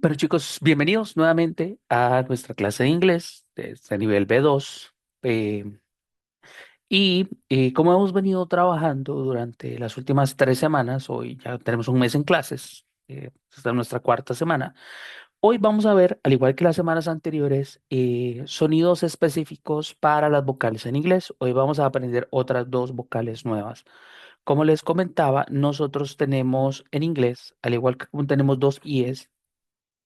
Bueno, chicos, bienvenidos nuevamente a nuestra clase de inglés de este nivel B2. eh, como hemos venido trabajando durante las últimas 3 semanas, hoy ya tenemos un mes en clases, esta es nuestra cuarta semana. Hoy vamos a ver, al igual que las semanas anteriores, sonidos específicos para las vocales en inglés. Hoy vamos a aprender otras dos vocales nuevas. Como les comentaba, nosotros tenemos en inglés, al igual que como tenemos dos i's,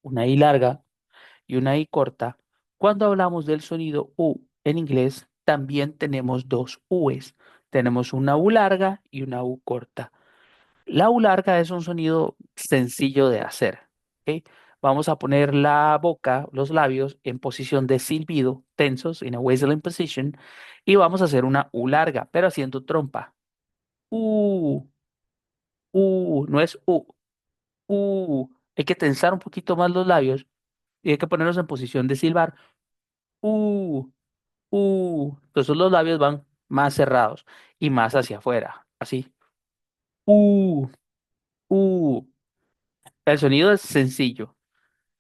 una i larga y una I corta, cuando hablamos del sonido U en inglés, también tenemos dos U's. Tenemos una U larga y una U corta. La U larga es un sonido sencillo de hacer. ¿Ok? Vamos a poner la boca, los labios, en posición de silbido, tensos, in a whistling position, y vamos a hacer una U larga, pero haciendo trompa. No es U. Hay que tensar un poquito más los labios y hay que ponerlos en posición de silbar. Uh, Entonces los labios van más cerrados y más hacia afuera, así. Uh, uh. El sonido es sencillo.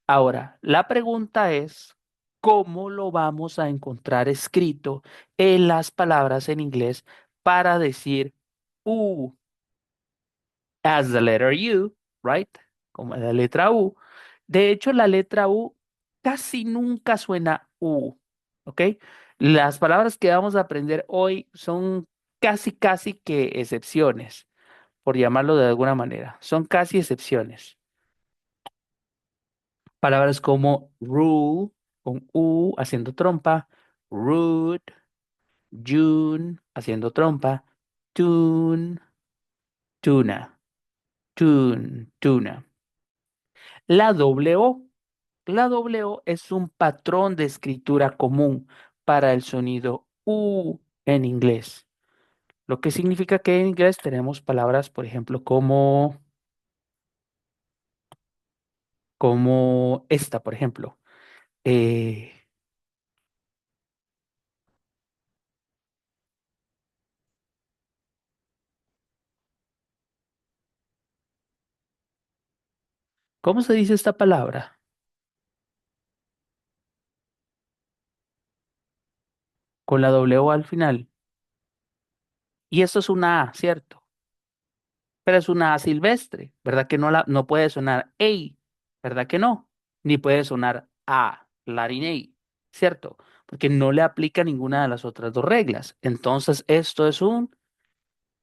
Ahora, la pregunta es, ¿cómo lo vamos a encontrar escrito en las palabras en inglés para decir uh, as the letter U, right? Como la letra U. De hecho, la letra U casi nunca suena U, ¿ok? Las palabras que vamos a aprender hoy son casi que excepciones, por llamarlo de alguna manera. Son casi excepciones. Palabras como rule, con U, haciendo trompa, rude, June, haciendo trompa, tune, tuna, tuna. La doble O. La doble O es un patrón de escritura común para el sonido U en inglés. Lo que significa que en inglés tenemos palabras, por ejemplo, como esta, por ejemplo. Eh, ¿Cómo se dice esta palabra? Con la doble O al final. Y esto es una A, ¿cierto? Pero es una A silvestre, ¿verdad que no puede sonar A? ¿Verdad que no? Ni puede sonar A, Latin A, ¿cierto? Porque no le aplica ninguna de las otras dos reglas. Entonces, esto es un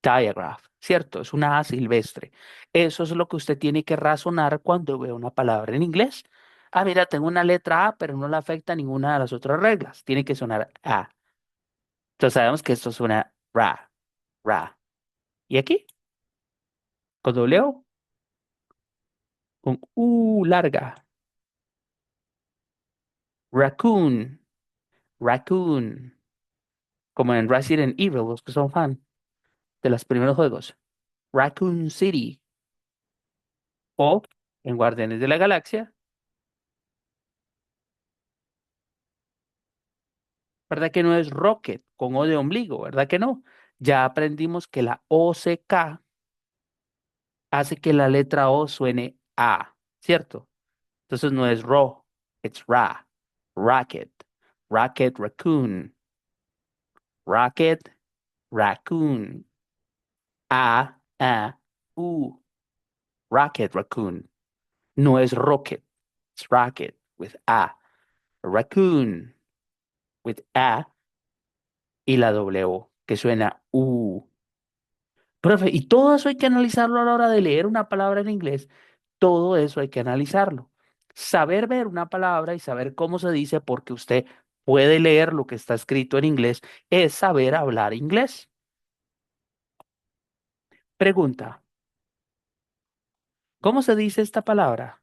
diagraph, ¿cierto? Es una A silvestre. Eso es lo que usted tiene que razonar cuando ve una palabra en inglés. Ah, mira, tengo una letra A, pero no le afecta ninguna de las otras reglas. Tiene que sonar A. Entonces sabemos que esto suena ra, ra. ¿Y aquí? Con doble O, con U larga. Raccoon, raccoon. Como en Resident Evil, los que son fan de los primeros juegos. Raccoon City. O en Guardianes de la Galaxia. ¿Verdad que no es Rocket con O de ombligo? ¿Verdad que no? Ya aprendimos que la OCK hace que la letra O suene A, ¿cierto? Entonces no es Ro, it's Ra, Rocket, Rocket Raccoon, Rocket Raccoon, U, Rocket Raccoon. No es Rocket, it's Rocket with A, Raccoon with A y la W que suena U. Profe, y todo eso hay que analizarlo a la hora de leer una palabra en inglés. Todo eso hay que analizarlo. Saber ver una palabra y saber cómo se dice porque usted puede leer lo que está escrito en inglés es saber hablar inglés. Pregunta, ¿cómo se dice esta palabra?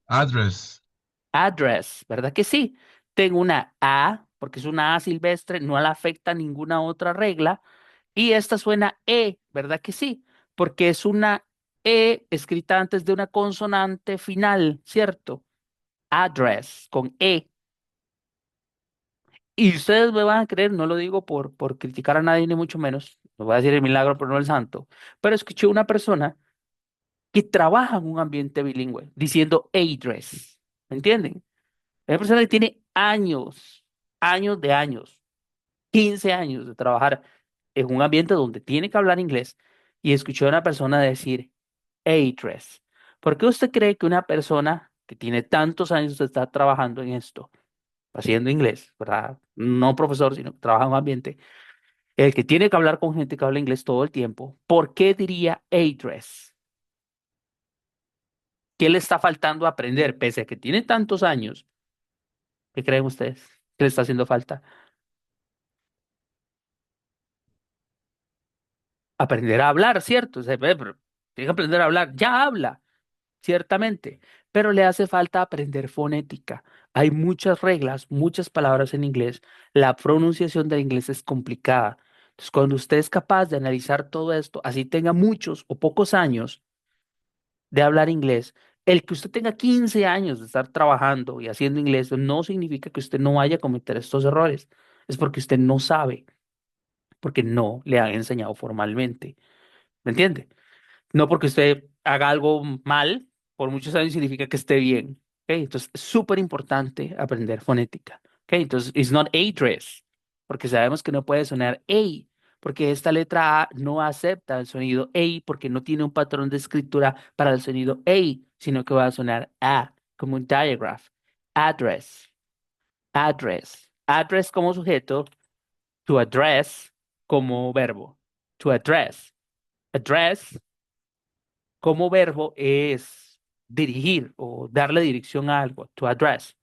Address. Address, ¿verdad que sí? Tengo una A, porque es una A silvestre, no le afecta ninguna otra regla. Y esta suena E, ¿verdad que sí? Porque es una E escrita antes de una consonante final, ¿cierto? Address, con E. Y ustedes me van a creer, no lo digo por criticar a nadie, ni mucho menos. No voy a decir el milagro, pero no el santo. Pero escuché una persona que trabaja en un ambiente bilingüe, diciendo address. ¿Me entienden? Es una persona que tiene años, años de años, 15 años de trabajar en un ambiente donde tiene que hablar inglés y escuchó a una persona decir address. ¿Por qué usted cree que una persona que tiene tantos años de estar trabajando en esto, haciendo inglés, ¿verdad? No profesor, sino que trabaja en un ambiente, el que tiene que hablar con gente que habla inglés todo el tiempo, ¿por qué diría address? ¿Qué le está faltando aprender pese a que tiene tantos años? ¿Qué creen ustedes? ¿Qué le está haciendo falta? Aprender a hablar, ¿cierto? O sea, pero tiene que aprender a hablar, ya habla, ciertamente, pero le hace falta aprender fonética. Hay muchas reglas, muchas palabras en inglés. La pronunciación del inglés es complicada. Entonces, cuando usted es capaz de analizar todo esto, así tenga muchos o pocos años de hablar inglés, el que usted tenga 15 años de estar trabajando y haciendo inglés no significa que usted no vaya a cometer estos errores. Es porque usted no sabe, porque no le han enseñado formalmente. ¿Me entiende? No porque usted haga algo mal por muchos años significa que esté bien. ¿Ok? Entonces, es súper importante aprender fonética. ¿Ok? Entonces, it's not address, porque sabemos que no puede sonar A, porque esta letra A no acepta el sonido A porque no tiene un patrón de escritura para el sonido A, sino que va a sonar A, como un diagraph. Address, address. Address como sujeto, to address como verbo. To address. Address como verbo es dirigir o darle dirección a algo, to address.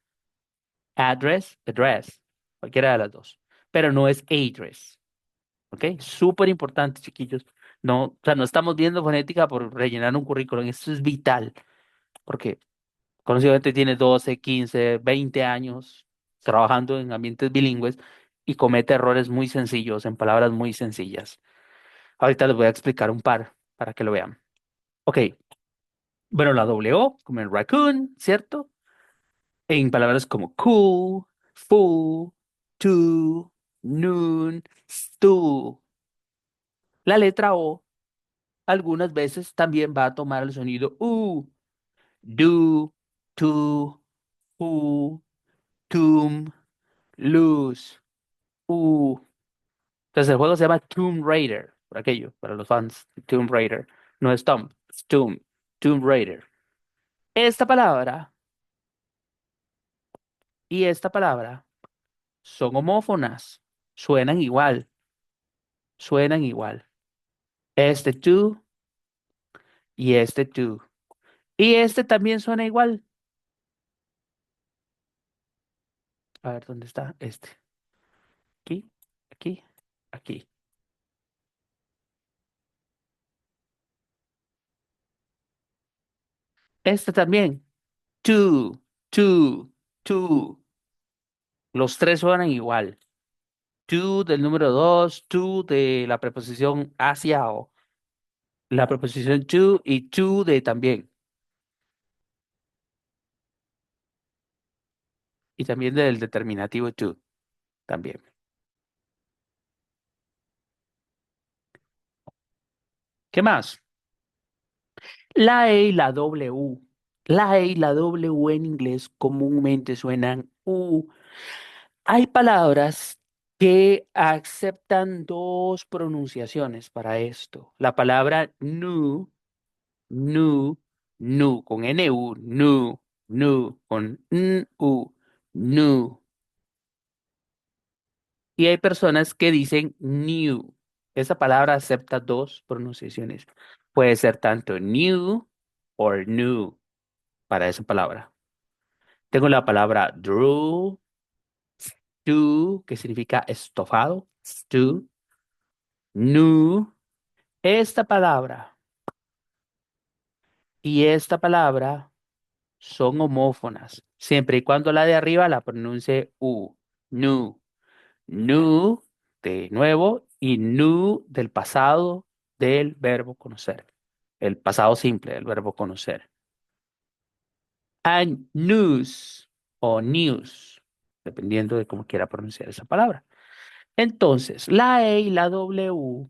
Address, address, cualquiera de las dos. Pero no es address, ¿ok? Súper importante, chiquillos. No, o sea, no estamos viendo fonética por rellenar un currículum. Esto es vital, porque conocidamente tiene 12, 15, 20 años trabajando en ambientes bilingües y comete errores muy sencillos, en palabras muy sencillas. Ahorita les voy a explicar un par para que lo vean. Ok, bueno, la W, como en raccoon, ¿cierto? En palabras como cool, full, to, noon, stew. La letra O algunas veces también va a tomar el sonido U, do, to, who, tum, lose, u. Entonces el juego se llama Tomb Raider, por aquello, para los fans de Tomb Raider. No es Tomb, es Tomb, Tomb Raider. Esta palabra y esta palabra son homófonas, suenan igual, suenan igual. Este tú y este tú. Y este también suena igual. A ver, ¿dónde está este? Aquí, aquí, aquí. Este también. Tú, tú, tú. Los tres suenan igual. Tú del número dos, tú de la preposición hacia o la preposición to y tú de también. Y también del determinativo to también. ¿Qué más? La E y la W. La E y la W en inglés comúnmente suenan U. Hay palabras que aceptan dos pronunciaciones para esto. La palabra nu, nu, nu, con NU, nu, nu, con NU, nu. Y hay personas que dicen new. Esa palabra acepta dos pronunciaciones. Puede ser tanto new o new para esa palabra. Tengo la palabra drew, stew, que significa estofado, stew, new. Esta palabra y esta palabra son homófonas, siempre y cuando la de arriba la pronuncie u, nu, nu de nuevo y nu del pasado del verbo conocer, el pasado simple del verbo conocer. And news o news, dependiendo de cómo quiera pronunciar esa palabra. Entonces, la E y la W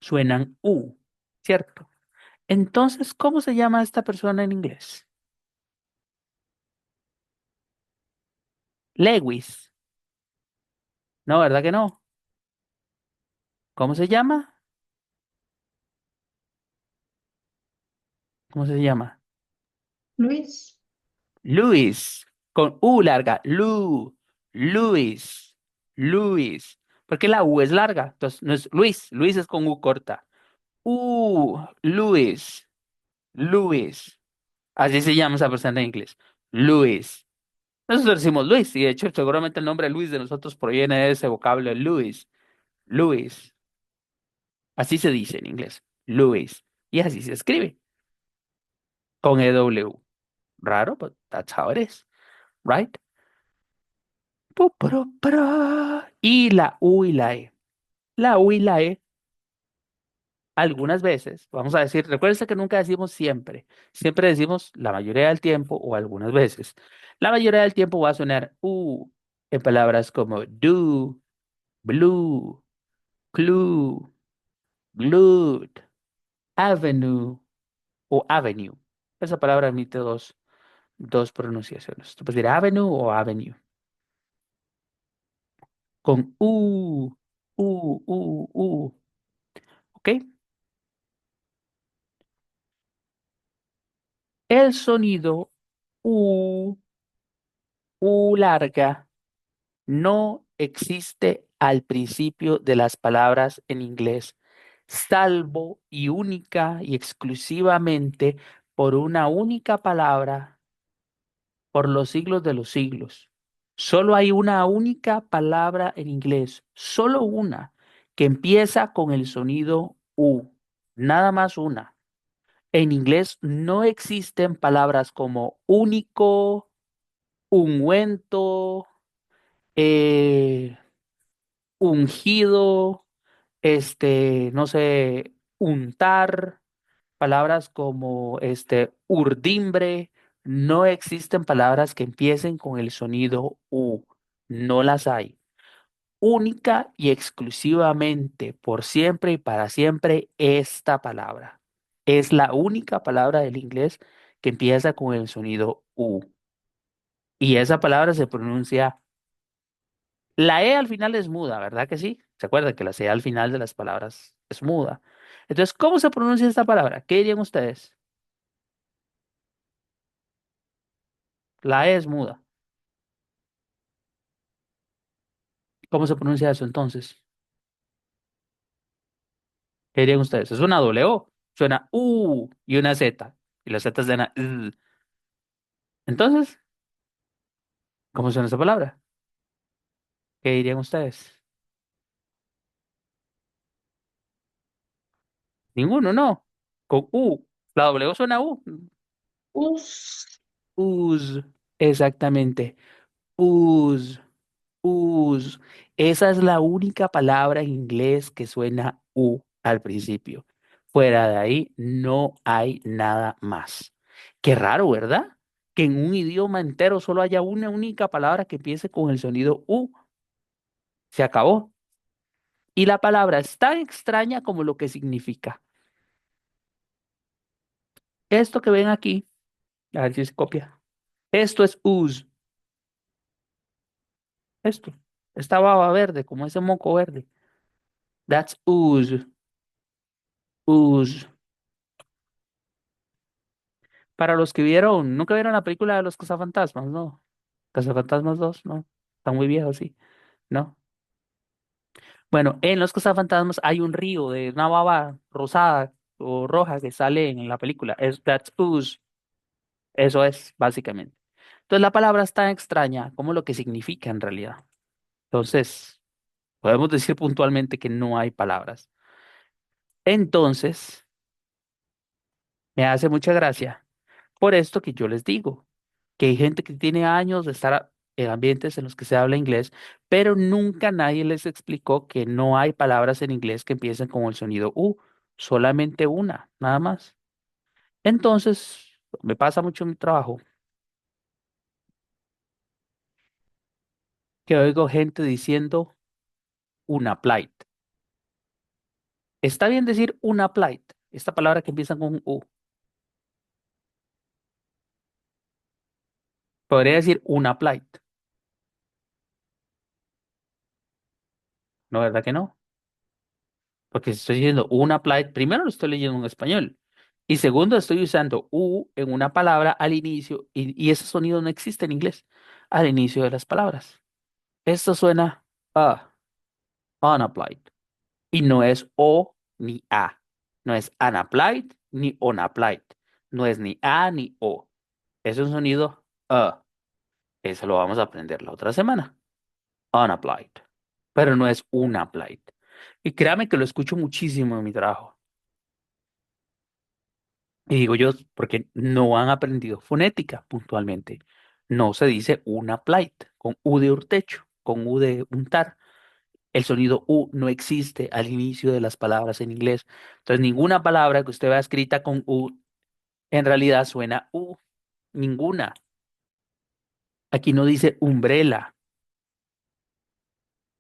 suenan U, ¿cierto? Entonces, ¿cómo se llama esta persona en inglés? Lewis. No, ¿verdad que no? ¿Cómo se llama? ¿Cómo se llama? Luis. Louis, con U larga. Louis, Louis. Porque la U es larga. Entonces, no es Luis, Luis es con U corta. Louis, Louis. Así se llama esa persona en inglés. Louis. Nosotros decimos Luis, y de hecho, seguramente el nombre Luis de nosotros proviene de ese vocablo Louis, Louis. Así se dice en inglés. Louis. Y así se escribe. Con EW. Raro, but that's how it is, right? Y la U y la E. La U y la E, algunas veces, vamos a decir, recuerden que nunca decimos siempre. Siempre decimos la mayoría del tiempo o algunas veces. La mayoría del tiempo va a sonar U en palabras como do, blue, clue, glued, avenue o avenue. Esa palabra emite dos pronunciaciones. Tú puedes decir avenue o avenue. Con U. ¿Ok? El sonido U, U larga, no existe al principio de las palabras en inglés, salvo y única y exclusivamente por una única palabra por los siglos de los siglos. Solo hay una única palabra en inglés, solo una, que empieza con el sonido U, nada más una. En inglés no existen palabras como único, ungüento, eh, ungido, no sé, untar, palabras como urdimbre. No existen palabras que empiecen con el sonido U. No las hay. Única y exclusivamente, por siempre y para siempre, esta palabra. Es la única palabra del inglés que empieza con el sonido U. Y esa palabra se pronuncia, la E al final es muda, ¿verdad que sí? ¿Se acuerdan que la C al final de las palabras es muda? Entonces, ¿cómo se pronuncia esta palabra? ¿Qué dirían ustedes? La E es muda. ¿Cómo se pronuncia eso entonces? ¿Qué dirían ustedes? Es una doble O, suena U y una Z. Y la Z suena U. Entonces, ¿cómo suena esa palabra? ¿Qué dirían ustedes? Ninguno, no. Con U. La doble O suena U. Us. Us. Exactamente. Us. Us. Esa es la única palabra en inglés que suena U al principio. Fuera de ahí no hay nada más. Qué raro, ¿verdad? Que en un idioma entero solo haya una única palabra que empiece con el sonido U. Se acabó. Y la palabra es tan extraña como lo que significa. Esto que ven aquí, a ver si se copia. Esto es us. Esto. Esta baba verde, como ese moco verde. That's ooze. Ooze. Para los que vieron, nunca vieron la película de los cazafantasmas, ¿no? Cazafantasmas 2, ¿no? Está muy viejo, sí, ¿no? Bueno, en los cazafantasmas hay un río de una baba rosada o roja que sale en la película. That's ooze. Eso es, básicamente. Entonces la palabra es tan extraña como lo que significa en realidad. Entonces, podemos decir puntualmente que no hay palabras. Entonces, me hace mucha gracia por esto que yo les digo, que hay gente que tiene años de estar en ambientes en los que se habla inglés, pero nunca nadie les explicó que no hay palabras en inglés que empiecen con el sonido U, solamente una, nada más. Entonces, me pasa mucho en mi trabajo que oigo gente diciendo una plight. Está bien decir una plight, esta palabra que empieza con U. Podría decir una plight, ¿no? ¿Verdad que no? Porque si estoy diciendo una plight, primero lo estoy leyendo en español. Y segundo, estoy usando U en una palabra al inicio y ese sonido no existe en inglés al inicio de las palabras. Esto suena a, unapplied. Y no es O ni A. No es unapplied ni unapplied. No es ni A ni O. Es un sonido A. Eso lo vamos a aprender la otra semana. Unapplied. Pero no es unapplied. Y créame que lo escucho muchísimo en mi trabajo. Y digo yo, porque no han aprendido fonética puntualmente. No se dice unapplied con U de urtecho, con U de untar. El sonido U no existe al inicio de las palabras en inglés. Entonces, ninguna palabra que usted vea escrita con U en realidad suena U. Ninguna. Aquí no dice umbrella.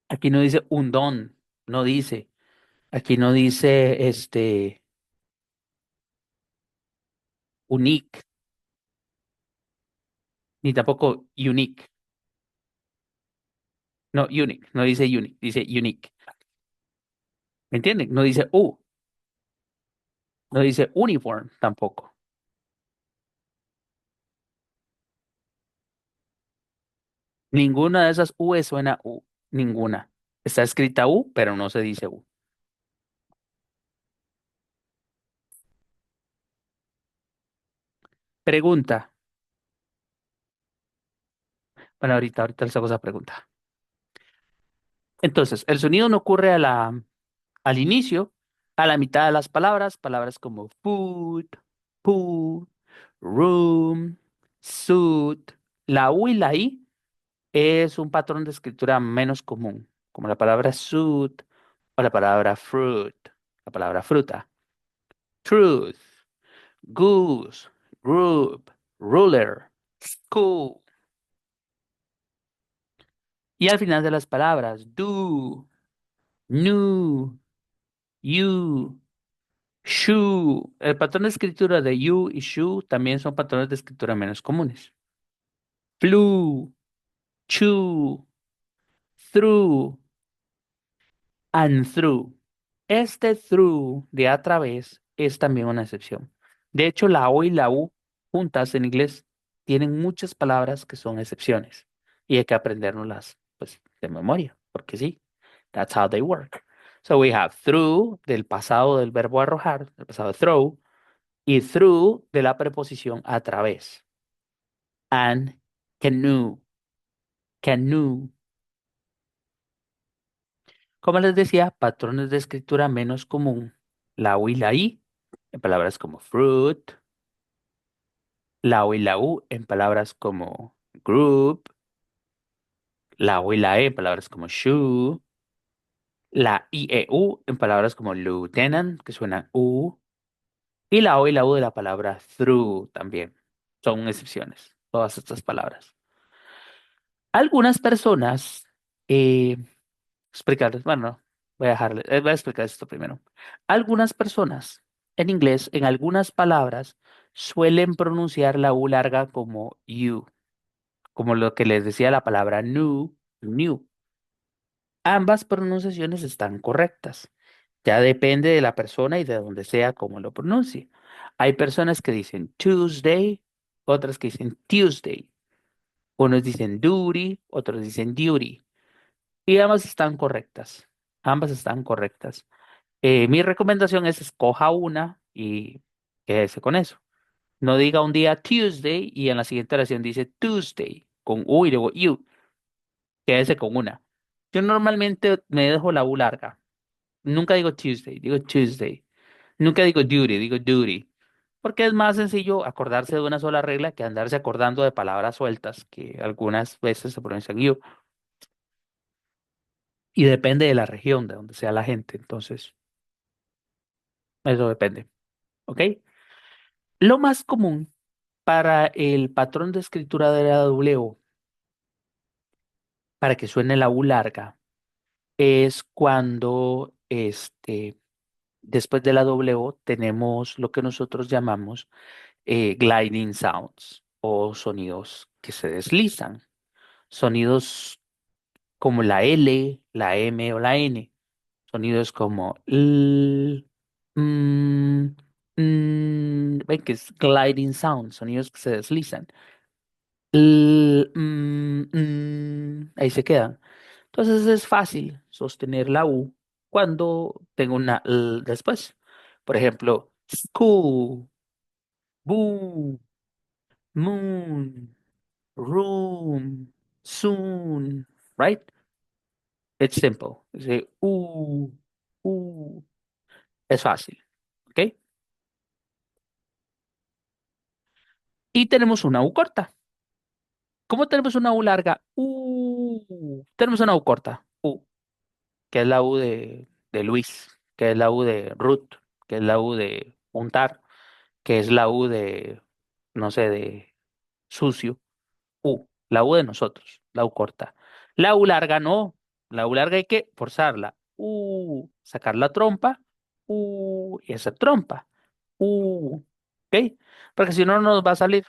Aquí no dice undón. No dice. Aquí no dice unique, ni tampoco unique. No, unique. No dice unique. Dice unique. ¿Me entienden? No dice U. No dice uniform tampoco. Ninguna de esas U suena U. Ninguna. Está escrita U, pero no se dice U. Pregunta. Bueno, ahorita les hago esa pregunta. Entonces, el sonido no ocurre al inicio, a la mitad de las palabras, palabras como food, pool, room, suit. La U y la I es un patrón de escritura menos común, como la palabra suit o la palabra fruit, la palabra fruta. Truth, goose, group, ruler, school. Y al final de las palabras, do, new, you. Shoe. El patrón de escritura de you y shoe también son patrones de escritura menos comunes. Flew, chew, through, and through. Este through de a través es también una excepción. De hecho, la O y la U juntas en inglés tienen muchas palabras que son excepciones y hay que aprendérnoslas pues de memoria, porque sí, that's how they work. So we have through del pasado del verbo arrojar, del pasado throw, y through de la preposición a través. And canoe, canoe. Como les decía, patrones de escritura menos común. La U y la I en palabras como fruit. La O y la U en palabras como group. La O y la E en palabras como shoe. La I e U en palabras como lieutenant, que suenan U. Y la O y la U de la palabra through también. Son excepciones, todas estas palabras. Algunas personas explicarles, bueno, no, voy a explicar esto primero. Algunas personas en inglés, en algunas palabras, suelen pronunciar la U larga como you, como lo que les decía la palabra new, new. Ambas pronunciaciones están correctas. Ya depende de la persona y de donde sea como lo pronuncie. Hay personas que dicen Tuesday, otras que dicen Tuesday. Unos dicen duty, otros dicen duty. Y ambas están correctas. Ambas están correctas. Mi recomendación es escoja una y quédese con eso. No diga un día Tuesday y en la siguiente oración dice Tuesday con U y luego you. Quédese con una. Yo normalmente me dejo la U larga. Nunca digo Tuesday, digo Tuesday. Nunca digo duty, digo duty. Porque es más sencillo acordarse de una sola regla que andarse acordando de palabras sueltas que algunas veces se pronuncian you. Y depende de la región de donde sea la gente. Entonces, eso depende. ¿Ok? Lo más común para el patrón de escritura de la W, para que suene la U larga, es cuando Después de la W tenemos lo que nosotros llamamos gliding sounds o sonidos que se deslizan. Sonidos como la L, la M o la N. Sonidos como mm, ven que es gliding sound, sonidos que se deslizan. Ahí se quedan. Entonces es fácil sostener la U cuando tengo una L después. Por ejemplo, school, boo, moon, room, soon, right? It's simple. Dice U, es fácil, ¿ok? Y tenemos una U corta. ¿Cómo tenemos una U larga? Tenemos una U corta. Que es la U de Luis, que es la U de Ruth, que es la U de untar, que es la U de, no sé, de sucio. La U de nosotros, la U corta. La U larga no. La U larga hay que forzarla. Sacar la trompa. Y hacer trompa. ¿Ok? Porque si no, no nos va a salir.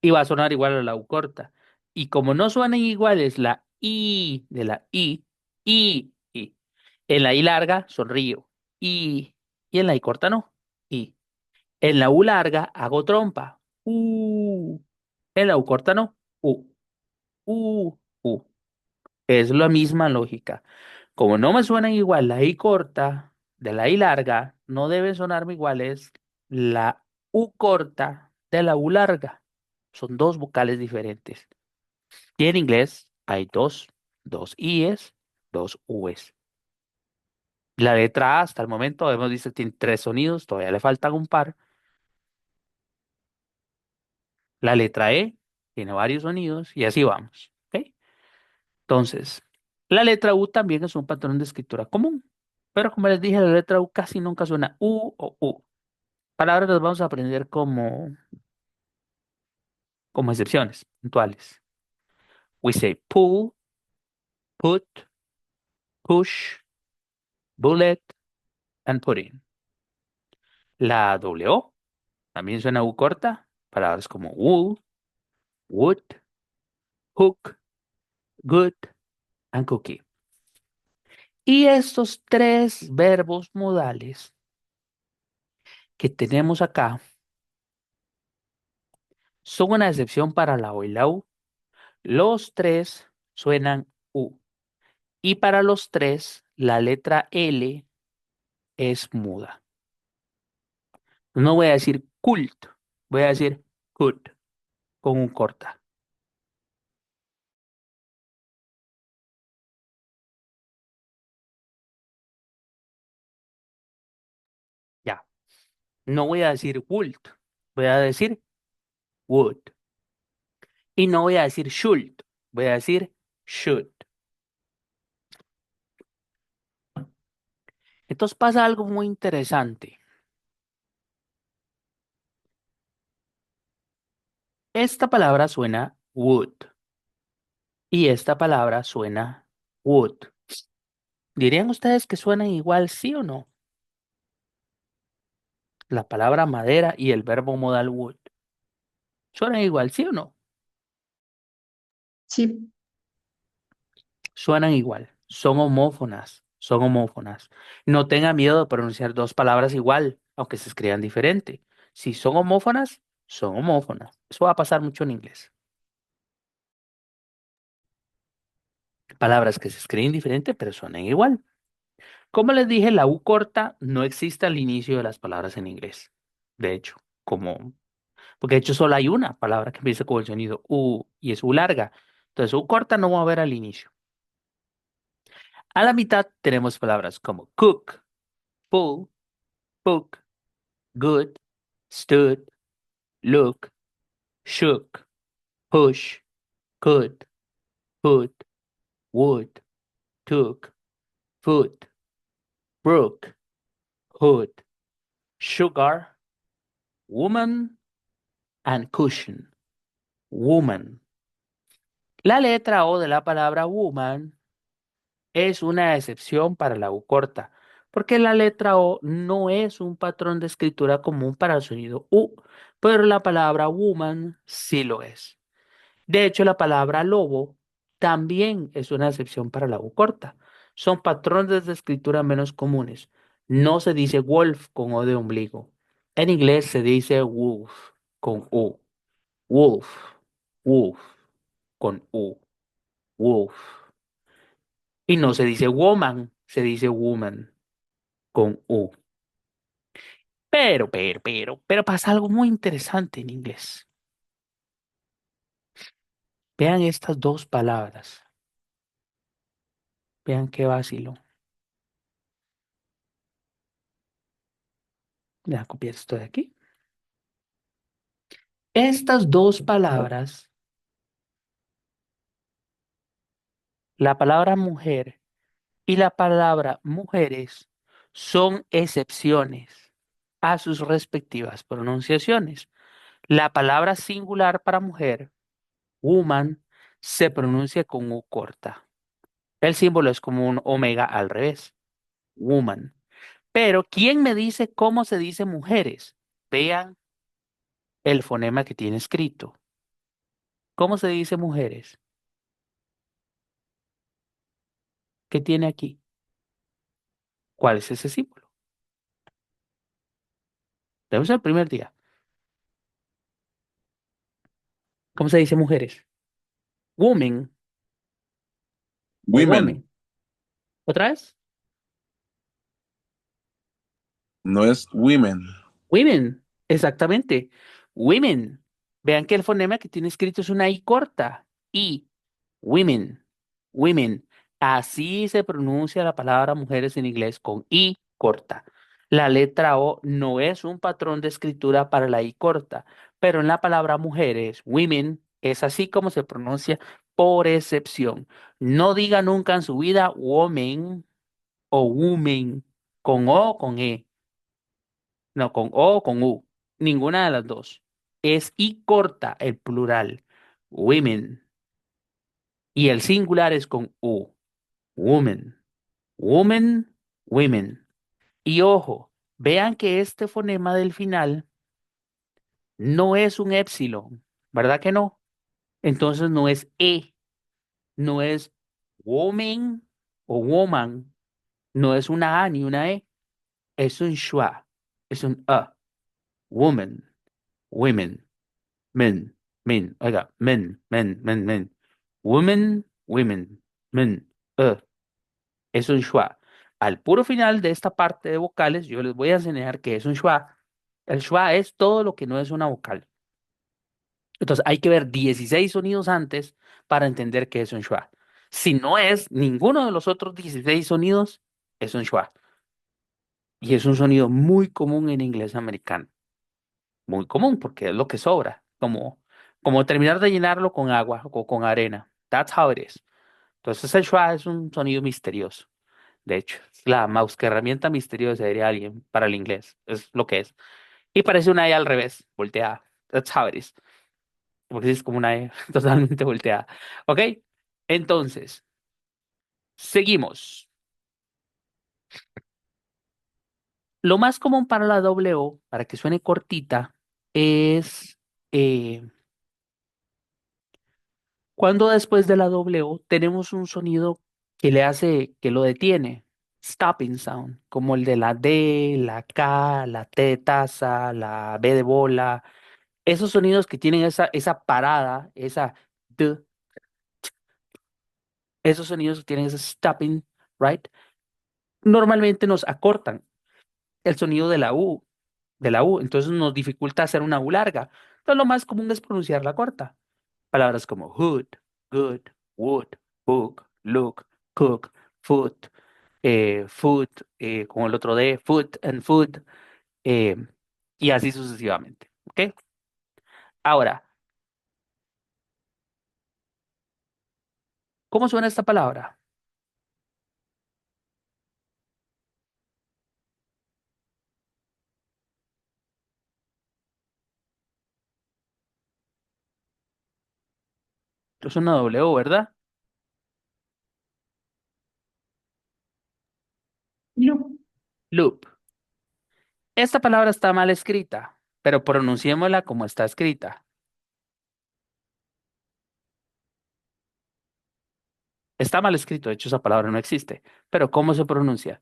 Y va a sonar igual a la U corta. Y como no suenan iguales la I de la I. En la I larga sonrío. Y en la I corta no. Y en la U larga hago trompa. En la U corta no. U. Es la misma lógica. Como no me suenan igual la I corta de la I larga, no debe sonarme iguales la U corta de la U larga. Son dos vocales diferentes. Y en inglés hay dos I's, dos U's. La letra A hasta el momento hemos visto que tiene tres sonidos, todavía le faltan un par. La letra E tiene varios sonidos y así vamos. ¿Ok? Entonces, la letra U también es un patrón de escritura común, pero como les dije, la letra U casi nunca suena U o U. Palabras las vamos a aprender como excepciones puntuales. We say pull, put, push, bullet, and put in. La W también suena U corta. Palabras como wool, wood, hook, good, and cookie. Y estos tres verbos modales que tenemos acá son una excepción para la O y la U. Los tres suenan U. Y para los tres, la letra L es muda. No voy a decir cult, voy a decir cut con un corta. Ya. No voy a decir would, voy a decir would. Y no voy a decir should, voy a decir should. Entonces pasa algo muy interesante. Esta palabra suena would y esta palabra suena would. ¿Dirían ustedes que suenan igual, sí o no? La palabra madera y el verbo modal would. ¿Suenan igual, sí o no? Sí, Suenan igual. Son homófonas. Son homófonas. No tenga miedo de pronunciar dos palabras igual, aunque se escriban diferente. Si son homófonas, son homófonas. Eso va a pasar mucho en inglés. Palabras que se escriben diferente, pero suenan igual. Como les dije, la U corta no existe al inicio de las palabras en inglés. De hecho, porque de hecho solo hay una palabra que empieza con el sonido U y es U larga. Entonces, U corta no va a haber al inicio. A la mitad tenemos palabras como cook, pull, hook, good, stood, look, shook, push, could, put, would, took, foot, brook, hood, sugar, woman, and cushion. Woman. La letra O de la palabra woman es una excepción para la U corta, Porque la letra O no es un patrón de escritura común para el sonido U, pero la palabra woman sí lo es. De hecho, la palabra lobo también es una excepción para la U corta. Son patrones de escritura menos comunes. No se dice wolf con O de ombligo. En inglés se dice wolf con U. Wolf, wolf con U. Wolf. Y no se dice woman, se dice woman con U. Pero pasa algo muy interesante en inglés. Vean estas dos palabras. Vean qué vacilo. Voy a copiar esto de aquí. Estas dos palabras, la palabra mujer y la palabra mujeres, son excepciones a sus respectivas pronunciaciones. La palabra singular para mujer, woman, se pronuncia con U corta. El símbolo es como un omega al revés, woman. Pero, ¿quién me dice cómo se dice mujeres? Vean el fonema que tiene escrito. ¿Cómo se dice mujeres? ¿Qué tiene aquí? ¿Cuál es ese símbolo? Debe ser el primer día. ¿Cómo se dice mujeres? Woman o Women, woman. ¿Otra vez? no es women. Women. Exactamente. Women. Vean que el fonema que tiene escrito es una I corta. I. Women. Women. Así se pronuncia la palabra mujeres en inglés con I corta. La letra O no es un patrón de escritura para la I corta, pero en la palabra mujeres, women, es así como se pronuncia por excepción. No diga nunca en su vida woman o woman con O o con E. No, con O o con U. Ninguna de las dos. Es I corta el plural. Women. Y el singular es con U. Woman. Woman, women. Y ojo, vean que este fonema del final no es un épsilon, ¿verdad que no? Entonces no es E, no es woman o woman, no es una A ni una E, es un schwa, es un A. Woman, women, men, men, oiga, men. Woman, women, men, es un schwa. Al puro final de esta parte de vocales, yo les voy a enseñar qué es un schwa. El schwa es todo lo que no es una vocal. Entonces hay que ver 16 sonidos antes para entender qué es un schwa. Si no es ninguno de los otros 16 sonidos, es un schwa. Y es un sonido muy común en inglés americano. Muy común porque es lo que sobra. Como terminar de llenarlo con agua o con arena. That's how it is. Entonces el schwa es un sonido misterioso. De hecho, es la mouse que herramienta misteriosa, diría alguien, para el inglés. Es lo que es. Y parece una E al revés, volteada. That's how it is. Porque sí es como una E totalmente volteada. ¿Ok? Entonces, seguimos. Lo más común para la doble O, para que suene cortita, es eh, cuando después de la doble O tenemos un sonido que le hace, que lo detiene. Stopping sound, como el de la D, la K, la T de taza, la B de bola. Esos sonidos que tienen esa parada, esa D, esos sonidos que tienen ese stopping, right? Normalmente nos acortan el sonido de la U, entonces nos dificulta hacer una U larga. Entonces lo más común es pronunciar la corta. Palabras como hood, good, wood, book, look, cook, foot, food, como el otro D, foot and food, eh, y así sucesivamente. ¿Ok? Ahora, ¿cómo suena esta palabra? Esto es una W, ¿verdad? Look. Loop. Esta palabra está mal escrita, pero pronunciémosla como está escrita. Está mal escrito, de hecho esa palabra no existe. Pero ¿cómo se pronuncia?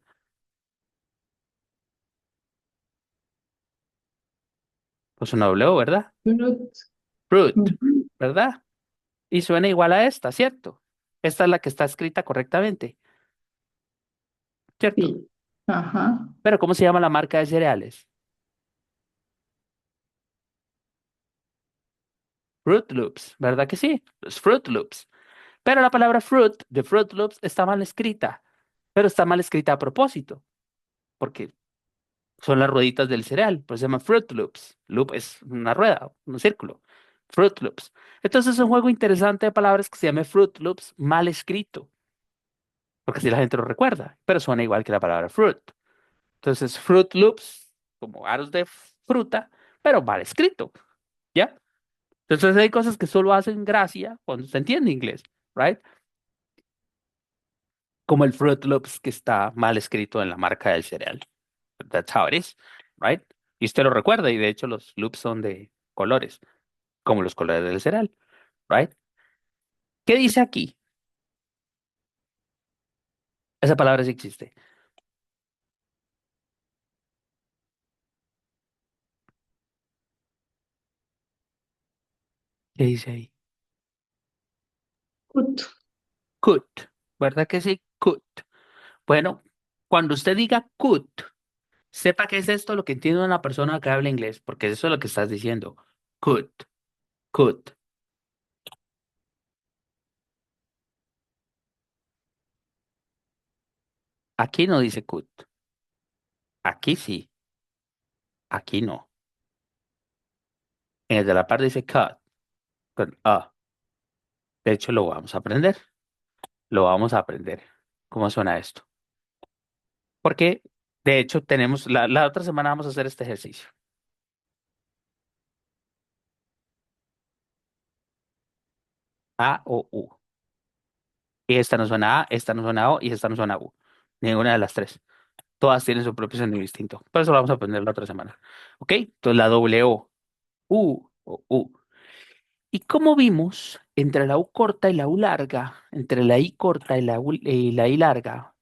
Pues una W, ¿verdad? Fruit. Fruit, Ujú. ¿verdad? Y suena igual a esta, ¿cierto? Esta es la que está escrita correctamente, ¿cierto? Sí. Ajá. Pero ¿cómo se llama la marca de cereales? Fruit Loops, ¿verdad que sí? Los Fruit Loops. Pero la palabra fruit de Fruit Loops está mal escrita, pero está mal escrita a propósito, porque son las rueditas del cereal, pues se llama Fruit Loops. Loop es una rueda, un círculo. Fruit Loops. Entonces es un juego interesante de palabras que se llama Fruit Loops mal escrito, porque así la gente lo recuerda, pero suena igual que la palabra fruit. Entonces Fruit Loops, como aros de fruta, pero mal escrito, ¿ya? Entonces hay cosas que solo hacen gracia cuando se entiende inglés, ¿right? Como el Fruit Loops que está mal escrito en la marca del cereal. That's how it is, right? Y usted lo recuerda, y de hecho los loops son de colores, como los colores del cereal, right? ¿Qué dice aquí? Esa palabra sí existe. ¿Qué dice ahí? Good. Could, ¿verdad que sí? Could. Bueno, cuando usted diga could, sepa que es esto lo que entiende una persona que habla inglés, porque eso es lo que estás diciendo. Could, could. Aquí no dice could. Aquí sí, aquí no. En el de la parte dice cut, con A. De hecho, lo vamos a aprender. Lo vamos a aprender. ¿Cómo suena esto? Porque, de hecho, tenemos, la otra semana vamos a hacer este ejercicio. A o U. Y esta no suena A, esta no suena O y esta no suena U. Ninguna de las tres. Todas tienen su propio sonido distinto. Pero eso lo vamos a aprender la otra semana. ¿Ok? Entonces la doble O. U o U. Y como vimos, entre la U corta y la U larga, entre la I corta y la I larga,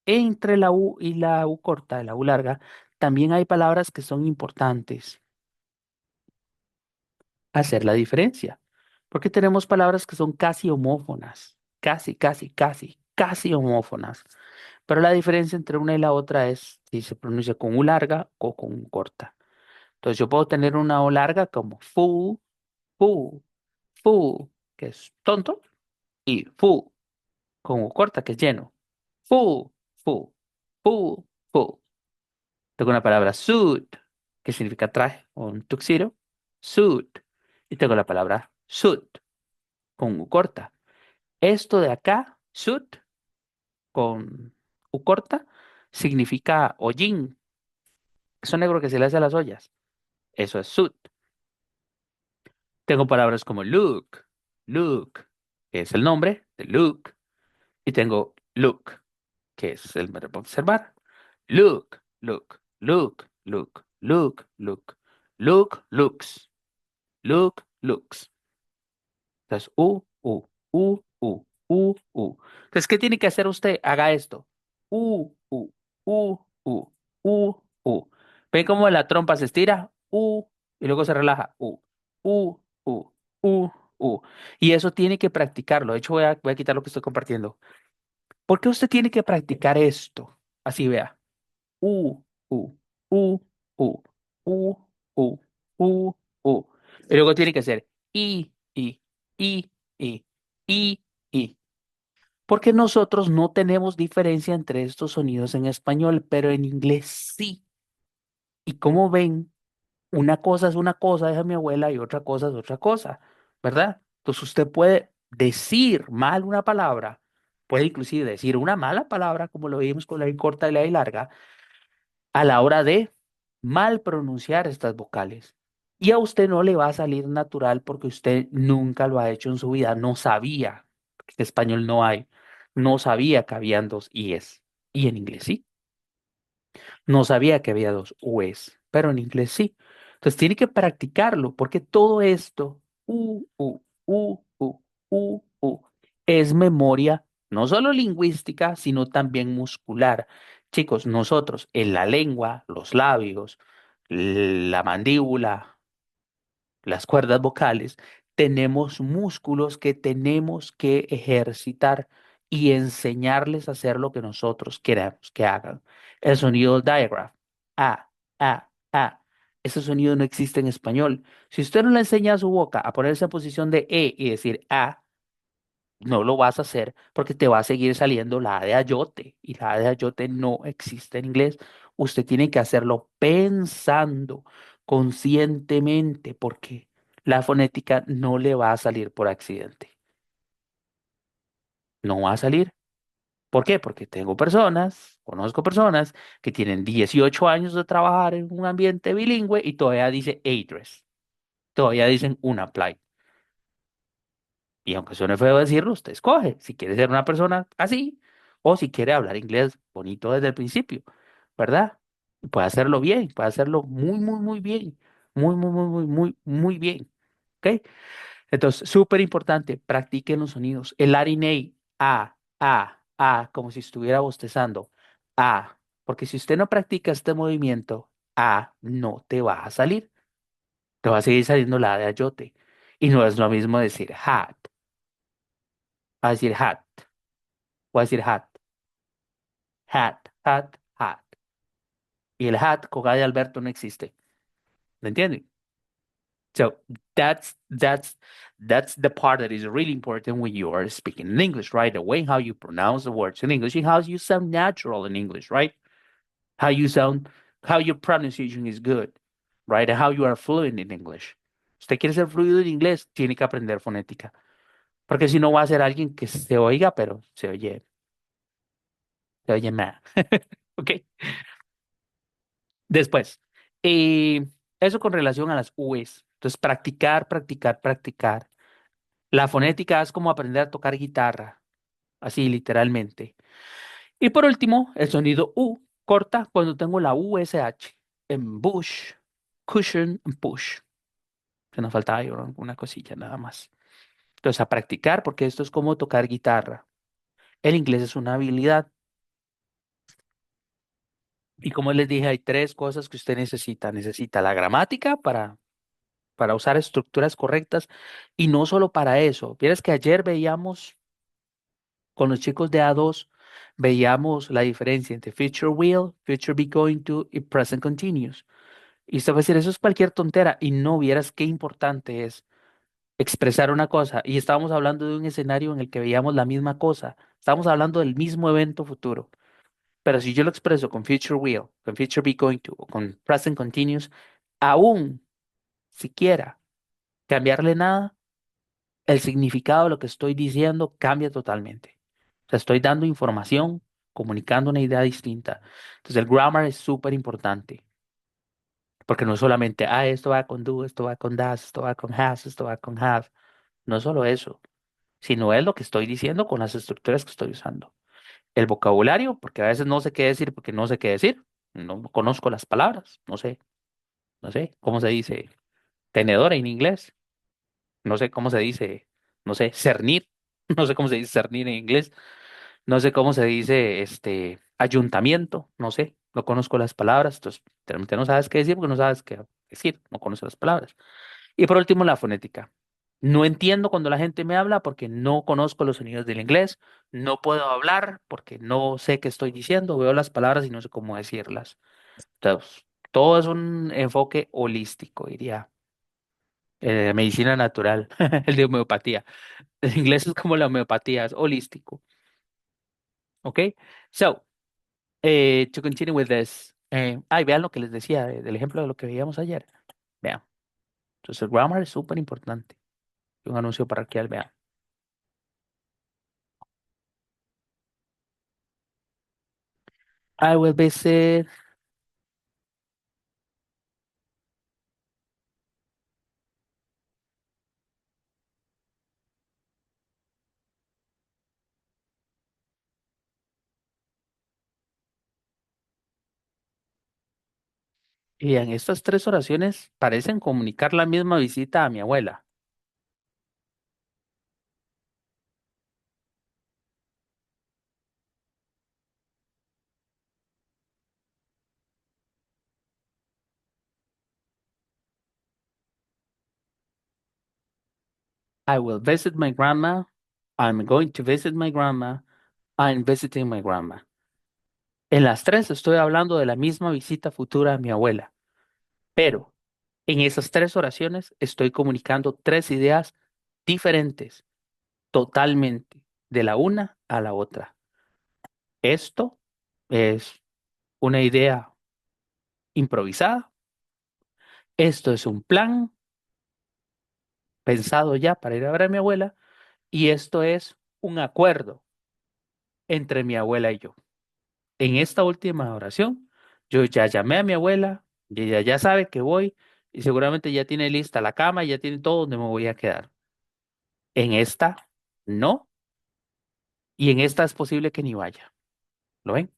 entre la U y la U corta y la U larga, también hay palabras que son importantes. Hacer la diferencia. Porque tenemos palabras que son casi homófonas, casi homófonas. Pero la diferencia entre una y la otra es si se pronuncia con U larga o con U corta. Entonces yo puedo tener una O larga como fu, fu, que es tonto, y fu, con U corta, que es lleno. Fu, fu, fu. Tengo una palabra suit, que significa traje o un tuxedo, suit. Y tengo la palabra suit, con U corta. Esto de acá, suit, con U corta, significa hollín. Eso negro que se le hace a las ollas. Eso es suit. Tengo palabras como Luke, que es el nombre de Luke. Y tengo look, que es el verbo observar. Looks. Looks. Entonces, Entonces, ¿qué tiene que hacer usted? Haga esto. U, u, u, u. ¿Ven cómo la trompa se estira? Y luego se relaja. U, u, u, u. Y eso tiene que practicarlo. De hecho, voy a quitar lo que estoy compartiendo. ¿Por qué usted tiene que practicar esto? Así vea. U, u, u, u, u, u, u, u. Y luego tiene que ser i, i, i. Porque nosotros no tenemos diferencia entre estos sonidos en español, pero en inglés sí. Y como ven, una cosa es una cosa, deja mi abuela, y otra cosa es otra cosa, ¿verdad? Entonces usted puede decir mal una palabra, puede inclusive decir una mala palabra, como lo vimos con la I corta y la I larga, a la hora de mal pronunciar estas vocales. Y a usted no le va a salir natural porque usted nunca lo ha hecho en su vida, no sabía que en español no hay, no sabía que habían dos IES. Y en inglés sí. No sabía que había dos U's, pero en inglés sí. Entonces tiene que practicarlo porque todo esto, es memoria no solo lingüística, sino también muscular. Chicos, nosotros en la lengua, los labios, la mandíbula, las cuerdas vocales, tenemos músculos que tenemos que ejercitar y enseñarles a hacer lo que nosotros queremos que hagan. El sonido diaphragm, a, a. Ese sonido no existe en español. Si usted no le enseña a su boca a ponerse en posición de y decir a, no lo vas a hacer porque te va a seguir saliendo la A de ayote y la A de ayote no existe en inglés. Usted tiene que hacerlo pensando conscientemente porque la fonética no le va a salir por accidente. No va a salir. ¿Por qué? Porque conozco personas que tienen 18 años de trabajar en un ambiente bilingüe y todavía dice address, todavía dicen un apply. Y aunque suene feo decirlo, usted escoge si quiere ser una persona así o si quiere hablar inglés bonito desde el principio, ¿verdad? Y puede hacerlo bien, puede hacerlo muy, muy, muy bien, muy, muy, muy, muy, muy, muy bien, ¿ok? Entonces, súper importante, practiquen los sonidos. El larinate, como si estuviera bostezando, porque si usted no practica este movimiento, no te va a salir, te va a seguir saliendo la de ayote. Y no es lo mismo decir hat, a decir hat. Voy a decir hat, hat. Y el hat con A de Alberto no existe. ¿Me entienden? So that's that's the part that is really important when you are speaking in English, right? The way how you pronounce the words in English and how you sound natural in English, right? How you sound, how your pronunciation is good, right? And how you are fluent in English. Usted quiere ser fluido en inglés, tiene que aprender fonética. Porque si no va a ser alguien que se oiga, pero se oye mal. ¿Ok? Después, eso con relación a las U's. Entonces, practicar, practicar, practicar. La fonética es como aprender a tocar guitarra, así literalmente. Y por último, el sonido U corta cuando tengo la USH en bush, cushion, and push. Se nos faltaba ahí una cosilla nada más. Entonces, a practicar porque esto es como tocar guitarra. El inglés es una habilidad. Y como les dije, hay tres cosas que usted necesita. Necesita la gramática para usar estructuras correctas y no solo para eso. Vieras que ayer veíamos con los chicos de A2, veíamos la diferencia entre future will, future be going to y present continuous. Y usted va a decir, eso es cualquier tontera y no vieras qué importante es expresar una cosa. Y estábamos hablando de un escenario en el que veíamos la misma cosa. Estábamos hablando del mismo evento futuro. Pero si yo lo expreso con future will, con future be going to o con present continuous, aún siquiera cambiarle nada el significado de lo que estoy diciendo cambia totalmente. O sea, estoy dando información, comunicando una idea distinta. Entonces, el grammar es súper importante, porque no es solamente, esto va con do, esto va con das, esto va con has, esto va con have. No es solo eso, sino es lo que estoy diciendo con las estructuras que estoy usando. El vocabulario, porque a veces no sé qué decir porque no sé qué decir. No conozco las palabras, no sé cómo se dice tenedor en inglés. No sé cómo se dice, no sé, cernir. No sé cómo se dice cernir en inglés. No sé cómo se dice ayuntamiento. No sé, no conozco las palabras. Entonces, realmente no sabes qué decir porque no sabes qué decir. No conoces las palabras. Y por último, la fonética. No entiendo cuando la gente me habla porque no conozco los sonidos del inglés. No puedo hablar porque no sé qué estoy diciendo. Veo las palabras y no sé cómo decirlas. Entonces, todo es un enfoque holístico, diría. Medicina natural, el de homeopatía. El inglés es como la homeopatía, es holístico. ¿Ok? So, to continue with this. Vean lo que les decía del ejemplo de lo que veíamos ayer. Vean. Entonces, el grammar es súper importante. Un anuncio parroquial, vean. I will visit. Y en estas tres oraciones parecen comunicar la misma visita a mi abuela. I will visit my grandma. I'm going to visit my grandma. I'm visiting my grandma. En las tres estoy hablando de la misma visita futura a mi abuela, pero en esas tres oraciones estoy comunicando tres ideas diferentes, totalmente, de la una a la otra. Esto es una idea improvisada. Esto es un plan pensado ya para ir a ver a mi abuela. Y esto es un acuerdo entre mi abuela y yo. En esta última oración, yo ya llamé a mi abuela y ella ya sabe que voy y seguramente ya tiene lista la cama y ya tiene todo donde me voy a quedar. En esta, no. Y en esta es posible que ni vaya. ¿Lo ven?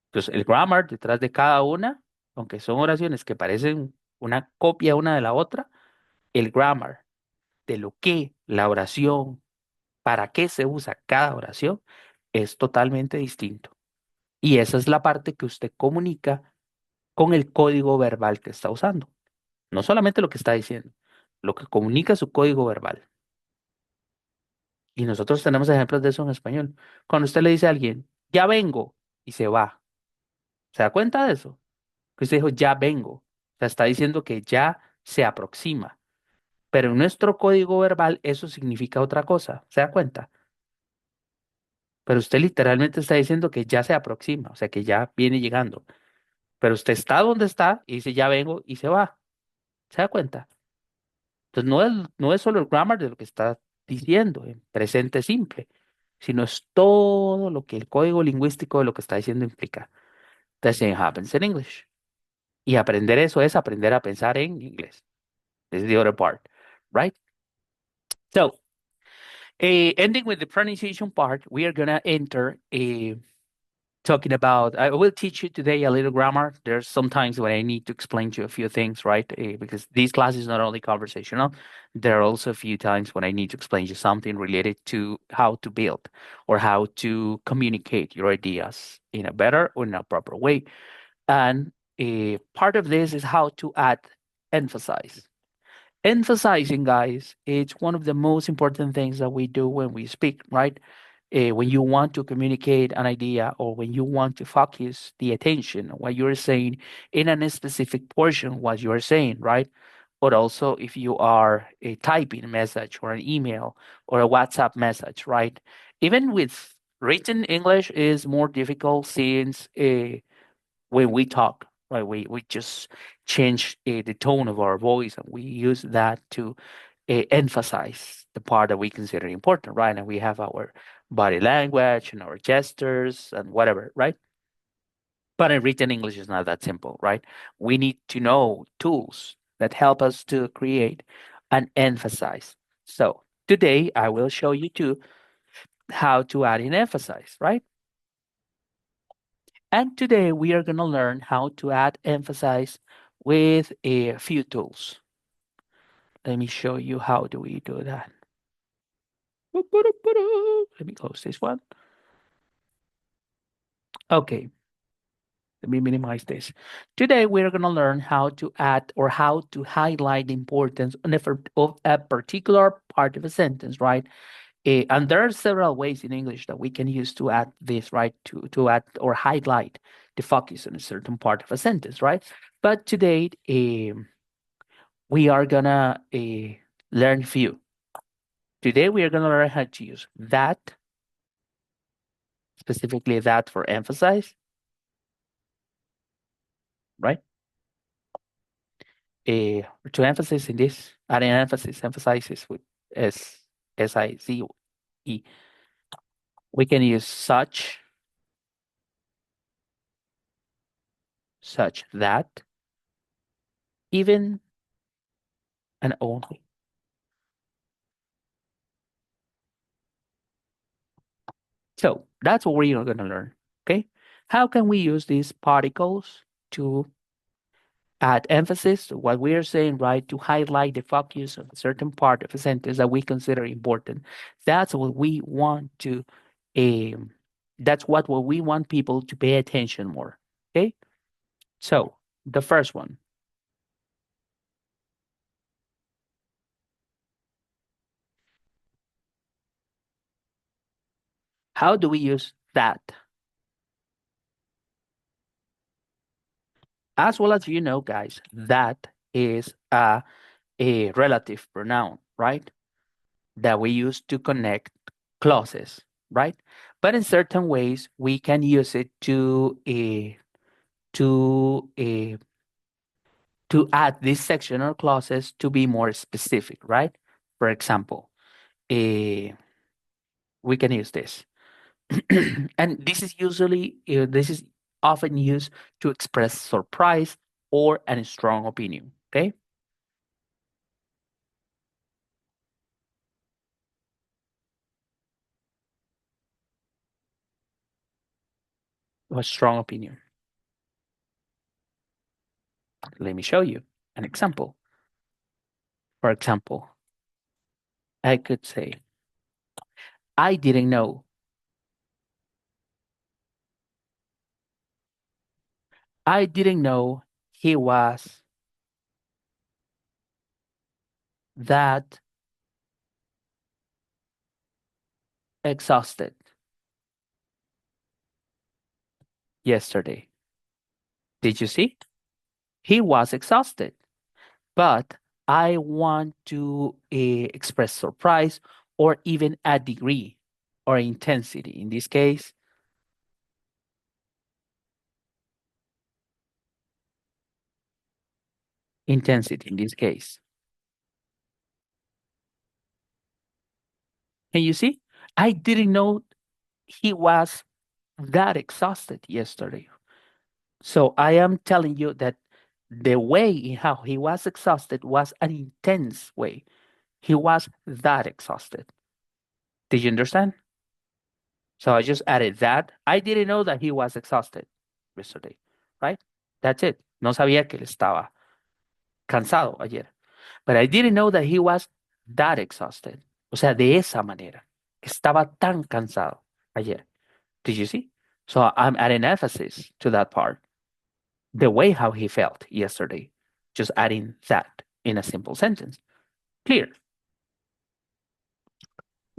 Entonces, el grammar detrás de cada una, aunque son oraciones que parecen una copia una de la otra, el grammar de lo que la oración, para qué se usa cada oración, es totalmente distinto. Y esa es la parte que usted comunica con el código verbal que está usando. No solamente lo que está diciendo, lo que comunica su código verbal. Y nosotros tenemos ejemplos de eso en español. Cuando usted le dice a alguien, ya vengo, y se va, ¿se da cuenta de eso? Que usted dijo, ya vengo. O sea, está diciendo que ya se aproxima. Pero en nuestro código verbal eso significa otra cosa. ¿Se da cuenta? Pero usted literalmente está diciendo que ya se aproxima, o sea, que ya viene llegando. Pero usted está donde está y dice, ya vengo, y se va. ¿Se da cuenta? Entonces no es solo el grammar de lo que está diciendo en presente simple, sino es todo lo que el código lingüístico de lo que está diciendo implica. The same happens in English. Y aprender eso es aprender a pensar en inglés. This is the other part, right? So, ending with the pronunciation part, we are gonna enter talking about. I will teach you today a little grammar. There's sometimes when I need to explain to you a few things, right? Because this class is not only conversational. There are also a few times when I need to explain you something related to how to build or how to communicate your ideas in a better or in a proper way. And part of this is how to add emphasize. Emphasizing, guys, it's one of the most important things that we do when we speak, right? When you want to communicate an idea or when you want to focus the attention on what you're saying in a specific portion, what you're saying, right? But also if you are typing a message or an email or a WhatsApp message, right? Even with written English is more difficult since when we talk, right? We just change the tone of our voice and we use that to emphasize the part that we consider important, right? And we have our body language and our gestures and whatever, right? But in written English is not that simple, right? We need to know tools that help us to create and emphasize. So today I will show you too how to add and emphasize, right? And today we are going to learn how to add emphasize with a few tools. Let me show you how do we do that. Let me close this one. Okay, let me minimize this. Today we're going to learn how to add or how to highlight the importance of a particular part of a sentence, right? And there are several ways in English that we can use to add this, right? To add or highlight the focus on a certain part of a sentence, right? But today, we are gonna learn few. Today we are gonna learn how to use that, specifically that for emphasize, right? To emphasize in this, adding emphasis, emphasizes with S-I-Z-E. We can use such that, even, and only. So that's what we are gonna learn, okay? How can we use these particles to add emphasis, what we are saying, right, to highlight the focus of a certain part of a sentence that we consider important. That's what we want to, um, that's what we want people to pay attention more. Okay. So the first one, how do we use that? As well as you know, guys, that is a relative pronoun, right? That we use to connect clauses, right? But in certain ways, we can use it to uh, to add these sectional clauses to be more specific, right? For example, uh, we can use this, and this is often used to express surprise or a strong opinion. Okay, a strong opinion. Let me show you an example. For example, I could say, I didn't know. I didn't know he was that exhausted yesterday. Did you see? He was exhausted, but I want to express surprise or even a degree or intensity. In this case, intensity in this case. Can you see? I didn't know he was that exhausted yesterday. So I am telling you that the way in how he was exhausted was an intense way. He was that exhausted. Did you understand? So I just added that. I didn't know that he was exhausted yesterday, right? That's it. No sabía que él estaba cansado ayer. But I didn't know that he was that exhausted. O sea, de esa manera. Estaba tan cansado ayer. Did you see? So I'm adding emphasis to that part. The way how he felt yesterday. Just adding that in a simple sentence. Clear?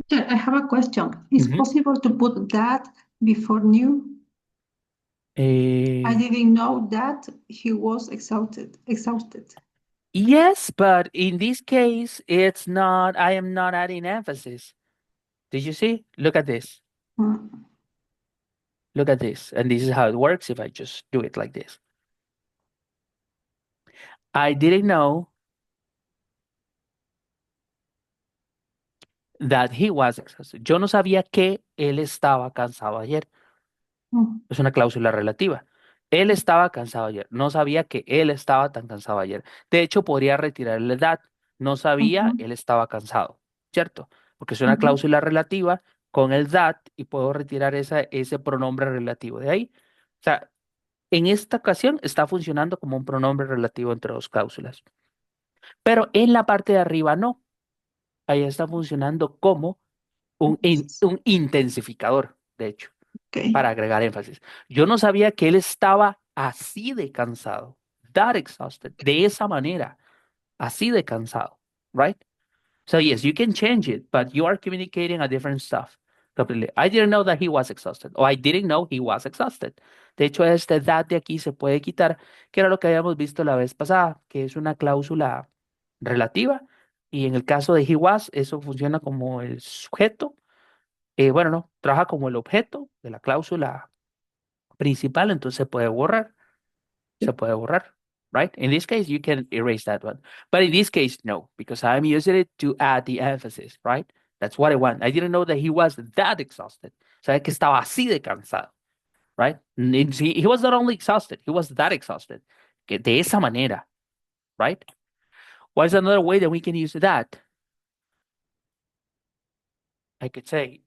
Yeah, I have a question. Is Mhm. possible to put that before new? I Eh, didn't know that he was exhausted. yes, but in this case, it's not, I am not adding emphasis. Did you see? Look at this. Mm, Look at this. And this is how it works if I just do it like this. I didn't know that he was exhausted. Yo no sabía que él estaba cansado ayer. mm, Es una cláusula relativa. Él estaba cansado ayer. No sabía que él estaba tan cansado ayer. De hecho, podría retirarle that. No sabía, ujú, él estaba cansado. ¿Cierto? Porque es una ujú. cláusula relativa con el that y puedo retirar ese pronombre relativo de ahí. O sea, en esta ocasión está funcionando como un pronombre relativo entre dos cláusulas. Pero en la parte de arriba no. Ahí está funcionando como un intensificador, de hecho, Okay. para agregar énfasis. Yo no sabía que él estaba así de cansado, that exhausted, de esa manera, así de cansado, right? So yes, you can change it, but you are communicating a different stuff. Completely. I didn't know that he was exhausted, or I didn't know he was exhausted. De hecho, este that de aquí se puede quitar, que era lo que habíamos visto la vez pasada, que es una cláusula relativa, y en el caso de he was, eso funciona como el sujeto, bueno, no, trabaja como el objeto de la cláusula principal, entonces se puede borrar, right? In this case, you can erase that one. But in this case, no, because I'm using it to add the emphasis, right? That's what I want. I didn't know that he was that exhausted. Sabía que estaba así de cansado, right? He was not only exhausted, he was that exhausted. Que de esa manera, right? What is another way that we can use that? I could say,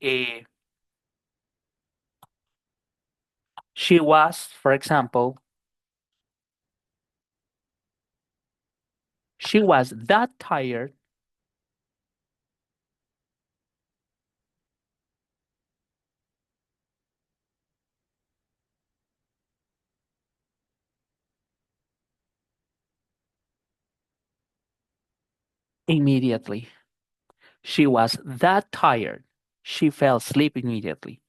she was, for example, She was that tired. Immediately. She was that tired. She fell asleep immediately.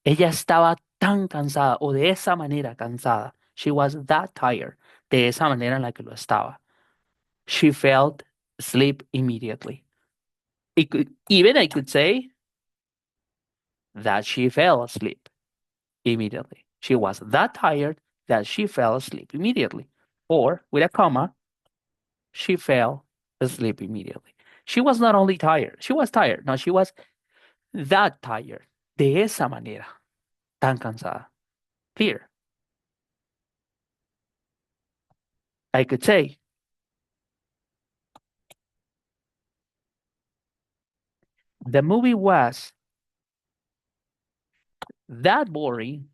Ella estaba tan cansada o de esa manera cansada. She was that tired. De esa manera en la que lo estaba. She felt asleep immediately. I could say that she fell asleep immediately. She was that tired that she fell asleep immediately. Or with a comma, she fell asleep immediately. She was not only tired, she was tired. No, she was that tired. De esa manera, tan cansada. Clear. I could say, the movie was that boring.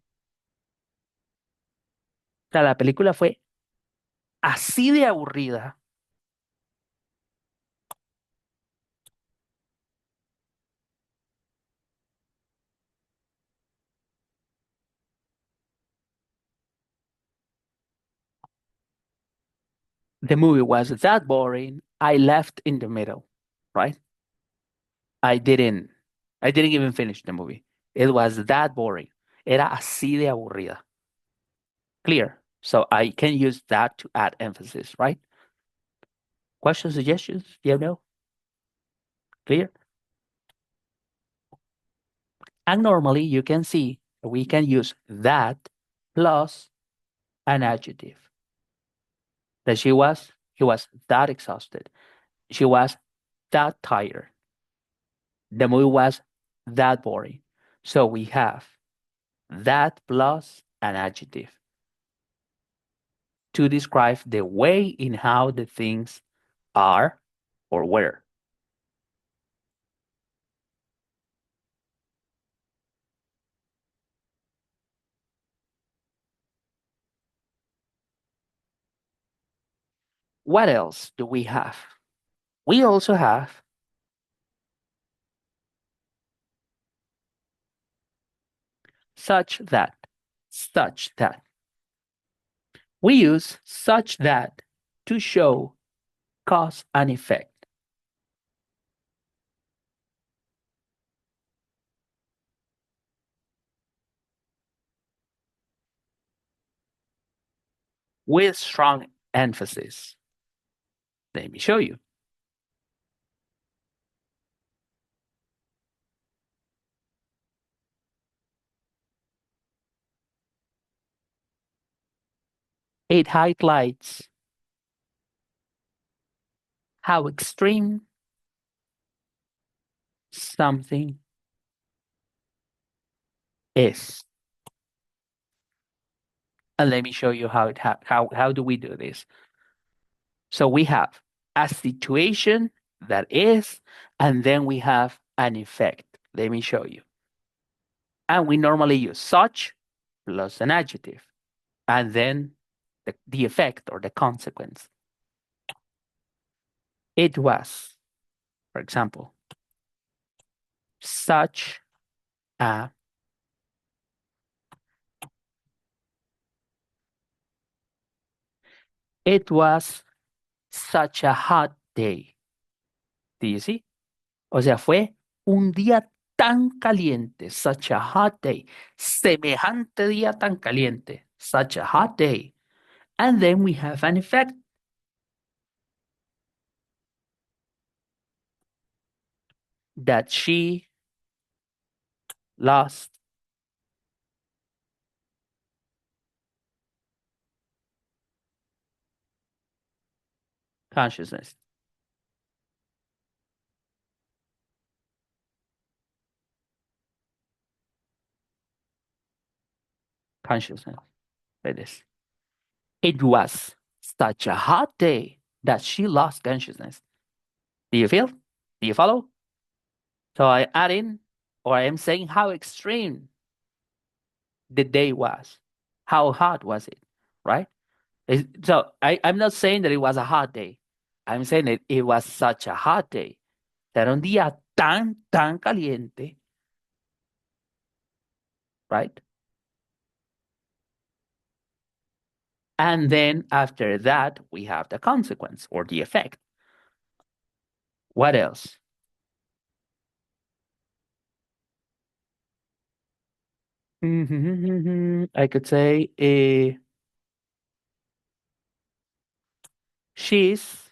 O sea, la película fue así de aburrida. The movie was that boring. I left in the middle, right? I didn't, I didn't even finish the movie. It was that boring. Era así de aburrida. Clear. So I can use that to add emphasis, right? Questions, suggestions? You know? Clear? And normally you can see we can use that plus an adjective. That he was that exhausted. She was that tired. The movie was that boring. So we have that plus an adjective to describe the way in how the things are or were. What else do we have? We also have such that, such that. We use such that to show cause and effect. With strong emphasis. Let me show you. It highlights how extreme something is. And let me show you how do we do this. So we have a situation that is, and then we have an effect. Let me show you. And we normally use such plus an adjective, and then the effect or the consequence. It was, for example, such a it was such a hot day. Do you see? O sea, fue un día tan caliente, such a hot day, semejante día tan caliente, such a hot day. And then we have an effect. That she lost consciousness. Consciousness. It is. It was such a hot day that she lost consciousness. Do you feel? Do you follow? So I add in, or I am saying how extreme the day was. How hot was it? Right? So I'm not saying that it was a hot day. I'm saying it was such a hot day. Era un día tan caliente, right? And then after that, we have the consequence or the effect. What else? I could say she's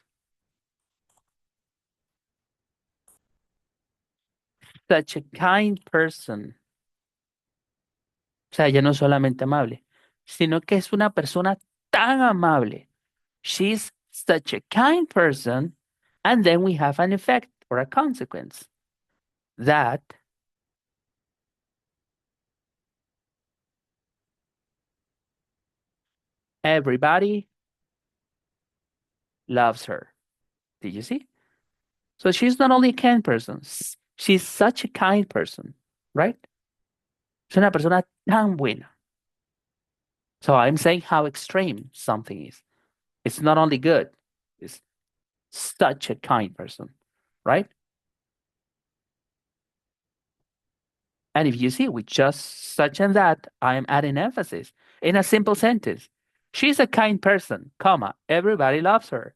such a kind person. O sea, ella no es solamente amable, sino que es una persona tan amable. She's such a kind person. And then we have an effect or a consequence that everybody loves her. Did you see? So she's not only a kind person, she's such a kind person, right? Es una persona tan buena. So I'm saying how extreme something is. It's not only good, it's such a kind person, right? And if you see with just such and that, I am adding emphasis in a simple sentence. She's a kind person, comma, everybody loves her.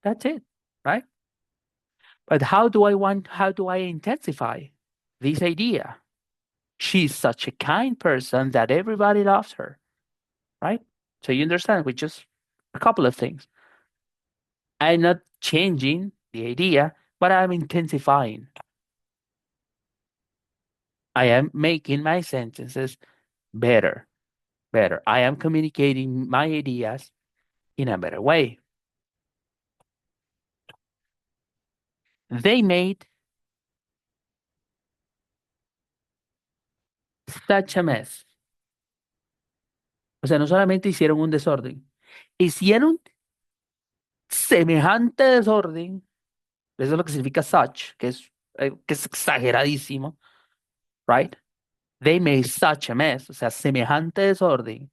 That's it, right? But how do I intensify this idea? She's such a kind person that everybody loves her, right? So you understand with just a couple of things. I'm not changing the idea, but I'm intensifying. I am making my sentences better. I am communicating my ideas in a better way. They made such a mess. O sea, no solamente hicieron un desorden, hicieron semejante desorden. Eso es lo que significa such, que es exageradísimo, right? They made such a mess, o sea, semejante desorden.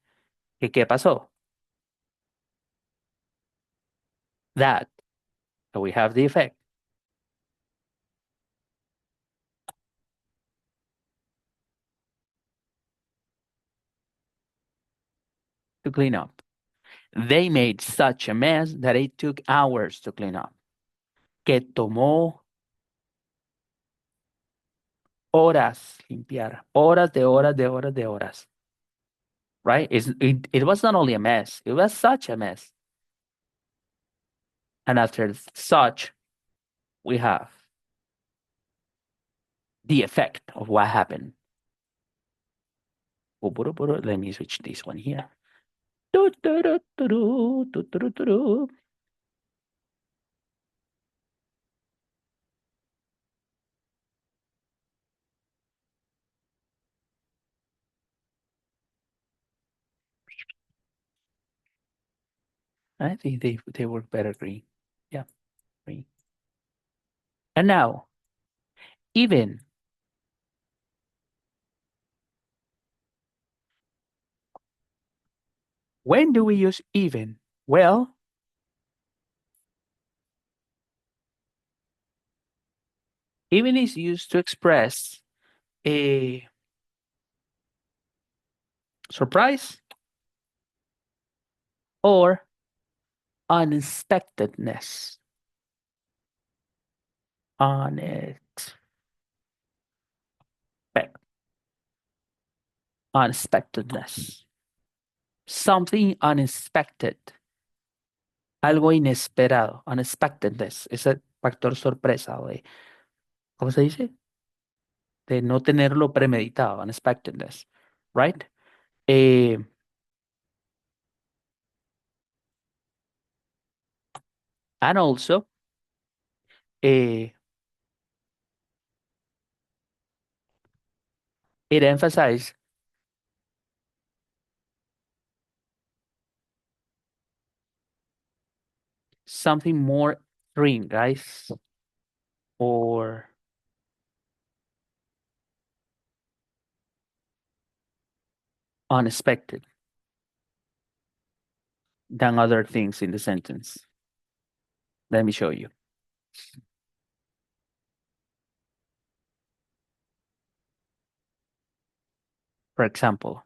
¿Que qué pasó? That. So we have the effect. To clean up. They made such a mess that it took hours to clean up. Que tomó horas limpiar. Horas de horas de horas de horas. Right? It was not only a mess, it was such a mess. And after such, we have the effect of what happened. Let me switch this one here. I think they work better green. Yeah, green. And now, even. When do we use even? Well, even is used to express a surprise or unexpectedness. Unexpectedness. Something unexpected. Algo inesperado. Unexpectedness. Ese factor sorpresa o de, ¿cómo se dice? De no tenerlo premeditado. Unexpectedness. Right? Eh, and also, it emphasizes something more extreme, guys, or unexpected than other things in the sentence. Let me show you. For example,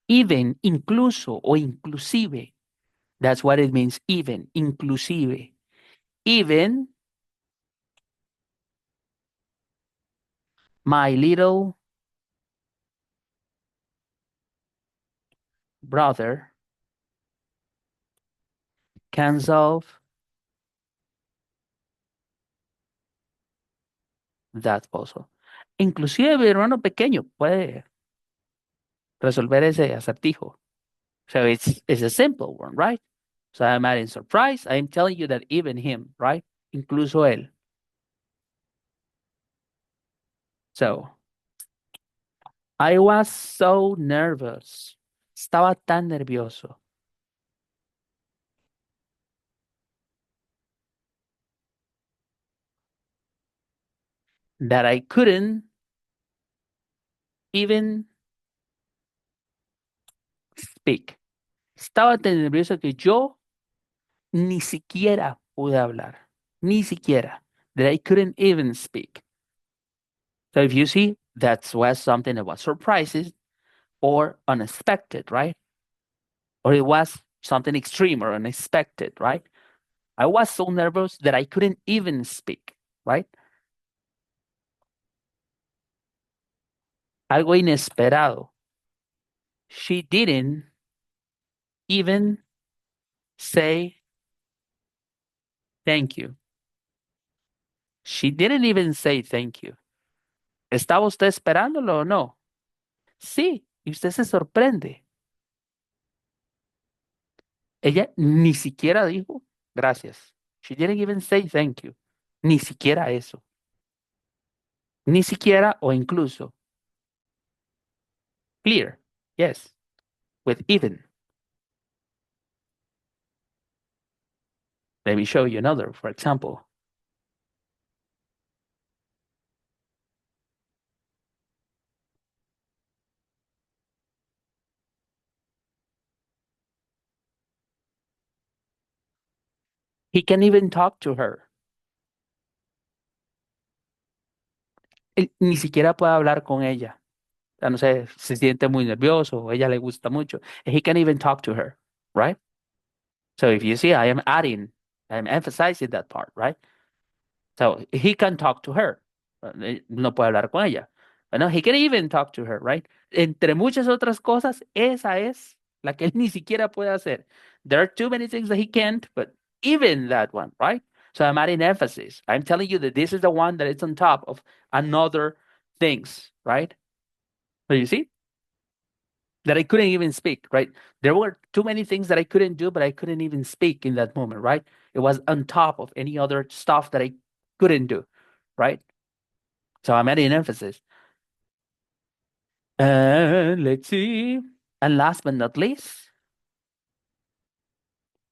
even, incluso o inclusive. That's what it means, even, inclusive. Even my little brother can solve that puzzle. Inclusive mi hermano pequeño puede resolver ese acertijo. So it's a simple one, right? So I'm adding surprise. I'm telling you that even him, right? Incluso él. So I was so nervous. Estaba tan nervioso that I couldn't even speak. Estaba tan nervioso que yo ni siquiera pude hablar. Ni siquiera. That I couldn't even speak. So if you see, that was something that was surprises or unexpected, right? Or it was something extreme or unexpected, right? I was so nervous that I couldn't even speak, right? Algo inesperado. She didn't even say thank you. She didn't even say thank you. ¿Estaba usted esperándolo o no? Sí, y usted se sorprende. Ella ni siquiera dijo gracias. She didn't even say thank you. Ni siquiera eso. Ni siquiera o incluso. Clear. Yes. With even. Let me show you another, for example. He can even talk to her. Él ni siquiera puede hablar con ella. O sea, no sé, se siente muy nervioso o ella le gusta mucho. He can even talk to her, right? So if you see, I'm emphasizing that part, right? So he can talk to her. No puede hablar con ella. Bueno, he can even talk to her, right? Entre muchas otras cosas, esa es la que él ni siquiera puede hacer. There are too many things that he can't, but even that one, right? So I'm adding emphasis. I'm telling you that this is the one that is on top of another things, right? So you see that I couldn't even speak, right? There were too many things that I couldn't do, but I couldn't even speak in that moment, right? It was on top of any other stuff that I couldn't do, right? So I'm adding emphasis. And let's see. And last but not least,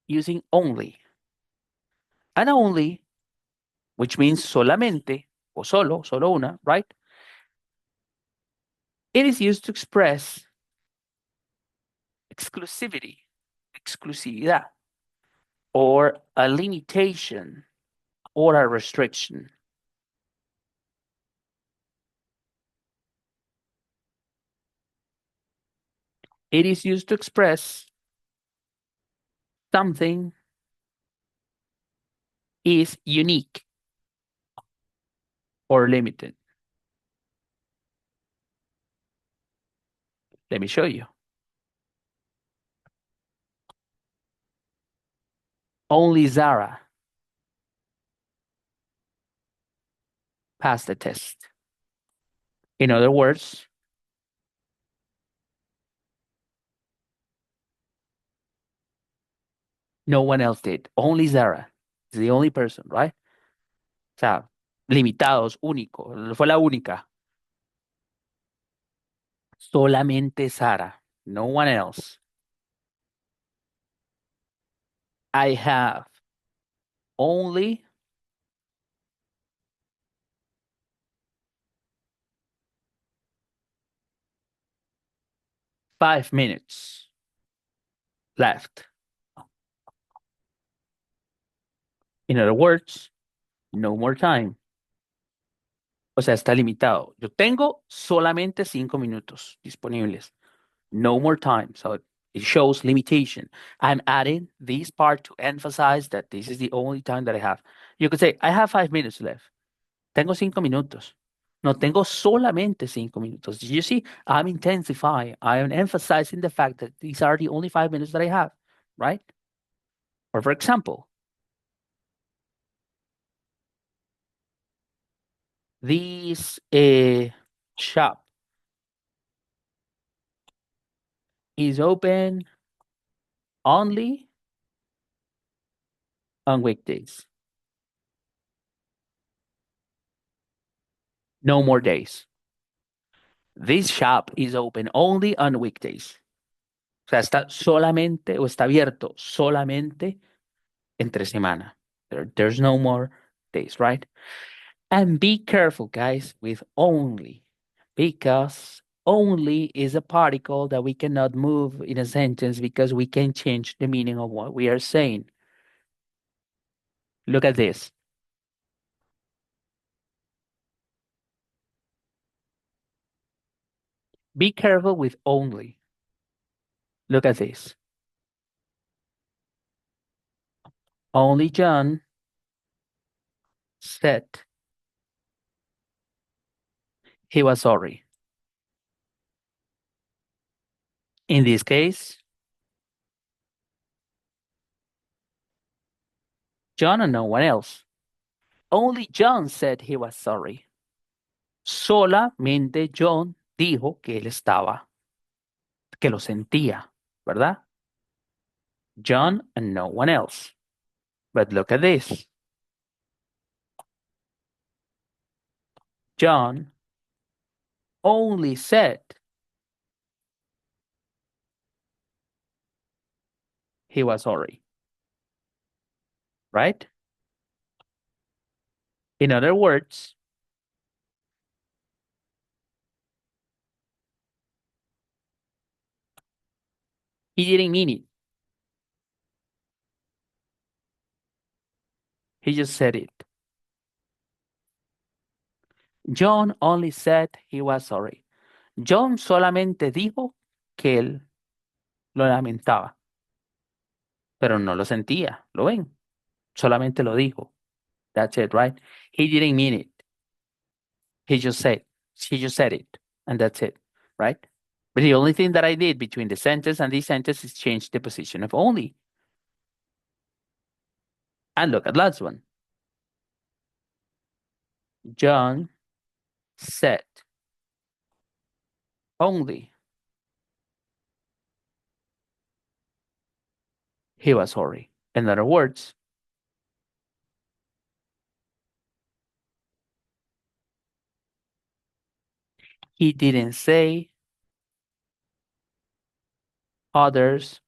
using only. And only, which means solamente, o solo una, right? It is used to express exclusivity, exclusividad, or a limitation or a restriction. It is used to express something is unique or limited. Let me show you. Only Zara passed the test. In other words, no one else did. Only Zara is the only person, right? O sea, limitados, único. Fue la única. Solamente Sara. No one else. I have only 5 minutes left. In other words, no more time. O sea, está limitado. Yo tengo solamente 5 minutos disponibles. No more time. So it shows limitation. I'm adding this part to emphasize that this is the only time that I have. You could say, I have 5 minutes left. Tengo 5 minutos. No, tengo solamente 5 minutos. You see, I'm intensifying. I am emphasizing the fact that these are the only 5 minutes that I have, right? Or for example, this shop is open only on weekdays. No more days. This shop is open only on weekdays. O sea, está solamente o está abierto solamente entre semana. There's no more days, right? And be careful, guys, with only, because only is a particle that we cannot move in a sentence because we can change the meaning of what we are saying. Look at this. Be careful with only. Look at this. Only John said he was sorry. In this case, John and no one else. Only John said he was sorry. Solamente John dijo que él estaba, que lo sentía, ¿verdad? John and no one else. But look at this. John only said he was sorry, right? In other words, he didn't mean it. He just said it. John only said he was sorry. John solamente dijo que él lo lamentaba, pero no lo sentía. ¿Lo ven? Solamente lo dijo. That's it, right? He didn't mean it. He just said it, and that's it, right? But the only thing that I did between the sentence and this sentence is change the position of only. And look at last one. John said only he was sorry. In other words, he didn't say others.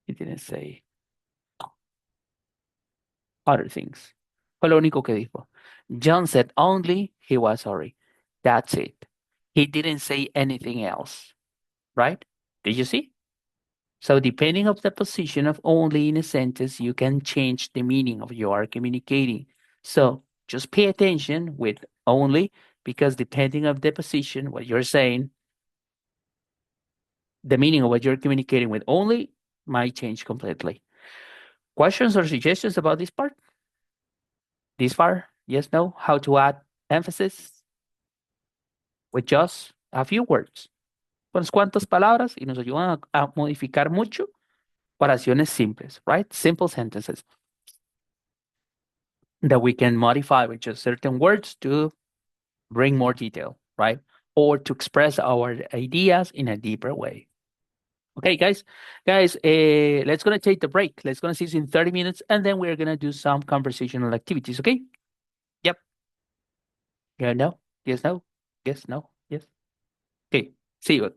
He didn't say other things. Fue lo único que dijo. John said only he was sorry. That's it. He didn't say anything else, right? Did you see? So depending of the position of only in a sentence, you can change the meaning of you are communicating. So just pay attention with only, because depending of the position, what you're saying, the meaning of what you're communicating with only might change completely. Questions or suggestions about this part? This far? Yes, no? How to add emphasis with just a few words. Unas cuantas palabras y nos ayudan a modificar mucho oraciones simples, right? Simple sentences that we can modify with just certain words to bring more detail, right? Or to express our ideas in a deeper way. Okay, guys, let's gonna take the break. Let's gonna see you in 30 minutes, and then we're gonna do some conversational activities. Okay? Yep. Yeah. No. Yes. No. Yes. No. Yes. Okay. See you.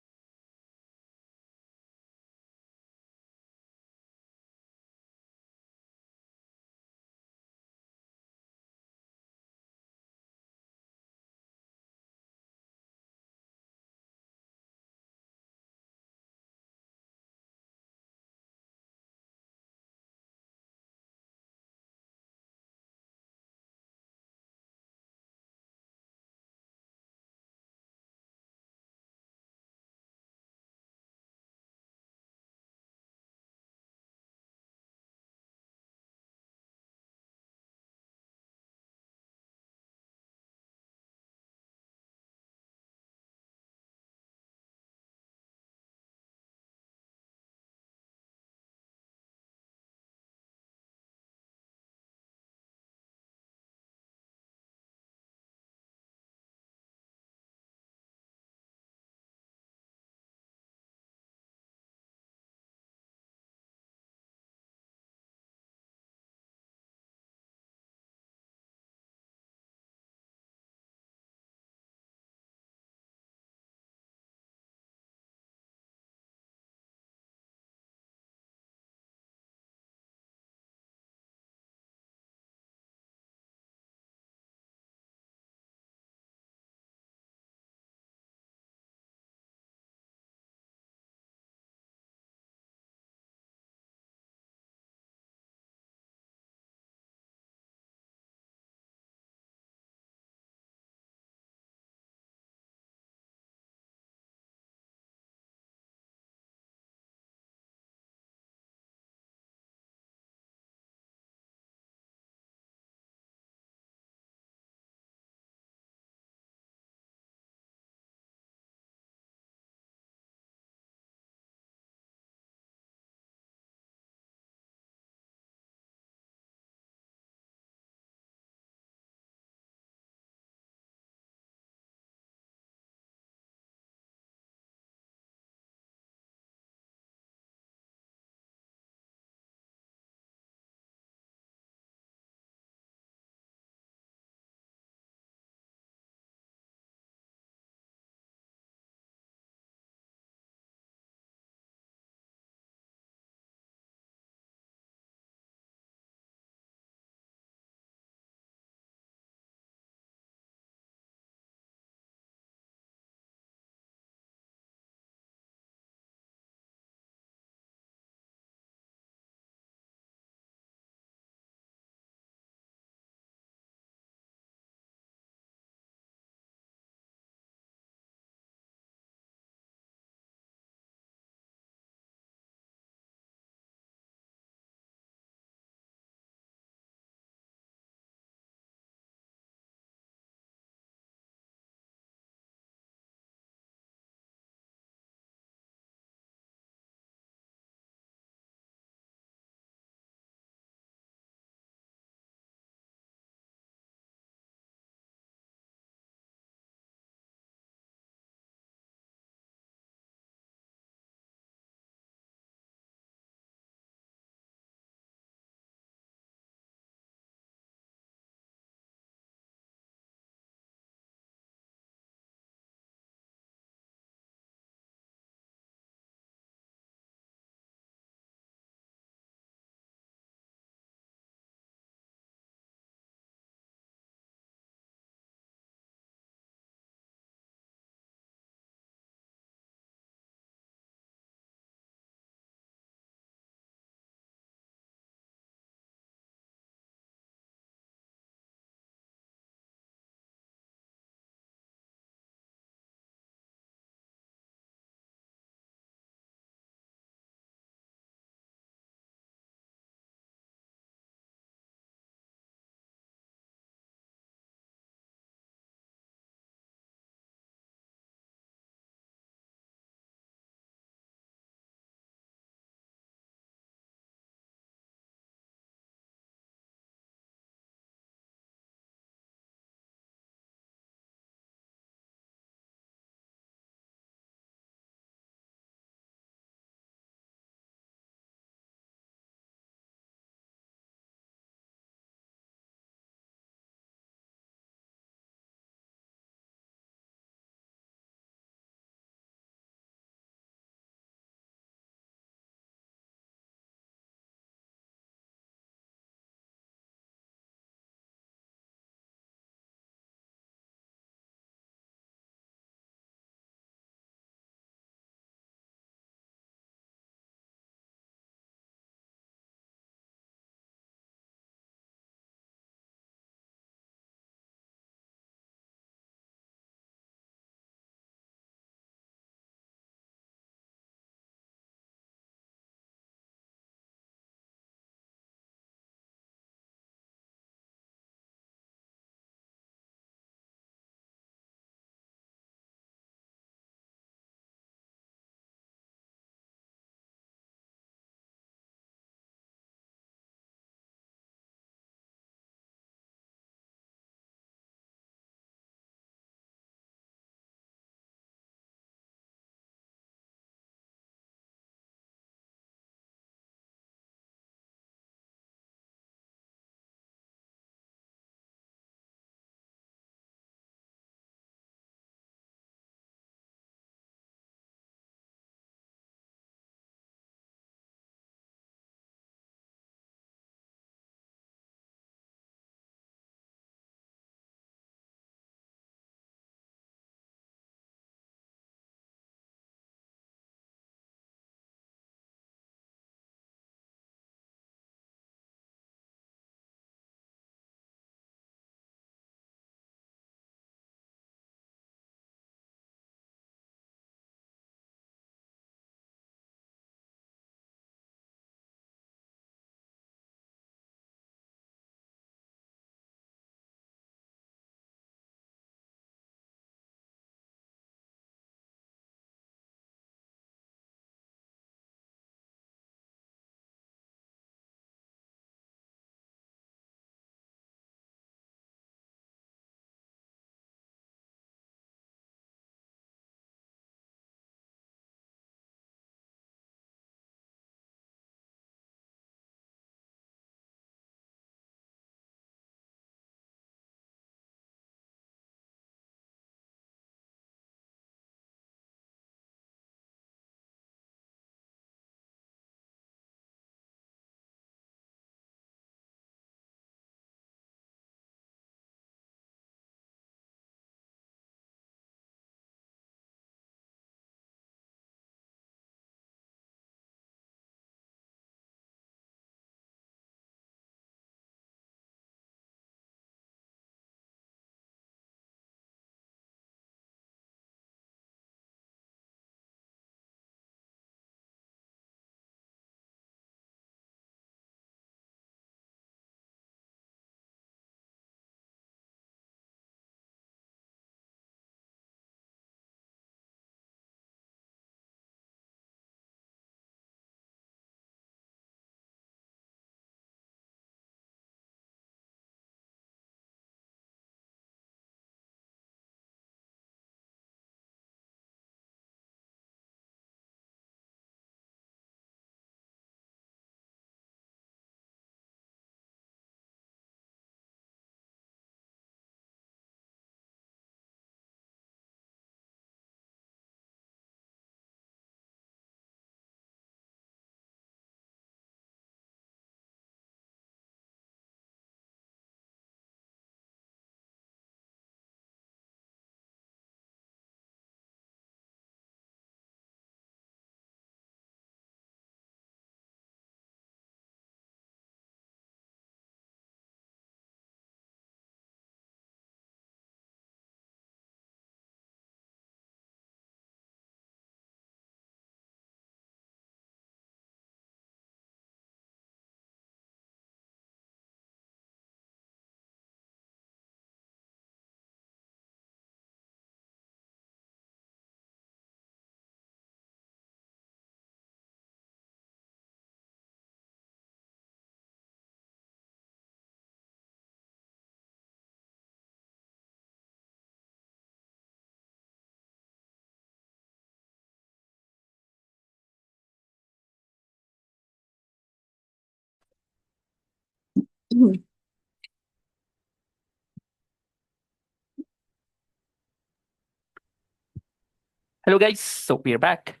Hello guys, so we're back.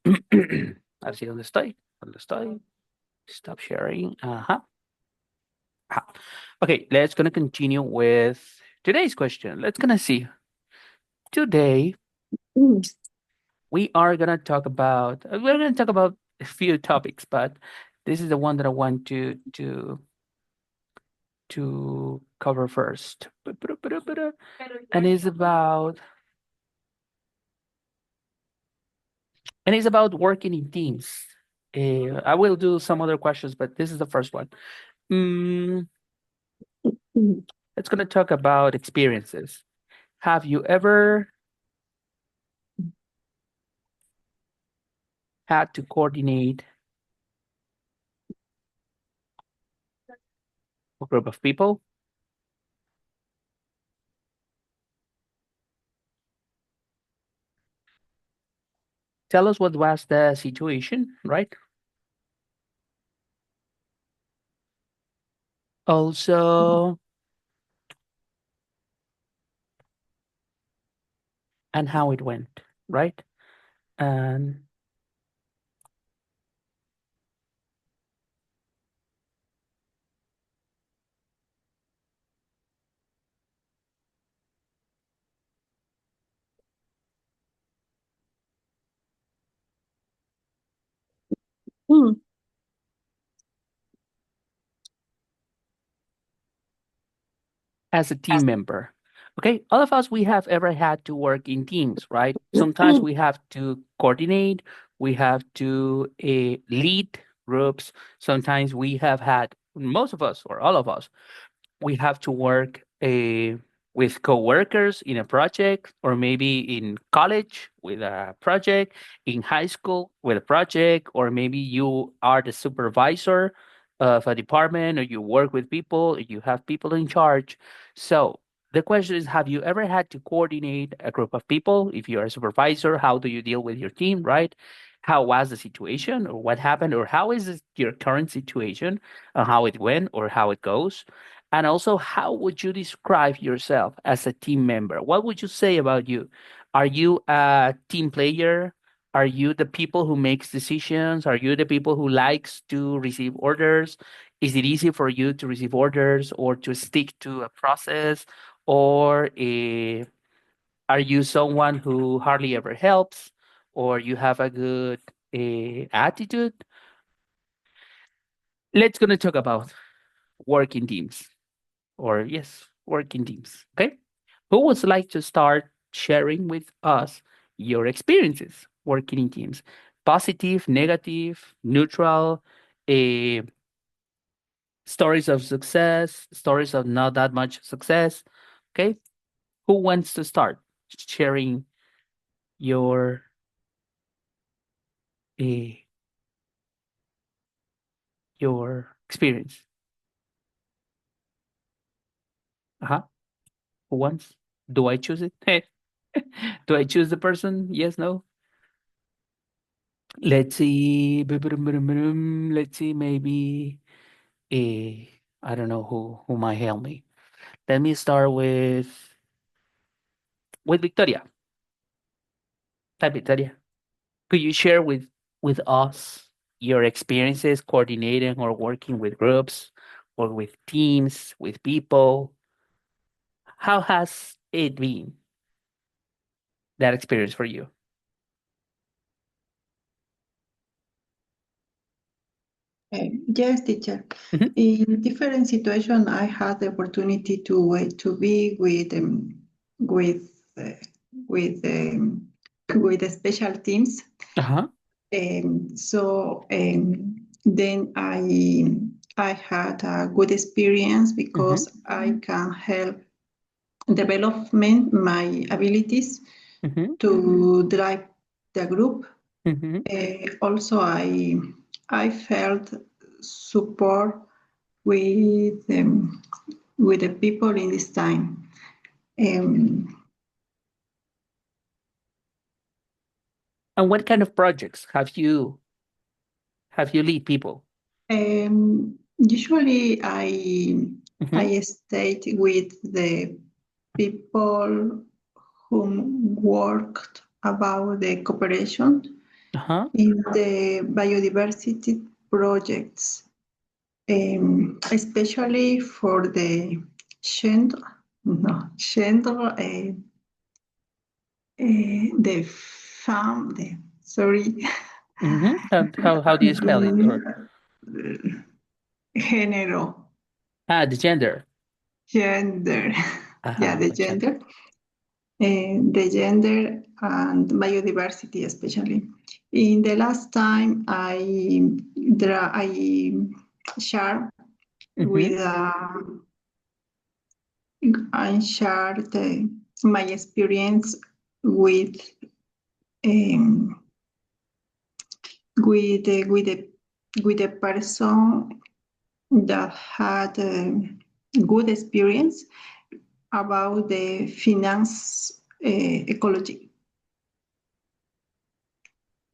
A ver si dónde estoy. ¿Dónde estoy? Stop sharing. Ajá. Okay, let's gonna continue with today's question. Let's gonna see. Today we are gonna talk about we're gonna talk about a few topics, but this is the one that I want to cover first. And it's about working in teams. I will do some other questions, but this is the first one. Mm, Let's gonna talk about experiences. Have you ever had to coordinate a group of people? Tell us what was the situation, right? Also, and how it went, right? And Mm. as a team member, okay, all of us, we have ever had to work in teams, right? Sometimes we have to coordinate, we have to lead groups. Sometimes we have had, most of us or all of us, we have to work with coworkers in a project, or maybe in college with a project, in high school with a project, or maybe you are the supervisor of a department, or you work with people, or you have people in charge. So the question is, have you ever had to coordinate a group of people? If you're a supervisor, how do you deal with your team, right? How was the situation, or what happened, or how is your current situation, how it went, or how it goes? And also, how would you describe yourself as a team member? What would you say about you? Are you a team player? Are you the people who makes decisions? Are you the people who likes to receive orders? Is it easy for you to receive orders or to stick to a process? Or are you someone who hardly ever helps? Or you have a good attitude? Let's gonna talk about working teams. Or yes, working teams. Okay. Who would like to start sharing with us your experiences working in teams? Positive, negative, neutral, uh, stories of success, stories of not that much success. Okay. Who wants to start sharing your uh, your experience? Uh-huh. Who wants? Do I choose it? Do I choose the person? Yes, no? Let's see. Let's see, maybe I don't know who might help me. Let me start with Victoria. Hi, Victoria. Could you share with us your experiences coordinating or working with groups or with teams, with people? How has it been, that experience for you? Yes, teacher. Mhm. In different situations, I had the opportunity to be with uh, with with the special teams. Uh-huh. Then I had a good experience Mhm. because I can help development my abilities Mhm. to drive the group. Mhm. Also, I felt support with the people in this time. Um, And what kind of projects have you lead people? Usually, Mhm. I stayed with the people who worked about the cooperation Uh-huh. in the biodiversity projects, especially for the gender, no, gender, the farm, sorry, Mm-hmm. How do you spell it? Or género, the gender. gender, yeah, The gender. the gender and biodiversity, especially. In the last time, I shared Mm-hmm. with I shared my experience with um, with a person that had good experience about the finance ecology.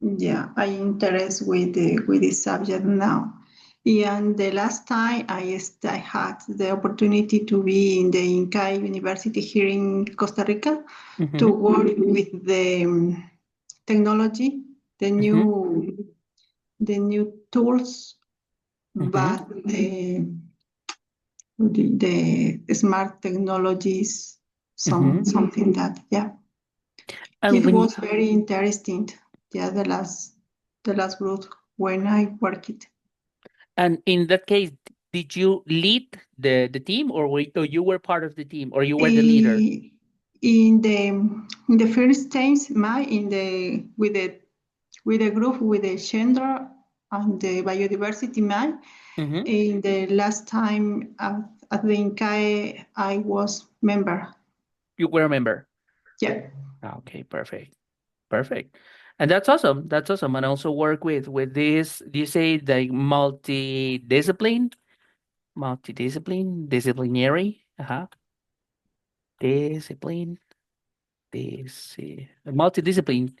Yeah, I interest with this subject now. And the last time I had the opportunity to be in the INCAI University here in Costa Rica to Mm-hmm. work with the technology, Mm-hmm. the new tools, Mm-hmm. but the smart technologies, Mm-hmm. something that, yeah, And it when was very interesting. Yeah, the last group when I worked. and in that case, did you lead the team, or you were part of the team, or you were the leader? Eh, in the first times, my in the with the group with the gender and the biodiversity, my Mm-hmm. in the last time at the INCAE, I was member. You were a member. Yeah. Okay, perfect. Perfect. And that's awesome. That's awesome. And also work with this, do you say like disciplinary? Uh-huh. Discipline, multidiscipline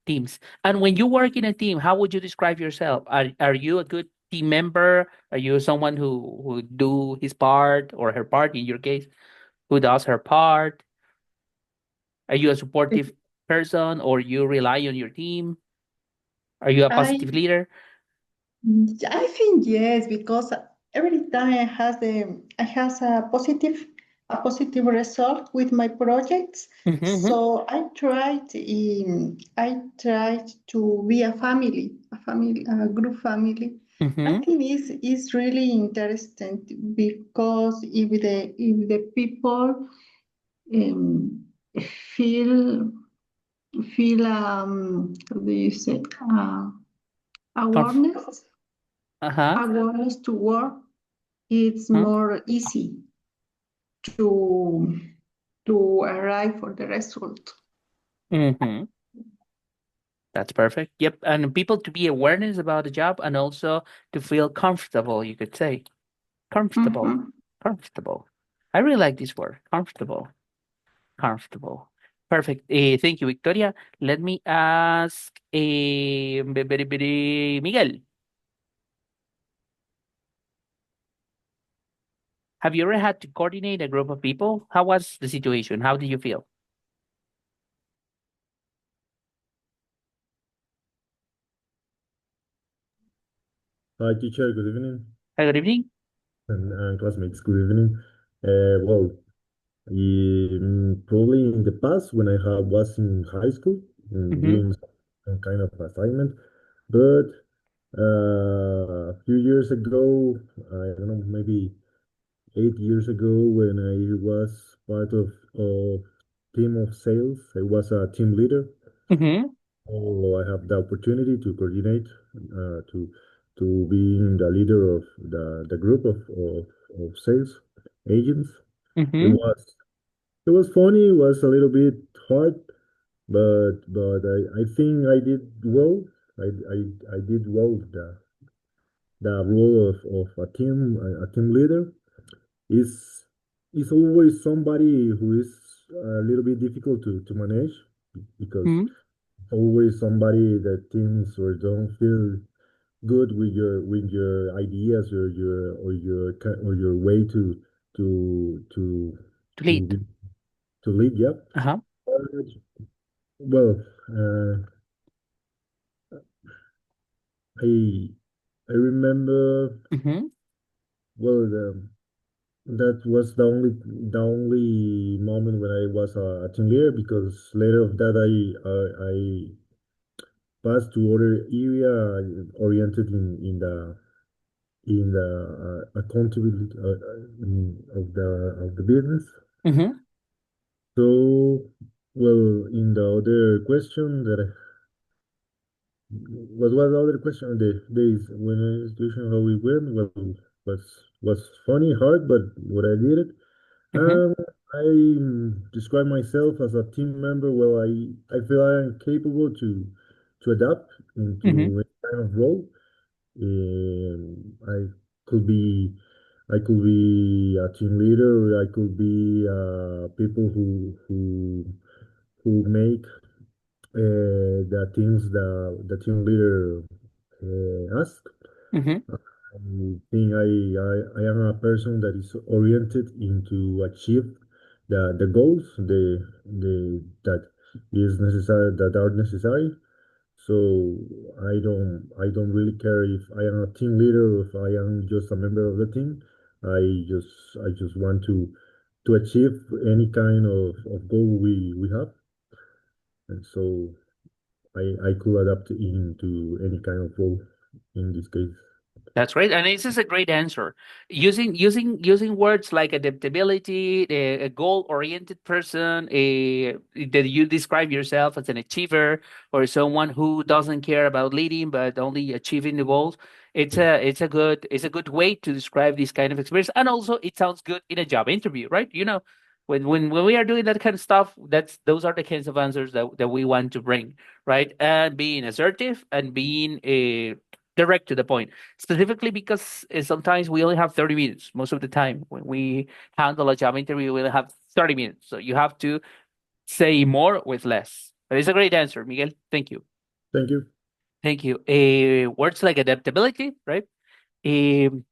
teams. And when you work in a team, how would you describe yourself? Are you a good team member? Are you someone who do his part or her part in your case, who does her part? Are you a supportive person or you rely on your team? Are you a I positive leader? I think yes, because every time I has a positive result with my projects. Mm-hmm. So I tried to be a group family. I Mm-hmm. think is really interesting because if the people um, feel how do you say, Conf- awareness uh-huh. awareness to work, it's Huh? more easy to to arrive for the result. Mm-hmm. That's perfect. Yep. And people to be awareness about the job and also to feel comfortable, you could say. Comfortable. Mhm. Comfortable. I really like this word. Comfortable. Comfortable. Perfect. Thank you, Victoria. Let me ask Miguel. Have you ever had to coordinate a group of people? How was the situation? How did you feel? Hi, teacher. Good evening, Good evening. and classmates. Good evening. Well, probably in the past when was in high school Mm-hmm. doing some kind of assignment, but a few years ago, I don't know, maybe 8 years ago, when I was part of team of sales, I was a team leader. Mm-hmm. So I have the opportunity to coordinate, to being the leader of the group of sales agents. It Mm-hmm. was it was funny. It was a little bit hard, but I think I did well. I did well the role of a team leader. Is always somebody who is a little bit difficult to manage because Mm-hmm. always somebody that thinks or don't feel good with your ideas or your way to to To to lead. be- to lead. Yep. Uh-huh. Well, uh, I I remember Mm-hmm. well that was the only moment when I was a team leader because later of that I passed to other area oriented in the accountability of the business. Mm-hmm. So, well, in the other question what was the other question? The days when institution how we went was was funny, hard, but what I did it. Mm-hmm. I describe myself as a team member. Well, I feel I am capable to adapt Mm-hmm. into any kind of role. I could be I could be a team leader. I could be people who make the things the team leader ask. Mm-hmm. I think I am a person that is oriented into achieve the goals the that is necessary that are necessary. So I don't really care if I am a team leader or if I am just a member of the team. I just want to achieve any kind of goal we have, and so I could adapt into any kind of role in this case. That's great, and this is a great answer. Using words like adaptability, a goal-oriented person, that you describe yourself as an achiever or someone who doesn't care about leading but only achieving the goals. It's a good way to describe this kind of experience, and also it sounds good in a job interview, right? When we are doing that kind of stuff, those are the kinds of answers that we want to bring, right? And being assertive and being direct to the point, specifically because sometimes we only have 30 minutes most of the time when we handle a job interview. We only have 30 minutes, so you have to say more with less. But it's a great answer, Miguel. Thank you. Thank you. Thank you. Words like adaptability, right? Um,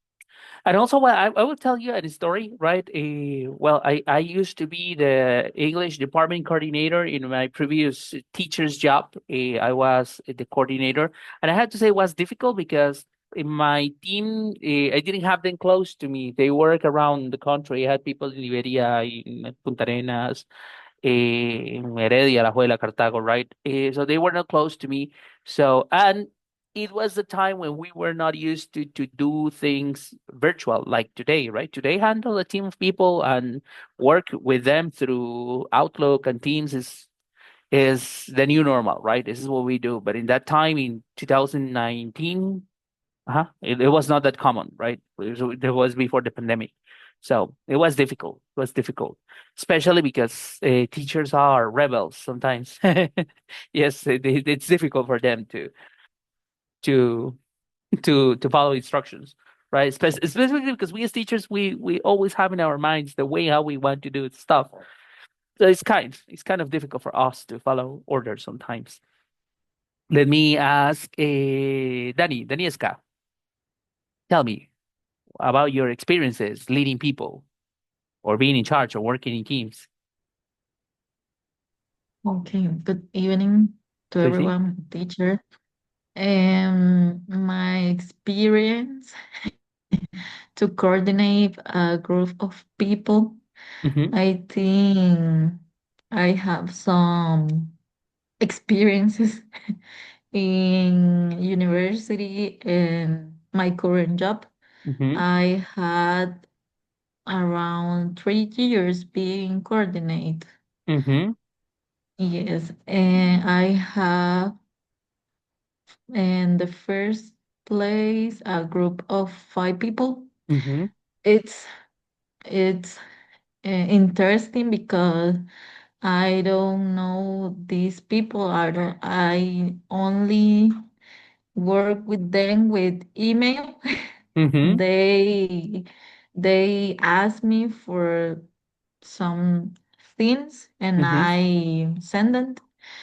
and also, well, I will tell you a story, right? Well, I used to be the English department coordinator in my previous teacher's job. I was the coordinator, and I had to say it was difficult because in my team, I didn't have them close to me. They work around the country. I had people in Liberia, in Punta Arenas, in Heredia, La Juela, Cartago, right? So they were not close to me. So, and it was the time when we were not used to do things virtual like today, right? Today, handle a team of people and work with them through Outlook and Teams is the new normal, right? This is what we do. But in that time, in 2019, it was not that common, right? It was before the pandemic. So it was difficult. It was difficult, especially because teachers are rebels sometimes. Yes, it's difficult for them to to follow instructions, right? Especially because we as teachers, we always have in our minds the way how we want to do stuff. So it's kind of difficult for us to follow orders sometimes. Let me ask Danieska, tell me about your experiences leading people or being in charge or working in teams. Okay, good evening to Tracy? everyone, teacher. My experience to coordinate a group of people, Mm-hmm. I think I have some experiences in university and my current job. Mm-hmm. I had around 3 years being coordinate. Mm-hmm. Yes, and I have in the first place a group of 5 people. Mm-hmm. It's it's interesting because I don't know these people. I only work with them with email. Mm-hmm. they they ask me for some things and Mm-hmm. I send them.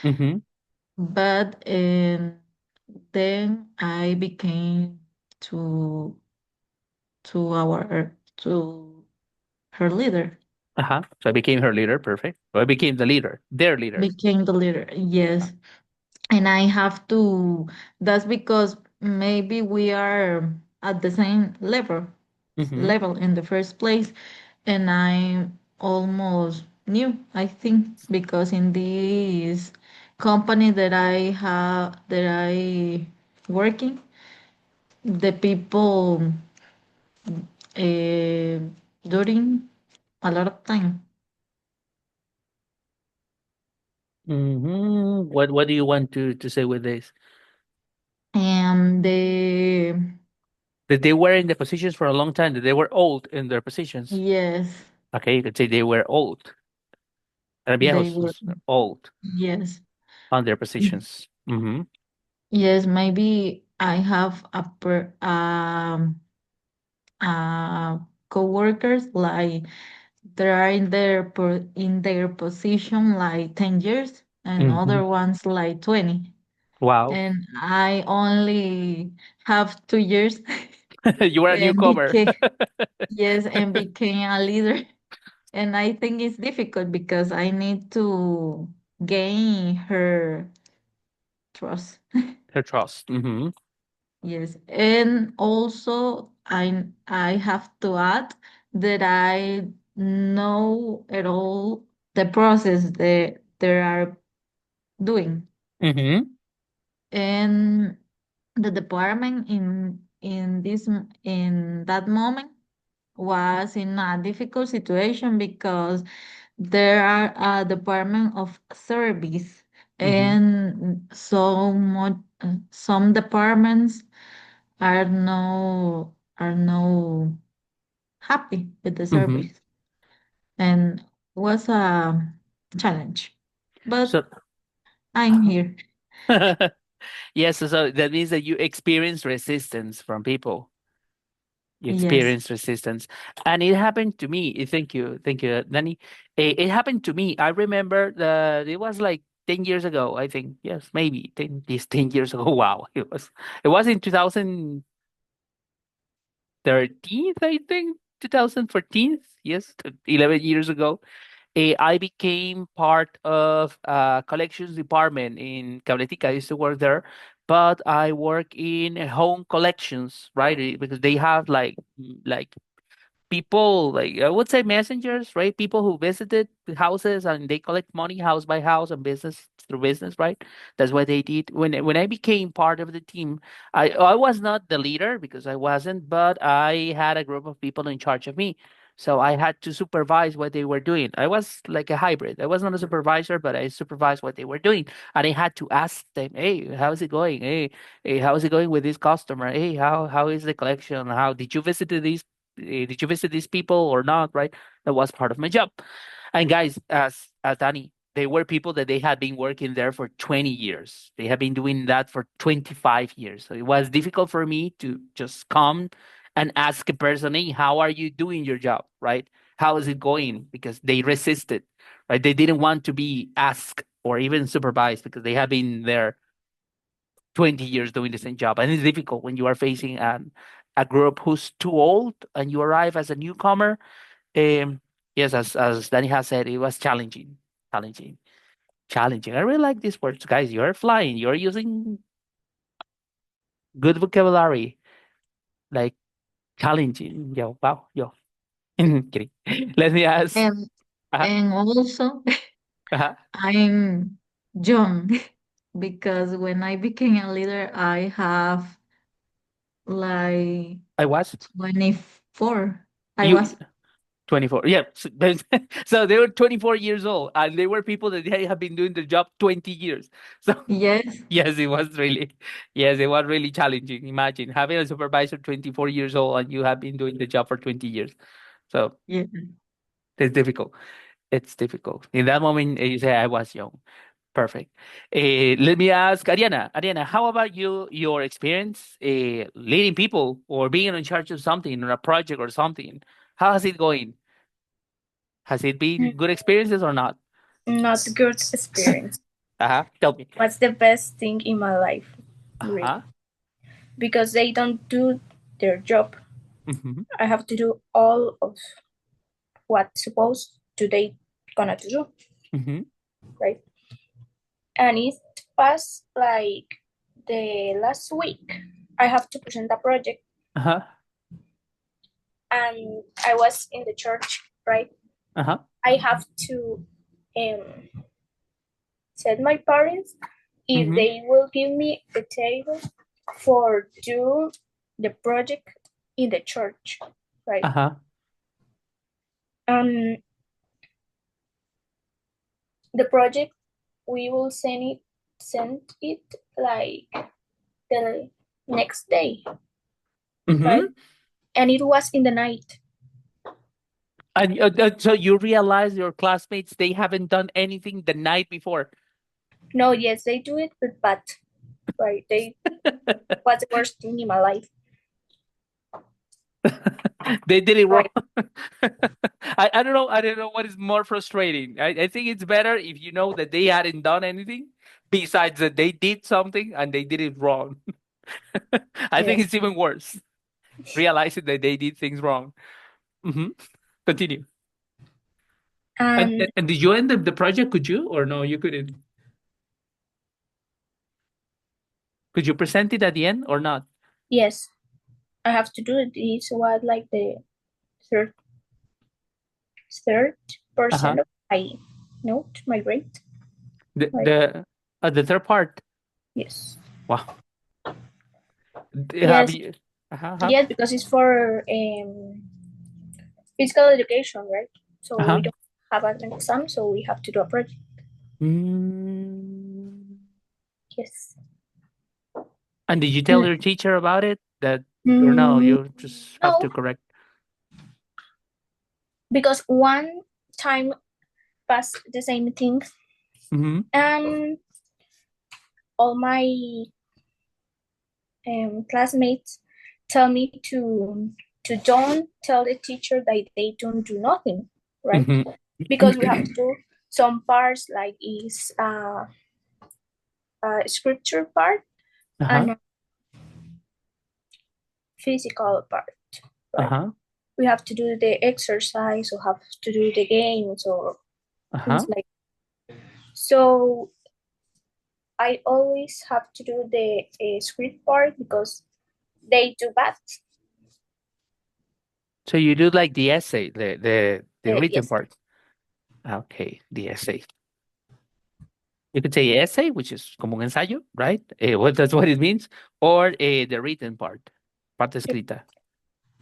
Mm-hmm. But then I became to to our to her leader. So I became her leader. Perfect. So I became the leader, their leader. Became the leader. Yes. And I have to, that's because maybe we are at the same Mm-hmm. level in the first place. And I'm almost new, I think, because in this company that I working, the people uh, during a lot of time. Mm-hmm. What do you want to say with this? And the That they were in the positions for a long time, that they were old in their positions. yes, Okay, you could say they were old. Eran they viejos, were old yes. on their positions. Mm-hmm. Yes, maybe I have coworkers like they are in their position like 10 years and Mm-hmm. other ones like 20. Wow. And I only have 2 years You were a and newcomer. became yes and became a leader. And I think it's difficult because I need to gain her trust. Her trust. Mm-hmm. Yes, and also I have to add that I know at all the process that they are doing, Mm-hmm. and the department in that moment was in a difficult situation because there are a department of service Mm-hmm. and so much some departments are no happy with the Mm-hmm. service and was a challenge. But So I'm here. yes, so that means that you experience resistance from people. You Yes. experience resistance, and it happened to me. Thank you, Danny. It happened to me. I remember that it was like 10 years ago. I think yes, maybe 10 years ago. Wow, it was in 2013. I think 2014. Yes, 11 years ago. I became part of collections department in Cabletica. I used to work there, but I work in home collections, right? Because they have like people, like I would say messengers, right? People who visited the houses and they collect money house by house and business through business, right? That's what they did. When I became part of the team, I was not the leader because I wasn't, but I had a group of people in charge of me. So I had to supervise what they were doing. I was like a hybrid. I was not a supervisor, but I supervised what they were doing. And I had to ask them, hey, how's it going? Hey, how is it going with this customer? Hey, how is the collection? How did you visit these did you visit these people or not, right? That was part of my job. And guys, as Danny, they were people that they had been working there for 20 years. They have been doing that for 25 years. So it was difficult for me to just come and ask a person, hey, how are you doing your job, right? How is it going? Because they resisted, right? They didn't want to be asked or even supervised because they have been there 20 years doing the same job. And it's difficult when you are facing a group who's too old and you arrive as a newcomer. Um, yes, as Danny has said, it was challenging, challenging, challenging. I really like these words, guys. You're flying. You're using good vocabulary, like challenging. Yo, wow, yo. Kidding. Let me ask. And Uh-huh, and also uh-huh. I'm young because when I became a leader I have like I was 24. I you was 24. Yeah. So, so they were 24 years old, and they were people that they have been doing the job 20 years. So yes, yes, yes, it was really challenging. Imagine having a supervisor 24 years old and you have been doing the job for 20 years. So yeah. it's difficult. It's difficult. In that moment, you say I was young. Perfect. Let me ask Ariana. Ariana, how about you? Your experience leading people or being in charge of something or a project or something? How has it going? Has it been good experiences or not? Not good experience. Tell me. What's the best thing in my life? Uh-huh. Really. Because they don't do their job. Hmm. I have to do all of what's supposed do they gonna do, Mm-hmm. right? And it passed like the last week. I have to present a project, Uh-huh. and I was in the church, right? Uh-huh. I have to said my parents if Mhm. they will give me the table for do the project in the church, right? Uh-huh. The project we will send it like the next day, Mm-hmm. right? And it was in the night. And so you realize your classmates, they haven't done anything the night before. No, yes, they do it, but right, they was the worst thing in my life. They did it wrong. Right. I don't know. I don't know what is more frustrating. I think it's better if you know that they hadn't done anything besides that they did something and they did it wrong. I think Yes. it's even worse realizing that they did things wrong. Hmm. Continue. And And did you end the project? Could you or no? You couldn't. Could you present it at the end or not? yes, I have to do it. This was like the third Uh-huh. percent of my note, my grade. The Right. the third part. Yes. Wow. Have Yes. you? Uh-huh. Yes, because it's for physical education, right? So Uh-huh. we don't have an exam, so we have to do a project. Mm. Yes. And did you tell your teacher about it? That or no? Mm, You just have no, to correct. because one time passed the same thing, Mm-hmm. and all my classmates tell me to don't tell the teacher that they don't do nothing, right? Mm-hmm. Because we have to do some parts like is scripture part Uh-huh. and physical part, right? Uh-huh. We have to do the exercise or have to do the games or Uh-huh. things like. So I always have to do the script part because they do bad. So you do like the essay, the written Yes, part. Okay, the essay. You could say essay, which is como un ensayo, right? Well, that's what it means. Or the written part, parte escrita,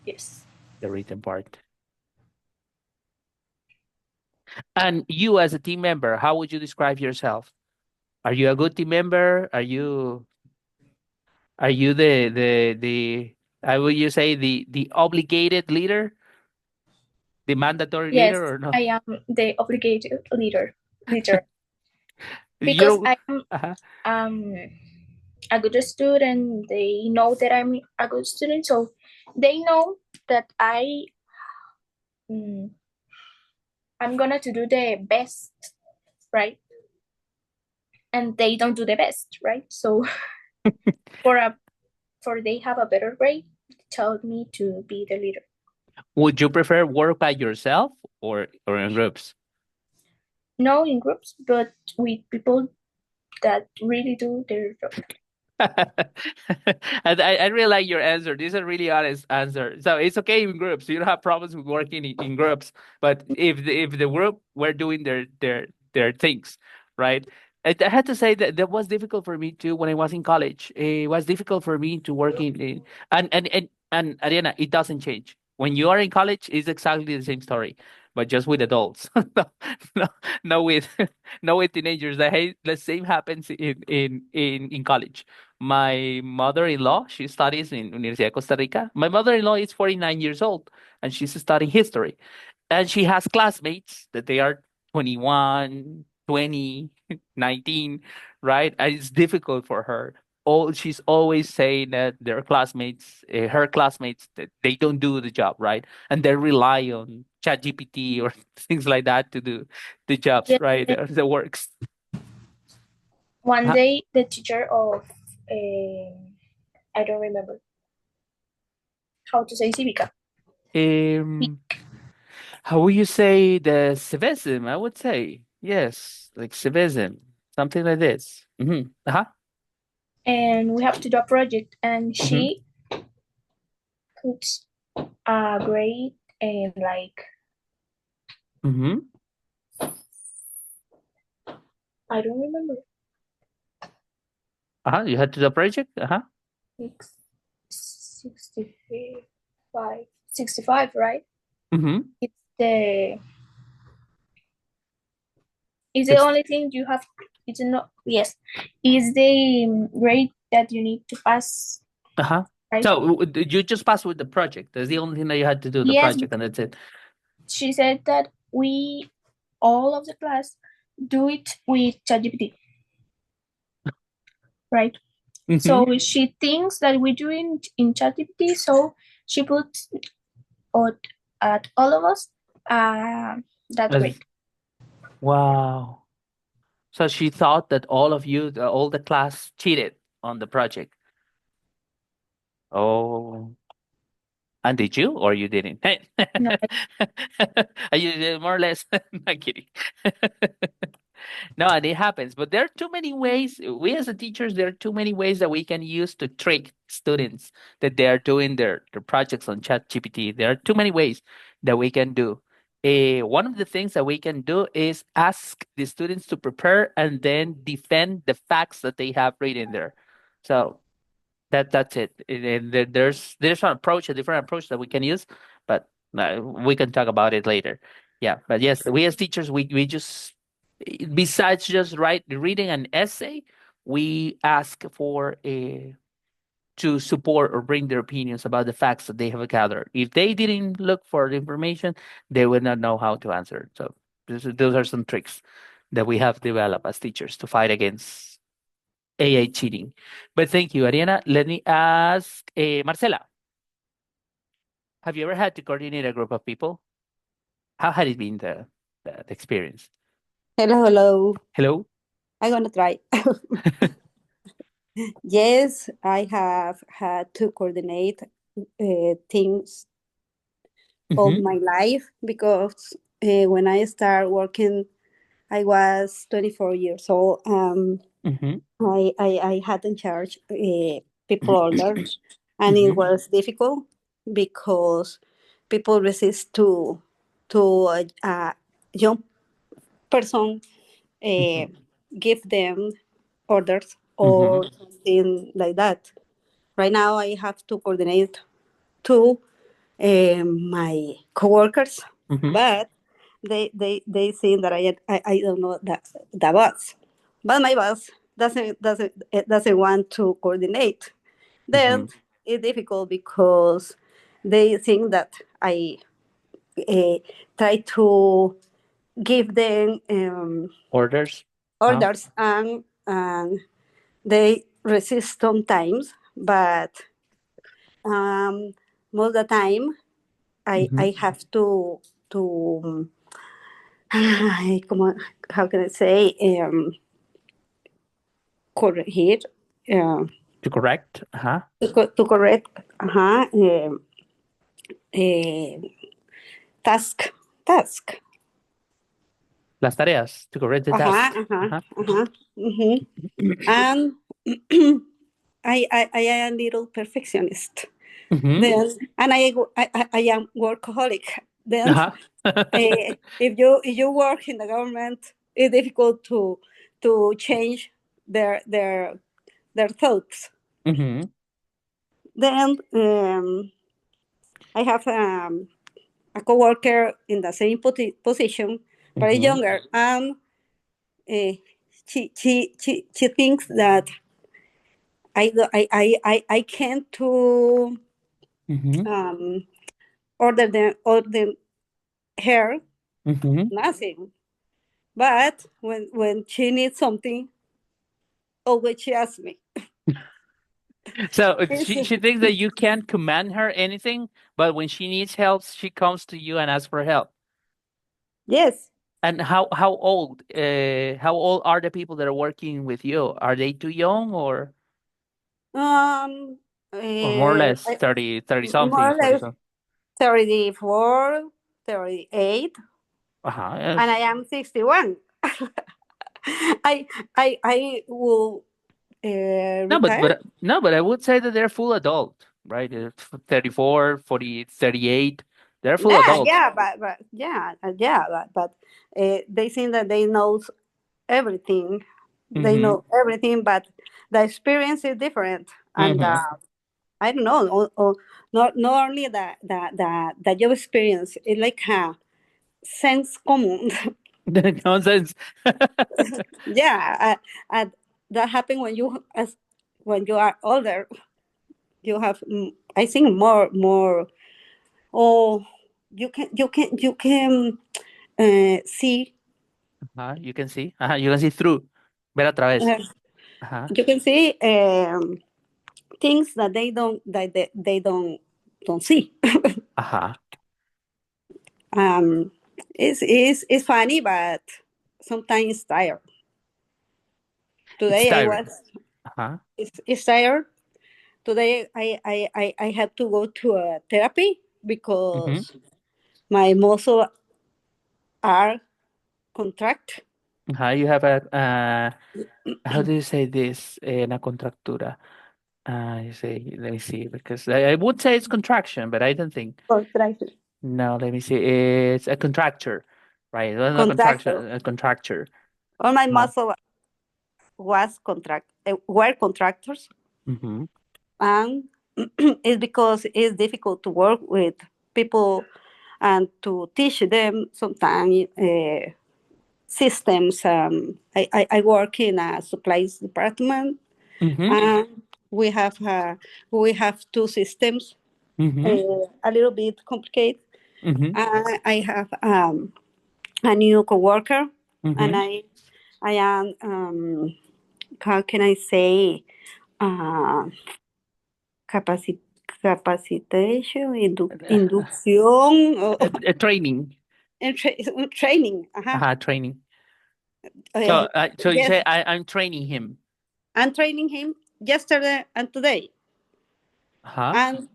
yes. the written part. And you as a team member, how would you describe yourself? Are you a good team member? Are you the I would you say the obligated leader, the mandatory Yes, leader or no? I am the obligated leader You because don't. I am a good student. They know that I'm a good student, so they know that I'm gonna to do the best, right? And they don't do the best, right? So for they have a better grade, tell me to be the leader. Would you prefer work by yourself or in groups? No, in groups, but with people that really do their job. And I really like your answer. This is a really honest answer. So it's okay in groups. You don't have problems with working in groups. But if the group were doing their things, right? I had to say that was difficult for me too when I was in college. It was difficult for me to work in and Ariana, it doesn't change. When you are in college, it's exactly the same story, but just with adults. no, no, no with no with teenagers. The same happens in college. My mother-in-law, she studies in Universidad de Costa Rica. My mother-in-law is 49 years old and she's studying history. And she has classmates that they are 21, 20, 19, right? And it's difficult for her. She's always saying that their classmates, her classmates, that they don't do the job, right? And they rely on ChatGPT or things like that to do the jobs, Yes, right? The works. one Uh, day the teacher of I don't remember how to say civica. Um, How would you say the civism? I would say yes, like civism, something like this. Uh-huh. and we have to do a project, and Mm-hmm. she puts a grade and like Mm-hmm. I don't remember. Uh-huh. You had to do a project? Uh-huh. 65, 65, right? Mm-hmm. It's the it's the It's only thing you have. It's not yes. Is the grade that you need to pass, uh-huh. right? So you just passed with the project. That's the only thing that you had to do, the Yes, project, and that's it. she said that we all of the class do it with ChatGPT, right? Mm-hmm. So she thinks that we do it in ChatGPT, so she puts at all of us that grade. Wow. So she thought that all of you, all the class cheated on the project. Oh. And did you or you didn't? No, You did more or less. Not kidding. No, and it happens. But there are too many ways. We as a teachers, there are too many ways that we can use to trick students that they are doing their projects on ChatGPT. There are too many ways that we can do. One of the things that we can do is ask the students to prepare and then defend the facts that they have written there. So that's it. And there's an approach, a different approach that we can use, but we can talk about it later. Yeah, but yes, we as teachers, we just besides just reading an essay, we ask for a to support or bring their opinions about the facts that they have gathered. If they didn't look for the information, they would not know how to answer. So those are some tricks that we have developed as teachers to fight against AI cheating. But thank you, Ariana. Let me ask Marcela, have you ever had to coordinate a group of people? How had it been the experience? Hello, hello. Hello? I'm gonna try. Yes, I have had to coordinate things all Mm-hmm. my life because when I started working, I was 24 years old. Mm-hmm. I had in charge people orders, and it Mm-hmm. was difficult because people resist to a young person Mm-hmm. give them orders Mm-hmm. or something like that. Right now, I have to coordinate two my coworkers, Mm-hmm. but they think that I don't know the boss, but my boss doesn't want to coordinate. Mm-hmm. Then it's difficult because they think that I uh, try to give them Orders? Huh? orders and they resist sometimes, but um, most of the time Mm-hmm. I have to how can I say corregir uh, To correct? Uh-huh. to correct uh, task task Las tareas, to correct the tasks. Uh-huh. mhm. And I am a little perfectionist. Mm-hmm. Then and I am workaholic. Then Uh-huh. if you work in the government, it's difficult to change their thoughts. Mm-hmm. Then I have a coworker in the same position, but Mm-hmm. younger, and uh, she thinks that I can't to Mm-hmm. um, order her Mm-hmm. nothing. But when she needs something, always she asks me. So It's, she thinks that you can't command her anything, but when she needs help, she comes to you and asks for help. yes. And how old are the people that are working with you? Are they too young Um. or more or less I, 30 more or something, 40 less something? 34, 38, Uh-huh. and I am 61. I will No, but retire. no, but I would say that they're full adult, right? 34, 40, 38. They're full Yeah, adults. yeah, but they think that they know everything. They Mm-hmm. know everything, but the experience is different. And Mm-hmm. I don't know, or not only the job experience, it's like a sense common. Nonsense. Yeah, that happen when when you are older. You have, I think, more. Oh, you can see. You can see. You can see through. Ver a través. Uh, Uh-huh. you can see things that they don't see. Uh-huh. um, it's funny, but sometimes tired. It's Today I tiring. was Uh-huh. it's tired. Today I had to go to a therapy Mm-hmm. because my muscle are contract. You have a how do you say this? Una contractura. You say, let me see, because I would say it's contraction, but I don't think. Contract. No, let me see. It's a contracture, right? Well, not Contractor. contraction, a contracture. All my Uh-huh. muscle were contractors, Mm-hmm. and it's because it's difficult to work with people and to teach them sometimes systems. I work in a supplies department, Mm-hmm. and we have two systems, Mm-hmm. a little bit complicated. Mm-hmm. I have a new coworker, and Mm-hmm. I am how can I say uh, capaci- capacitation, inducción, A training. training. Training. Uh, So you yes, say I'm training him. I'm training him yesterday and today, Uh-huh. and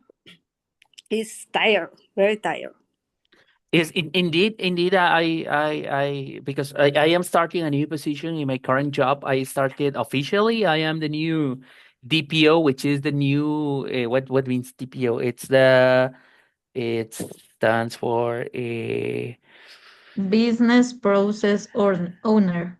he's tired, very tired. Indeed, because I am starting a new position in my current job. I started officially. I am the new DPO, which is the new what means DPO? It stands for Business process or owner.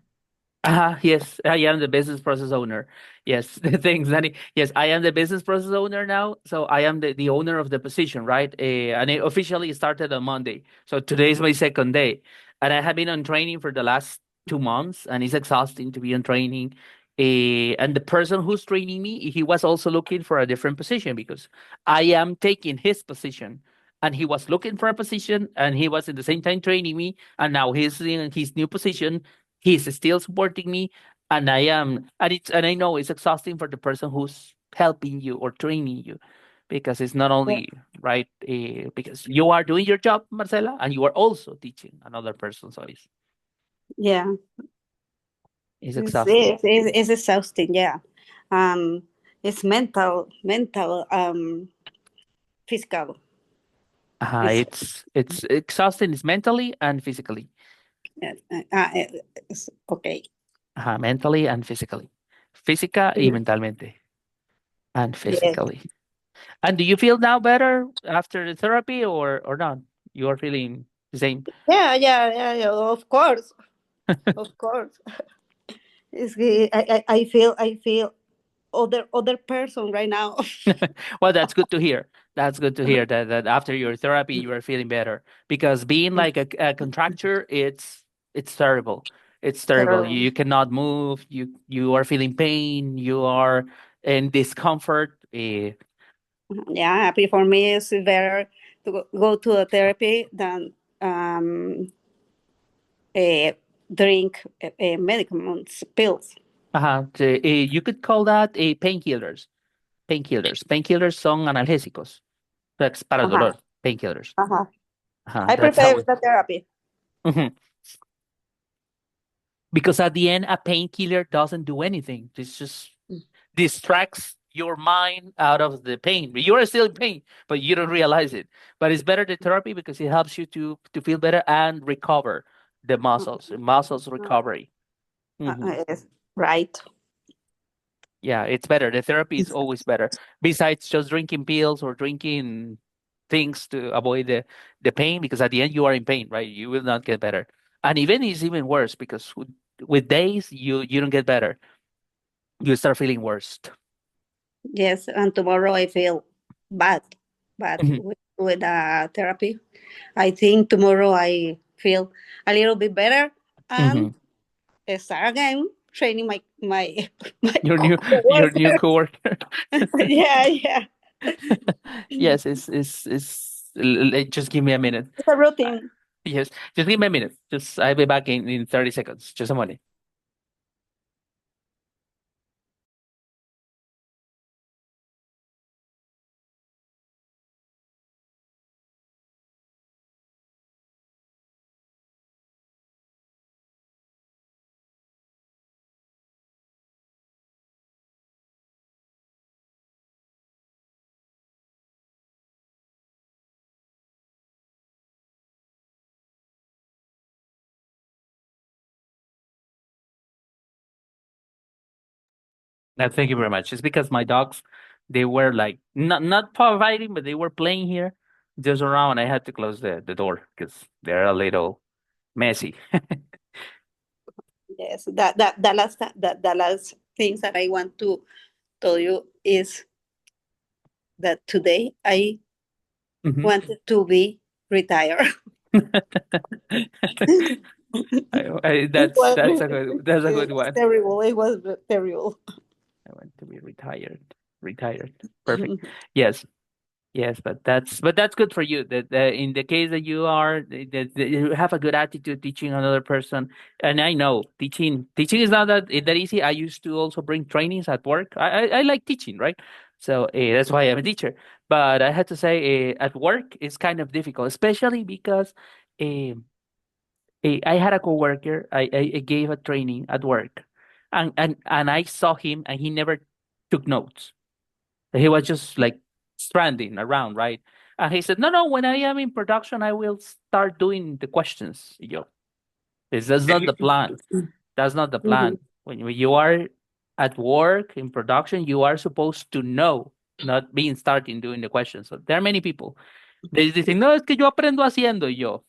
Yes, I am the business process owner. Yes, thanks, Danny. Yes, I am the business process owner now. So I am the owner of the position, right? And it officially started on Monday. So today is my second day. And I have been on training for the last 2 months, and it's exhausting to be on training. And the person who's training me, he was also looking for a different position because I am taking his position. And he was looking for a position, and he was at the same time training me. And now he's in his new position. He's still supporting me, and I am, and I know it's exhausting for the person who's helping you or training you, because it's not only right, because you are doing your job, Marcela, and you are also teaching another person, so Yeah, it's it's, exhausting. it's, it's it's exhausting. Yeah, it's mental, physical. It's, It's exhausting. It's mentally and physically. it's okay. Mentally and physically, física y mentalmente and Yes. physically. And do you feel now better after the therapy, or not? You are feeling the same. Yeah. Of course, of course. I feel other person right now. Well, that's good to hear. That's good to hear that after your therapy you are feeling better. Because being like a contractor, it's terrible. It's terrible. You cannot move. You are feeling pain. You are in discomfort. Yeah, for me it's better to go to a therapy than um, drink medicaments, pills. You could call that a painkillers. Painkillers son analgésicos. That's para el Uh-huh, dolor. Painkillers. uh-huh. I That's how prefer we. the therapy. Mhm. Because at the end, a painkiller doesn't do anything. It just distracts your mind out of the pain. You are still in pain, but you don't realize it. But it's better the therapy because it helps you to feel better and recover the muscles recovery. Yes, right. Yeah, it's better. The therapy is always better. Besides just drinking pills or drinking things to avoid the pain, because at the end you are in pain, right? You will not get better. And even it's even worse because with days you don't get better. You start feeling worse. Yes, and tomorrow I feel bad, bad Mhm. with therapy. I think tomorrow I feel a little bit better and Mhm. start again training my my Your new your new coworkers. coworker. Yeah, yeah. Yes, just give me a minute. It's a Uh, routine. Yes, just give me a minute. Just I'll be back in 30 seconds. Just a moment. No, thank you very much. It's because my dogs, they were like not providing, but they were playing here just around. I had to close the door because they're a little messy. Yes, the last things that I want to tell you is that today I Mhm. wanted to be retired. It was That's a it good was one. terrible. It was terrible. I want to be retired. Retired. Perfect. Yes. Yes, but that's good for you. That in the case that you are that you have a good attitude teaching another person, and I know teaching is not that easy. I used to also bring trainings at work. I like teaching, right? So that's why I'm a teacher. But I had to say at work it's kind of difficult, especially because uh, I had a coworker. I gave a training at work, and I saw him, and he never took notes. He was just like stranding around, right? And he said, "No, no. When I am in production, I will start doing the questions." Yo, that's not the plan. That's not the Mhm. plan. When you are at work in production, you are supposed to know, not being starting doing the questions. So there are many people. They dicen, no, es que yo aprendo haciendo. Y yo,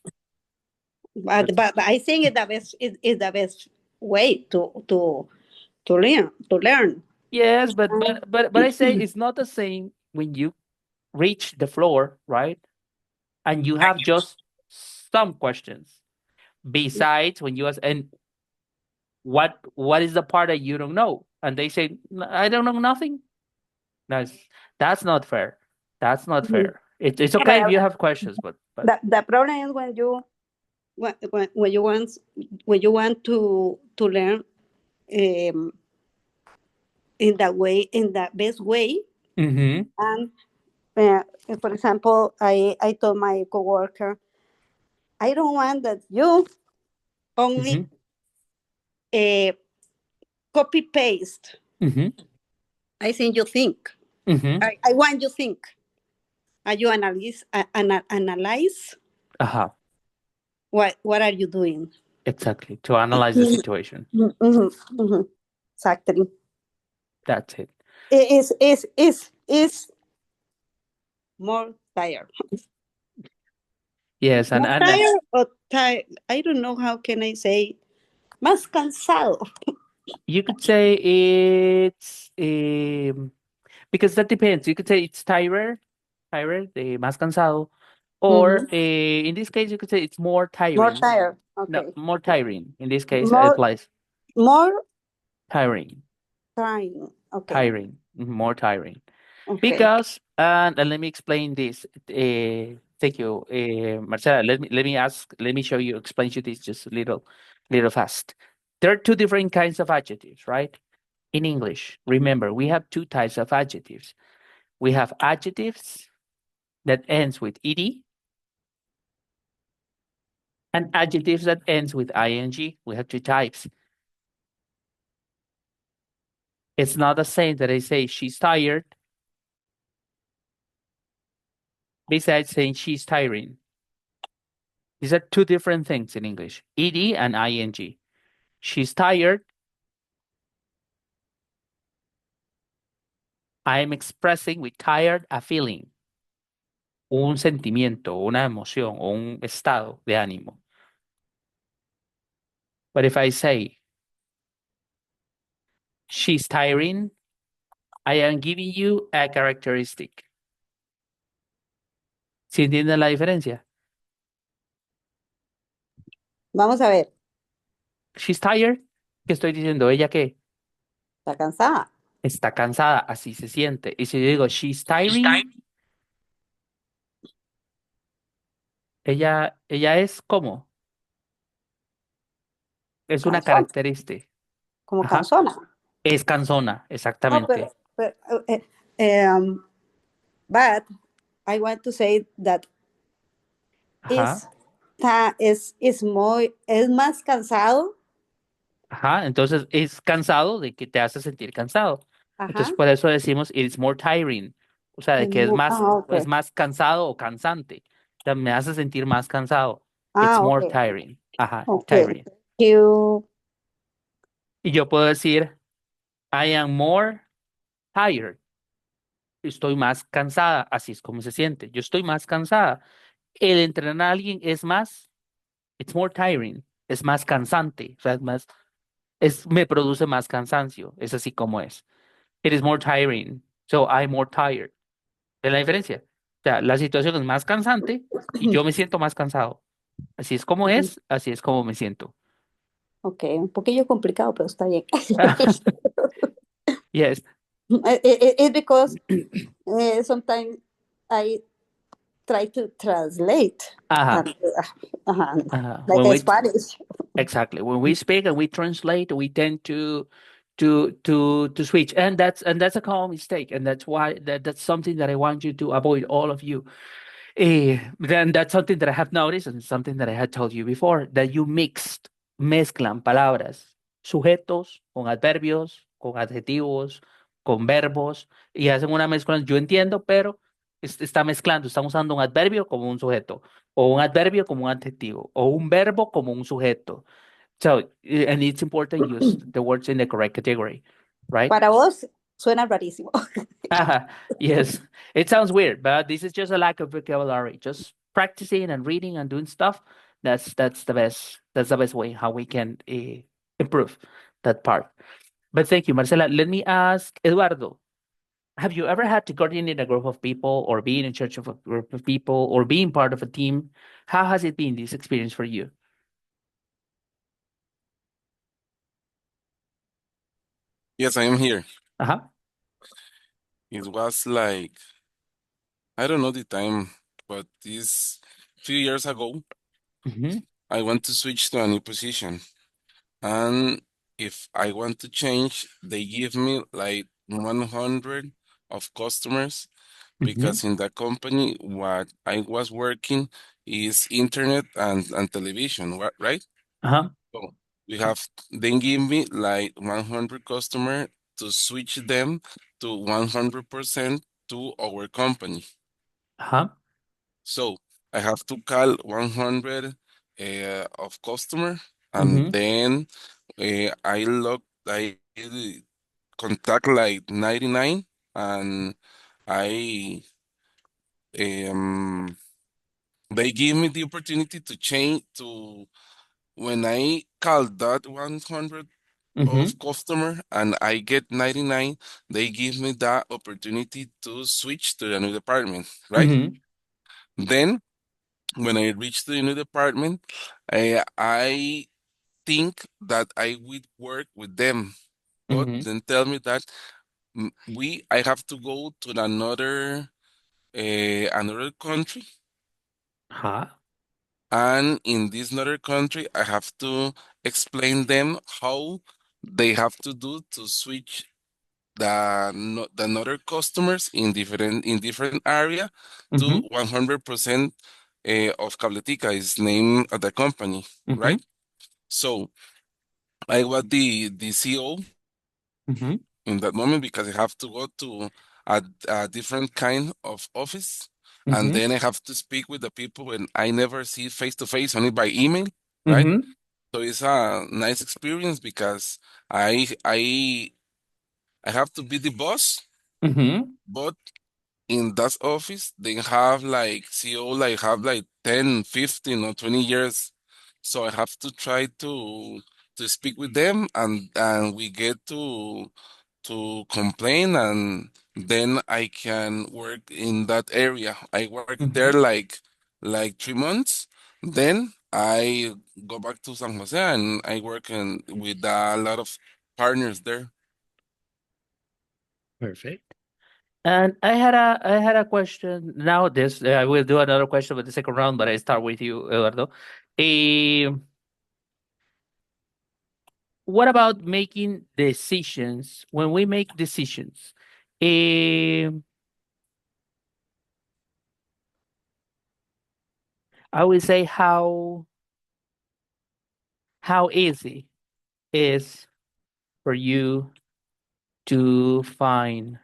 But, but but I think is the best way to learn. yes, but I say it's not the same when you reach the floor, right? And you have just some questions. Besides, when you ask, and what is the part that you don't know? And they say, I don't know nothing." That's that's not fair. That's not Mhm. fair. It's Yeah, okay if you have questions, but the problem is when when you want to learn um, in that way, in the best way. mm-hmm, And for example, I told my coworker, I don't want that you only mm-hmm, uh, copy paste. mm-hmm, I think you think. mm-hmm. I want you think. And you analyze Uh-huh. what are you doing. Exactly. To analyze the situation. Mhm, mhm. Exactly. That's it. It is more tired. Yes, More and tired or tired. I don't know how can I say más cansado. you could say it's because that depends. You could say it's tired, más cansado, or Mhm. in this case you could say it's more More tiring. tired. No, Okay. more tiring. In this case, it More applies more tiring, tiring. Okay. tiring, more tiring. Okay. Because and let me explain this. Thank you, Marcela. Let me show you, explain you this just a little fast. There are two different kinds of adjectives, right? In English, remember, we have two types of adjectives. We have adjectives that ends with ed and adjectives that ends with ing. We have two types. It's not the same that I say she's tired besides saying she's tiring. These are two different things in English, ed and ing. She's tired. I'm expressing with tired a feeling, un sentimiento, una emoción, o un estado de ánimo. But if I say she's tiring, I am giving you a characteristic. ¿Sí entienden la diferencia? Vamos a ver, She's tired. ¿Qué estoy diciendo? ¿Ella qué? está cansada. Está cansada, así se siente. Y si yo digo she's tiring, ella es ¿cómo? Es una Cansona, característica. como Ajá. cansona. Es cansona, No, exactamente. pero, but I want to say that Ajá. es más cansado. Ajá. Entonces es cansado de que te hace sentir cansado. Entonces Ajá. por eso decimos it's more tiring. O sea, de que Ok. es más cansado o cansante. O sea, me hace sentir más cansado. It's Ah, more ok. tiring. Ajá, Ok. tiring. You, Y yo puedo decir I am more tired. Estoy más cansada. Así es como se siente. Yo estoy más cansada. El entrenar a alguien es más, it's more tiring. Es más cansante. O sea, me produce más cansancio. Es así como es. It is more tiring. So I'm more tired. ¿Ves la diferencia? O sea, la situación es más cansante y yo me siento más cansado. Así es como es, así es como me siento. ok, un poquillo complicado, pero está bien. Yes. It's because sometimes I try to translate, Ajá. and, Ajá. like in Spanish. Exactly. When we speak and we translate, we tend to switch, and that's a common mistake, and that's why that's something that I want you to avoid, all of you. Then that's something that I have noticed and something that I had told you before, that you mezclan palabras, sujetos con adverbios, con adjetivos, con verbos, y hacen una mezcla. Yo entiendo, pero está mezclando, están usando un adverbio como un sujeto, o un adverbio como un adjetivo, o un verbo como un sujeto. So, and it's important to use the words in the correct category, right? Para vos suena rarísimo. Yes, it sounds weird, but this is just a lack of vocabulary. Just practicing and reading and doing stuff. That's the best. That's the best way how we can improve that part. But thank you, Marcela. Let me ask Eduardo. Have you ever had to coordinate a group of people, or being in charge of a group of people, or being part of a team? How has it been, this experience for you? Yes, I am here. Uh-huh. It was like, I don't know the time, but this few years ago, Mm-hmm. I want to switch to a new position. And if I want to change, they give me like 100 of customers Mm-hmm. because in the company, what I was working is internet and television, right? Uh-huh. So we have, they give me like 100 customer to switch them to 100% to our company. Uh-huh. So I have to call 100 of customer, and Mm-hmm. then I contact like 99, and I um they give me the opportunity to change to when I call that 100 Mm-hmm. of customer and I get 99, they give me that opportunity to switch to the new department, right? Mm-hmm. Then when I reach the new department, I think that I would work with them, but Mm-hmm. then tell me that I have to go to another country, Uh-huh. and in this another country, I have to explain them how they have to do to switch the another customers in different area to Mm-hmm. 100% of Cabletica is name of the company, Mm-hmm. right? So I was the CEO, Mm-hmm. in that moment because I have to go to a different kind of office, and Mm-hmm. then I have to speak with the people and I never see face to face, only by email, right? Mm-hmm. So it's a nice experience because I I I have to be the boss, Mm-hmm. but in that office they have like CEO like have like 10, 15, or 20 years. So I have to try to speak with them, and we get to complain, and then I can work in that area. I work there Mm-hmm. like 3 months. Then I go back to San Jose and I work with a lot of partners there. Perfect. And I had a question. Now this I will do another question with the second round, but I start with you, Eduardo. Eh, what about making decisions? When we make decisions, eh, I would say how easy is for you to find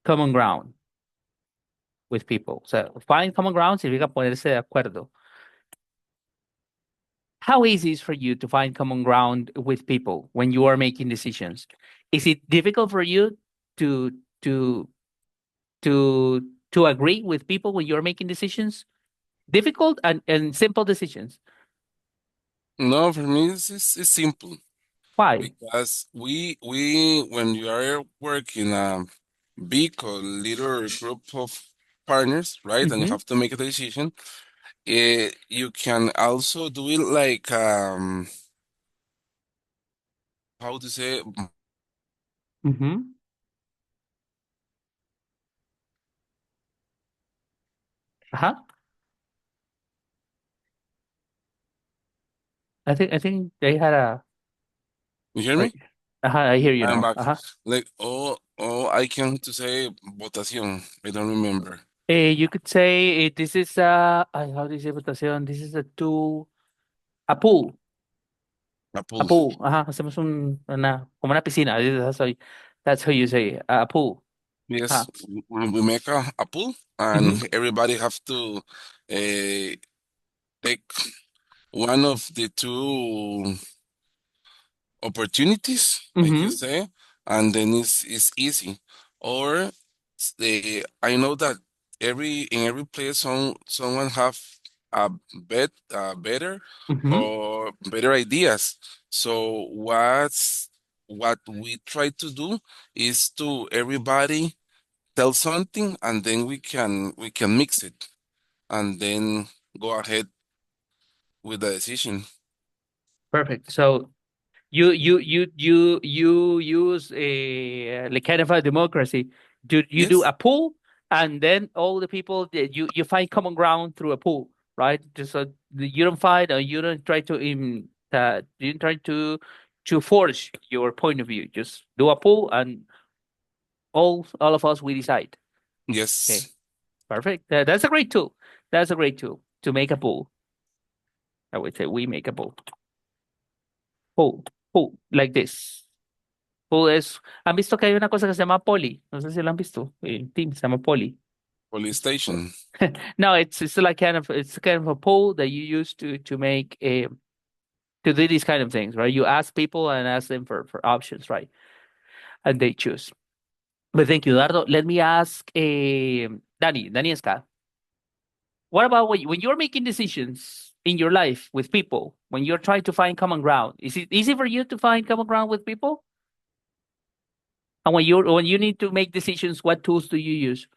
common ground with people. So find common ground significa ponerse de acuerdo. How easy is for you to find common ground with people when you are making decisions? Is it difficult for you to to to agree with people when you're making decisions? Difficult and simple decisions. No, for me it's simple Why? because we when you are working a big or little group of partners, right, and you Mm-hmm. have to make a decision, you can also do it like how to say, Mm-hmm. Uh-huh. I think they had a you hear or me? uh-huh, I hear you I'm now. back. Uh-huh. Like, oh, I can to say votación. I don't remember. You could say this is how do you say votación? This is a two a pool. A A pool. pool. Ajá, hacemos como una piscina. That's how you say it, a pool. Yes, Ajá. we make a pool, Mm-hmm. and everybody have to take one of the two opportunities, I can Mm-hmm. say, and then it's easy. Or I know that in every place someone have a better Mm-hmm. or better ideas. So what we try to do is to everybody tell something, and then we can mix it and then go ahead with the decision. Perfect. So you use a like kind of a democracy. Do you do Yes, a pool and then all the people that you find common ground through a pool, right? Just so you don't fight or you don't try to you don't try to force your point of view. Just do a pool and all of us we decide. Okay, yes, perfect. That's a great tool. That's a great tool to make a pool. I would say we make a pool. Pool, pool, like this. Pool es. ¿Han visto que hay una cosa que se llama Poly? No sé si lo han visto. En Team se llama Poly. police station. No, it's like kind of a poll that you use to make a to do these kind of things, right? You ask people and ask them for options, right? And they choose. But thank you, Eduardo. Let me ask Danny Esca. What about when you're making decisions in your life with people, when you're trying to find common ground? Is it easy for you to find common ground with people? And when you need to make decisions, what tools do you use?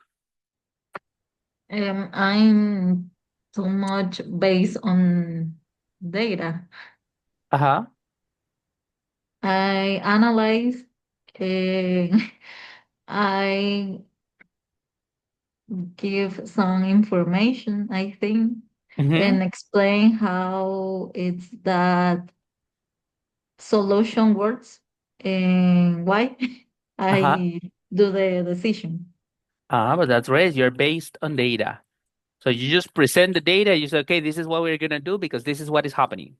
I'm too much based on data. Uh-huh. I analyze, uh, I give some information, I think, Mm-hmm. and explain how it's that solution works and why Uh-huh. I do the decision. But that's right. You're based on data. So you just present the data. You say, okay, this is what we're gonna do because this is what is happening.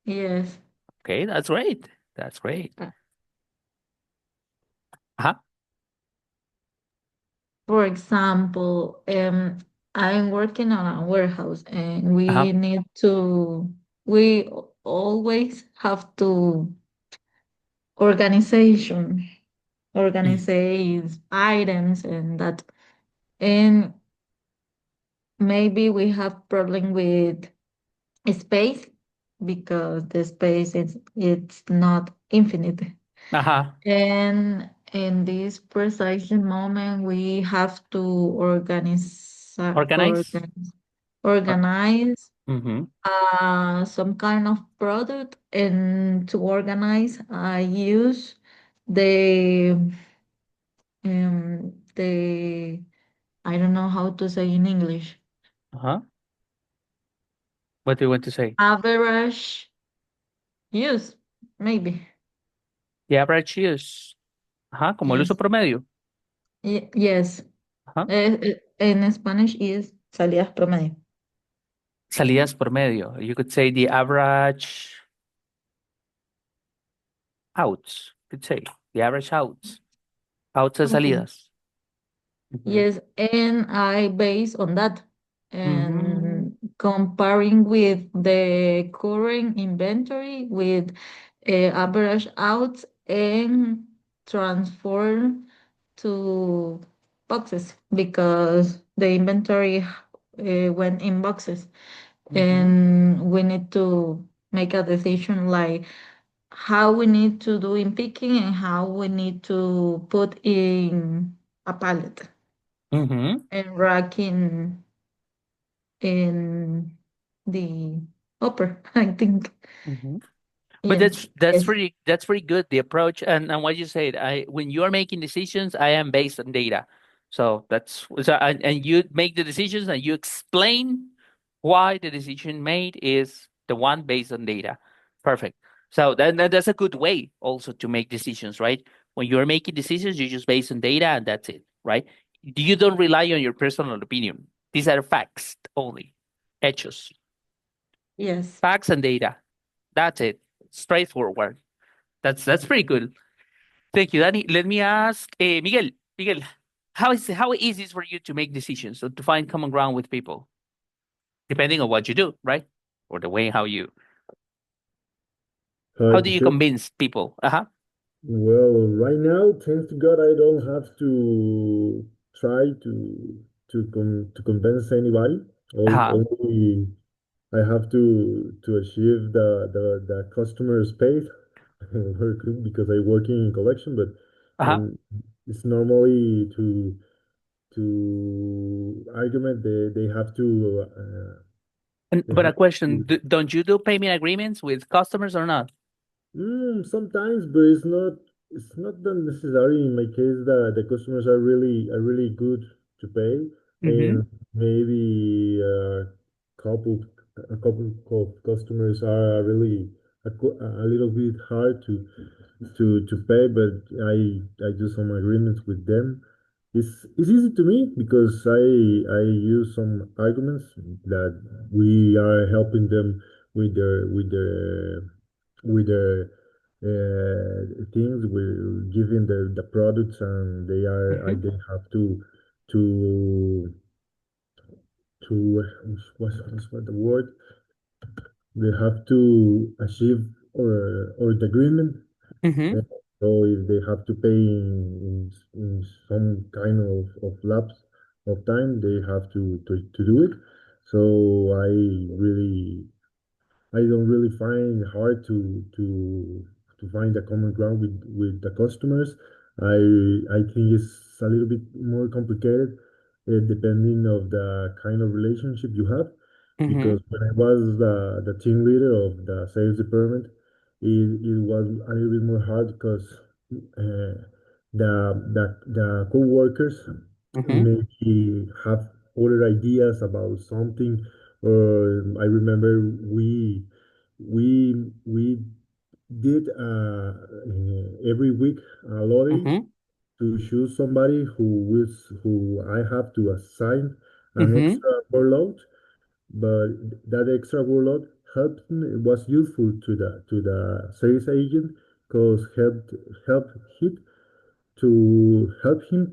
Yes. Okay, that's great. That's great. Uh, Uh-huh. For example, I'm working on a warehouse and Uh-huh. we always have to organization, organize items and that. And maybe we have problem with space because the space is it's not infinite. Uh-huh. And in this precise moment, we have to Organize. organize Mm-hmm. some kind of product. And to organize, I use the the I don't know how to say in English. Uh-huh. What do you want to say? Average use, maybe. The average use. Ajá, como el uso Yes. promedio. Yes. Ajá. En Spanish is salidas promedio. Salidas promedio. You could say the average outs. Could say the average outs. Outs es Okay. salidas. Ujú. Yes, and I base on that Mm-hmm. and comparing with the current inventory with average outs and transform to boxes because the inventory went in boxes Mm-hmm. and we need to make a decision like how we need to do in picking and how we need to put in a pallet Mm-hmm. and rack in the upper, I think. Mm-hmm. But Yeah. Yes. that's pretty good, the approach and what you said. I when you are making decisions, I am based on data. So and you make the decisions and you explain why the decision made is the one based on data. Perfect. So that's a good way also to make decisions, right? When you're making decisions, you just based on data and that's it, right? You don't rely on your personal opinion. These are facts only. Hechos. Yes. Facts and data. That's it. Straightforward. That's pretty good. Thank you, Danny. Let me ask, Miguel. Miguel, how easy is for you to make decisions or to find common ground with people, depending on what you do, right? Or the way how Hard do to you say. convince people? Uh-huh. Well, right now, thanks to God, I don't have to try to convince anybody. Uh-huh. Only I have to achieve the customer's pace very quick because I work in collection, but Uh-huh. and it's normally to argument they have they But a have question, to. don't you do payment agreements with customers or not? Sometimes, but it's not that necessary. In my case, the customers are really good to pay, Mm-hmm. and maybe couple a couple of customers are really a little bit hard to pay, but I do some agreements with them. It's easy to me because I use some arguments that we are helping them with their things. We're giving the products, and Mm-hmm. they have to to what's the word? They have to achieve or the agreement. Mm-hmm. uh, So if they have to pay in some kind of lapse of time, they have to do it. So I really I don't really find hard to find a common ground with the customers. I think it's a little bit more complicated, depending of the kind of relationship you have. Mm-hmm. Because when I was the team leader of the sales department, it was a little bit more hard because the co-workers Mm-hmm. maybe have other ideas about something. I remember we did every week a lottery Mm-hmm. to choose somebody who I have to assign an Mm-hmm. extra workload, but that extra workload helped me, was useful to the sales agent because help him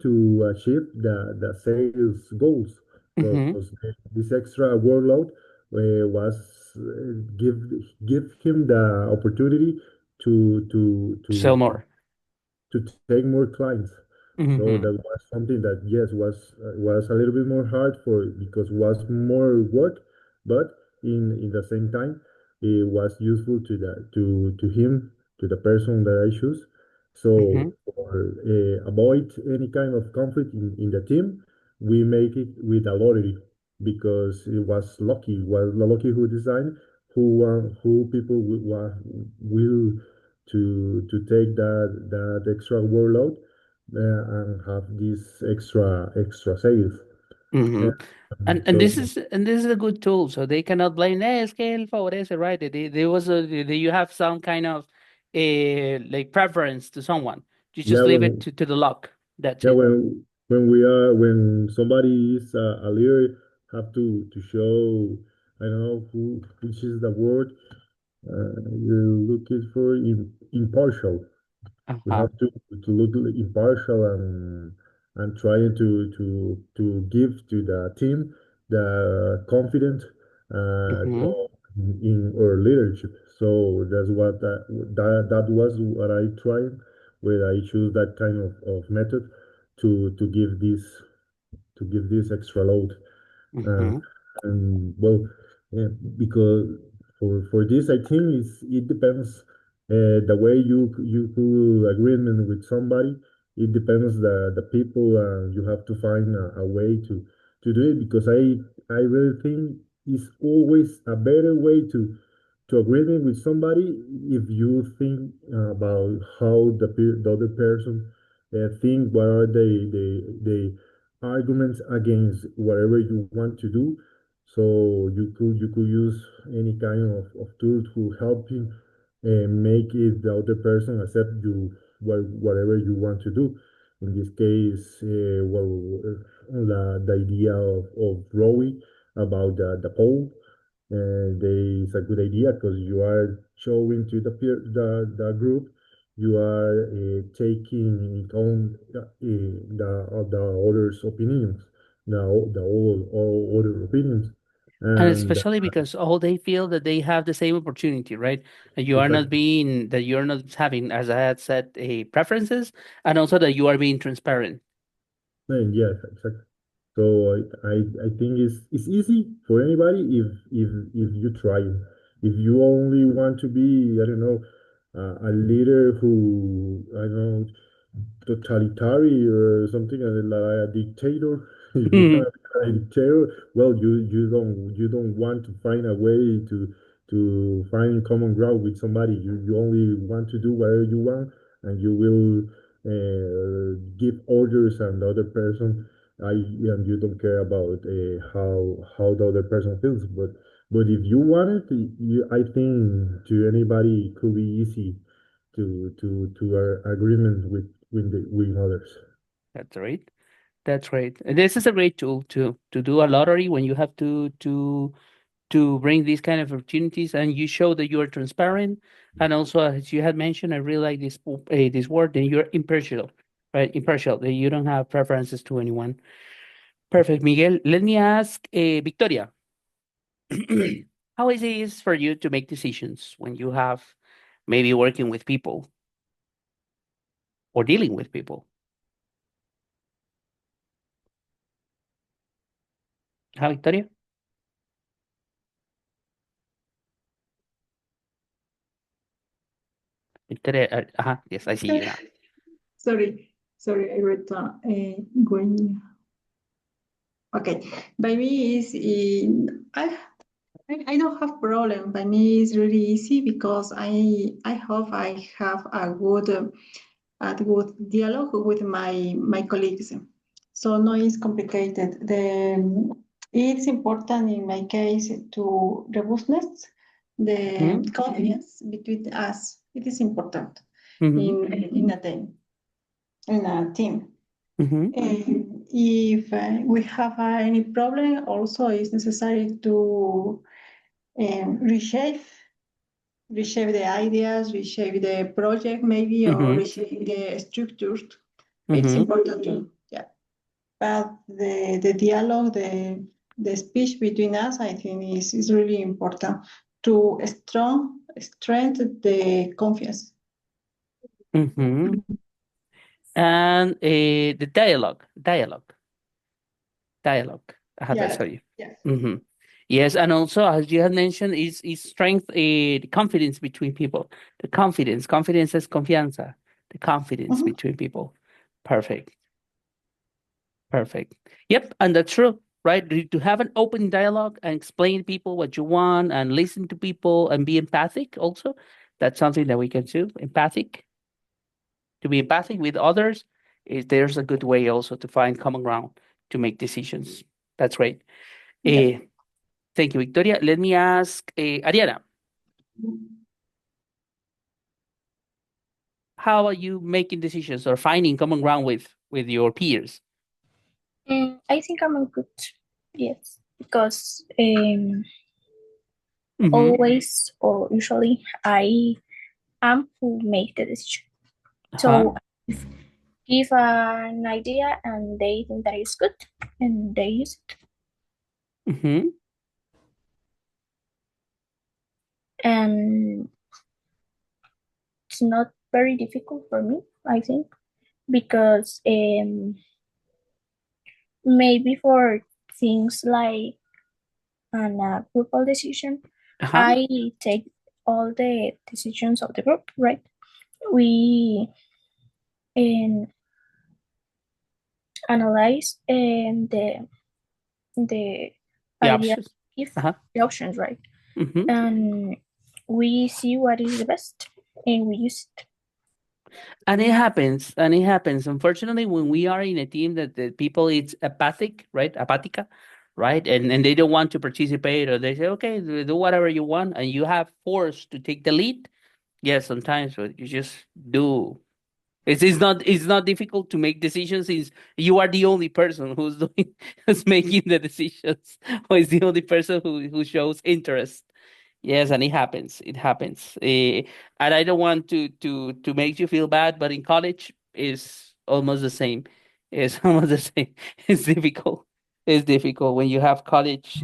to achieve the sales goals. Mm-hmm. Because this extra workload was give him the opportunity to to To sell to more. to take more clients. So Mm-hmm. that was something that yes was a little bit more hard for because was more work, but in the same time it was useful to him, to the person that I choose. Mm-hmm. So for avoid any kind of conflict in the team, we make it with a lottery because it was lucky who designed who people will to take that extra workload and have this extra sales. Mm-hmm. Uh, And so this is a good tool, so they cannot blame. Es que él favorece, right? There was you have some kind of like preference to someone. You yeah, just leave it to the luck. That's yeah it. when somebody is a leader, have to show I don't know which is the word you're looking for impartial. We Uh-huh. have to look impartial and trying to give to the team the confidence Mm-hmm. in our leadership. So that's what that was what I tried when I choose that kind of method to give this extra load. Uh, Mm-hmm. and well, yeah, because for this, I think it depends the way you could agreement with somebody. It depends the people. You have to find a way to do it because I really think it's always a better way to agreement with somebody if you think about how the other person think what are the arguments against whatever you want to do. So you could use any kind of tool to help you make it the other person accept you whatever you want to do. In this case, the idea of Rowie about the poll it's a good idea because you are showing to the group you are taking on the others' opinions, the all other opinions, And and especially because all they feel that they have the same opportunity, right? That exactly, you're not having, as I had said, a preferences, and also that you are being transparent. and yes, exactly. So I think it's easy for anybody if you try. If you only want to be, I don't know, a leader who I don't know totalitarian or something like a dictator. If you want a dictator, well, you don't want to find a way to find common ground with somebody. You only want to do whatever you want, and you will give orders, and the other person, and you don't care about how the other person feels. But if you want it, I think to anybody it could be easy to agreement with others. That's right. That's right. And this is a great tool to do a lottery when you have to bring these kind of opportunities, and you show that you are transparent, and also as you had mentioned, I really like this word, that you're impartial, right? Impartial, that you don't have preferences to anyone. Perfect, Miguel. Let me ask Victoria. How easy is for you to make decisions when you have maybe working with people or dealing with people? Huh, Victoria? Victoria, yes, I see you now. Sorry, I read when. Okay, by me is I don't have problem. By me it's really easy because I hope I have a good dialogue with my colleagues. So no, it's complicated. It's important in my case to robustness, the Mm-hmm. confidence between us. It is important Mm-hmm. in a team. In a team. Mm-hmm. If we have any problem, also it's necessary to reshape reshape the ideas, reshape the project maybe, or Mm-hmm. reshape the structures. It's Mm-hmm. important to, yeah. But the dialogue, the speech between us, I think is really important to strengthen the confidence. Mm-hmm. And the dialogue. That's how Yeah, you. yeah. Mm-hmm. Yes, and also as you had mentioned, is strength, the confidence between people. The confidence is confianza. The confidence Mhm. between people. Perfect. Perfect. Yep, and that's true, right? To have an open dialogue and explain to people what you want and listen to people and be empathic also. That's something that we can do. Empathic. To be empathic with others is there's a good way also to find common ground to make decisions. That's great. Yeah. Thank you, Victoria. Let me ask Ariana, how are you making decisions or finding common ground with your peers? I think I'm good. Yes, because Mm-hmm. always or usually I am who make the decision. Uh-huh. So give an idea and they think that is good and they use it. Mm-hmm. And it's not very difficult for me, I think, because maybe for things like an groupal decision, Uh-huh. I take all the decisions of the group, right? We analyze the The idea, options. give Uh-huh. the options, right? Mm-hmm. And we see what is the best and we use it. And it happens, Unfortunately, when we are in a team that the people it's apathic, right? Apatica, right? And they don't want to participate, or they say, okay, do whatever you want, and you have forced to take the lead. Yes, sometimes but you just do. It's not difficult to make decisions since you are the only person who's doing who's making the decisions, or is the only person who shows interest. Yes, and it happens. It happens. And I don't want to make you feel bad, but in college is almost the same. It's almost the same. It's difficult. It's difficult when you have college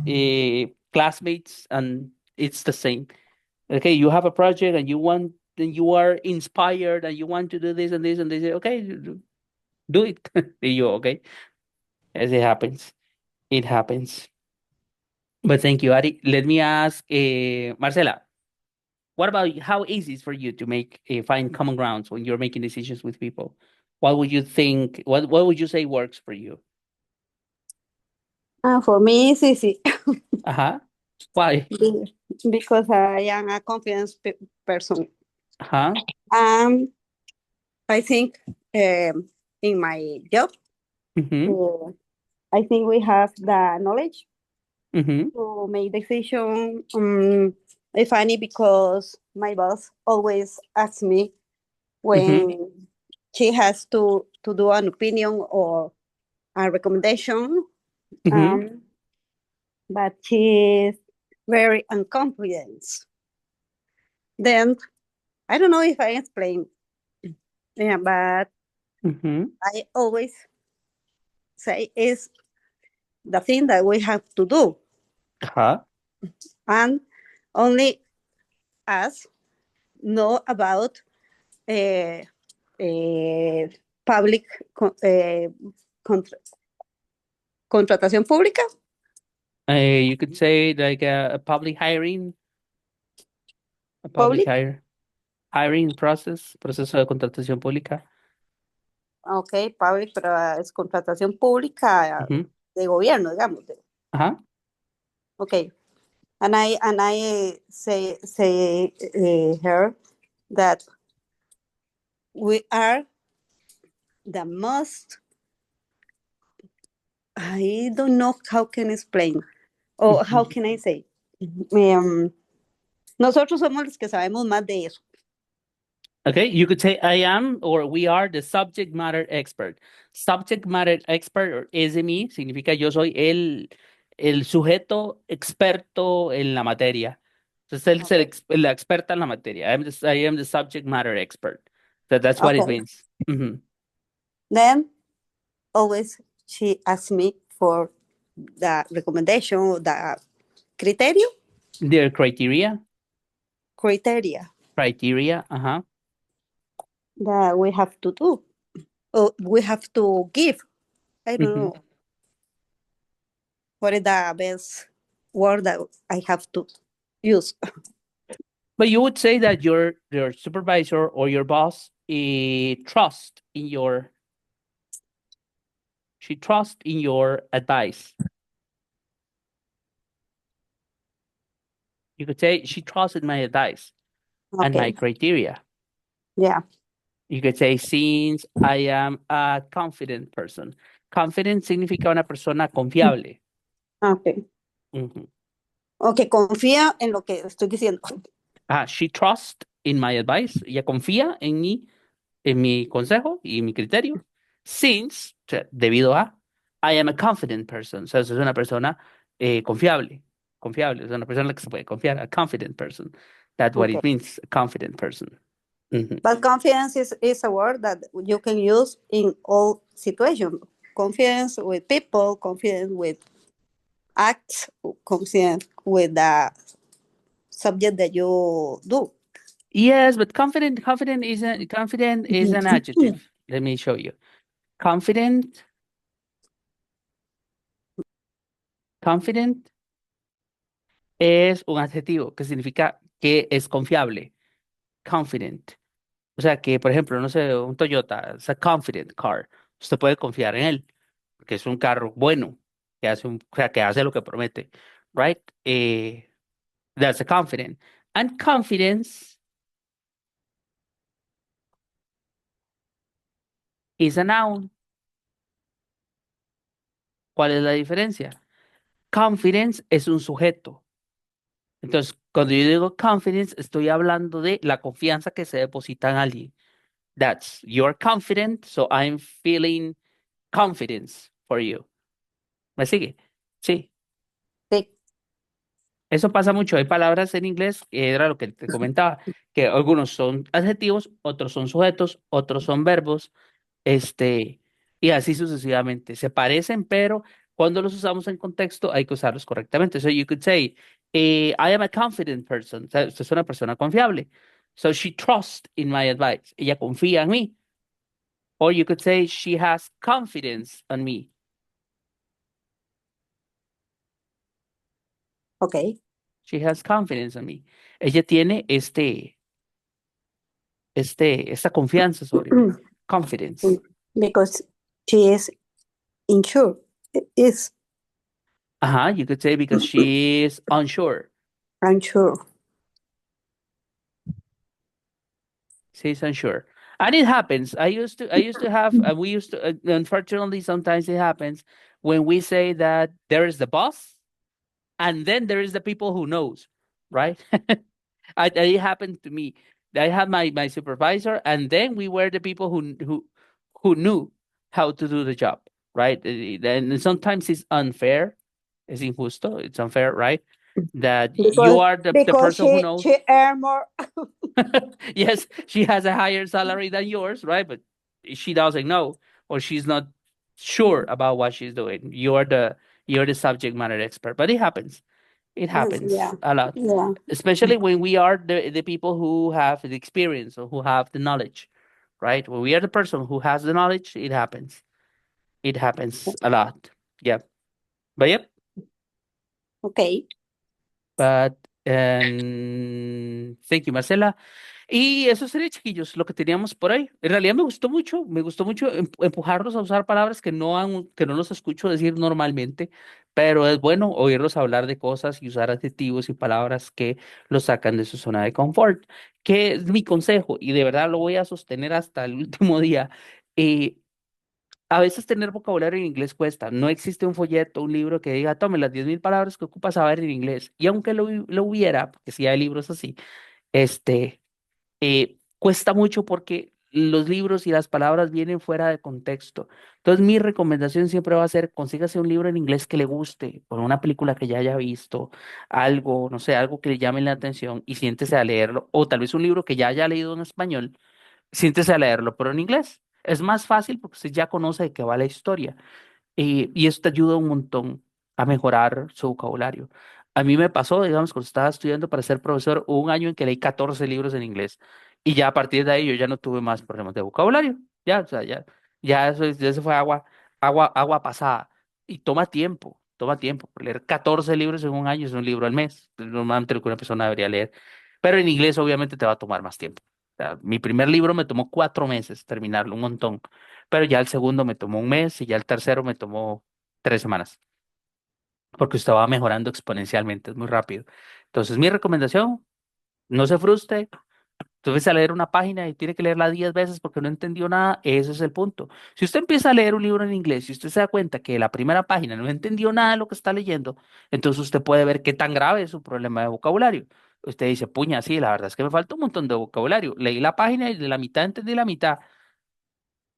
classmates, and it's the same. Okay, you have a project and and you are inspired and you want to do this and this, and they say, okay, do it. You okay? As it happens, it happens. But thank you, Ari. Let me ask, Marcela. What about how easy is for you to make find common grounds when you're making decisions with people? What would you think? What would you say works for you? For me, it's easy Uh huh. Why? because I am a confidence person. Uh huh. I think in my job, Mm-hmm. I think we have the knowledge Mm-hmm. to make decision. It's funny because my boss always asks me Mm-hmm. when she has to do an opinion or a recommendation, Mm-hmm. but she's very unconfident. Then I don't know if I explain, yeah, but Mm-hmm. I always say is the thing that we have to do, Uh huh. and only us know about uh, public contra- contratación pública. You could say like a public hiring, a public Public, hiring process, proceso de contratación pública. ok, public, pero es contratación pública Mm-hmm. de gobierno, digamos. Uh huh. Ok, and I say her that we are the most. I don't know how can explain or how can I say. Nosotros somos los que sabemos más de eso. Okay, you could say I am or we are the subject matter expert. Subject matter expert or SME significa yo soy el sujeto experto en la materia. Entonces, él es Okay. la experta en la materia. I am the subject matter expert. So that's what it Okay. means. Mhm. Then always she asks me for the recommendation, the criteria, Their criteria, uh-huh. that we have to do, or we have to give. I don't Mhm. know what is the best word that I have to use. But you would say that your supervisor or your boss trust in your she trusts in your advice. You could say she trusts in my advice and my Okay. criteria. Yeah. You could say since I am a confident person. Confident significa una persona confiable. Okay. Ujú. Okay, confía en lo que estoy diciendo. She trusts in my advice. Ella confía en mi consejo y mi criterio. Since, o sea, debido a, I am a confident person. O sea, es una persona confiable. Confiable. Es una persona en la que se puede confiar. A confident person. That's what Okay. it means, a confident person. Ujú. But confidence is a word that you can use in all situations. Confidence with people, confidence with acts, confidence with the subject that you do. Yes, but confident is an adjective. Let me show you. Confident, confident es un adjetivo que significa que es confiable. Confident. O sea que, por ejemplo, no sé, un Toyota, es a confident car. Usted puede confiar en él, porque es un carro bueno, o sea, que hace lo que promete. Right? That's a confident. And confidence is a noun. ¿Cuál es la diferencia? Confidence es un sujeto. Entonces, cuando yo digo confidence, estoy hablando de la confianza que se deposita en alguien. That's you're confident, so I'm feeling confidence for you. ¿Me sigue? Sí, Sí. eso pasa mucho. Hay palabras en inglés, que era lo que te comentaba, que algunos son adjetivos, otros son sujetos, otros son verbos, este, y así sucesivamente. Se parecen, pero cuando los usamos en contexto hay que usarlos correctamente. So you could say, I am a confident person. O sea, usted es una persona confiable. So she trusts in my advice. Ella confía en mí. Or you could say she has confidence on me. Okay. She has confidence on me. Ella tiene esta confianza sobre mí. Confidence. Because she is insured. Is You could say because she is unsure. unsure. She's unsure. And it happens. I used to have, we used to, unfortunately, sometimes it happens when we say that there is the boss and then there is the people who knows, right? It happened to me. I had my supervisor, and then we were the people who knew how to do the job, right? And sometimes it's unfair, it's injusto, it's unfair, right? That you Because are the person who knows. she earn more. Yes, she has a higher salary than yours, right? But she doesn't know, or she's not sure about what she's doing. You're the subject matter expert, but it happens. It Yes, yeah. happens a lot, Yeah. especially when we are the people who have the experience or who have the knowledge, right? When we are the person who has the knowledge, it happens. It happens a lot. Yeah. But yep. Okay. But thank you, Marcela. Y eso sería, chiquillos, lo que teníamos por ahí. En realidad me gustó mucho empujarlos a usar palabras que no los escucho decir normalmente, pero es bueno oírlos hablar de cosas y usar adjetivos y palabras que los sacan de su zona de confort, que es mi consejo y de verdad lo voy a sostener hasta el último día. Eh, a veces tener vocabulario en inglés cuesta. No existe un folleto, un libro que diga, tome las 10.000 palabras que ocupa saber en inglés. Y aunque lo hubiera, porque sí hay libros así, este cuesta mucho porque los libros y las palabras vienen fuera de contexto. Entonces, mi recomendación siempre va a ser, consígase un libro en inglés que le guste, o una película que ya haya visto, algo, no sé, algo que le llame la atención y siéntese a leerlo, o tal vez un libro que ya haya leído en español, siéntese a leerlo, pero en inglés. Es más fácil porque usted ya conoce de qué va la historia. Y eso te ayuda un montón a mejorar su vocabulario. A mí me pasó, digamos, cuando estaba estudiando para ser profesor, hubo un año en que leí 14 libros en inglés y ya a partir de ahí yo ya no tuve más problemas de vocabulario. Ya, o sea, ya eso, ya eso fue agua pasada. Y toma tiempo. Leer 14 libros en un año es un libro al mes. Es normalmente lo que una persona debería leer. Pero en inglés obviamente te va a tomar más tiempo. O sea, mi primer libro me tomó 4 meses terminarlo, un montón, pero ya el segundo me tomó un mes y ya el tercero me tomó 3 semanas, porque usted va mejorando exponencialmente, es muy rápido. Entonces, mi recomendación, no se frustre, entonces a leer una página y tiene que leerla 10 veces porque no entendió nada, ese es el punto. Si usted empieza a leer un libro en inglés y usted se da cuenta que la primera página no entendió nada de lo que está leyendo, entonces usted puede ver qué tan grave es su problema de vocabulario. Usted dice, puña, sí, la verdad es que me falta un montón de vocabulario. Leí la página y de la mitad entendí la mitad.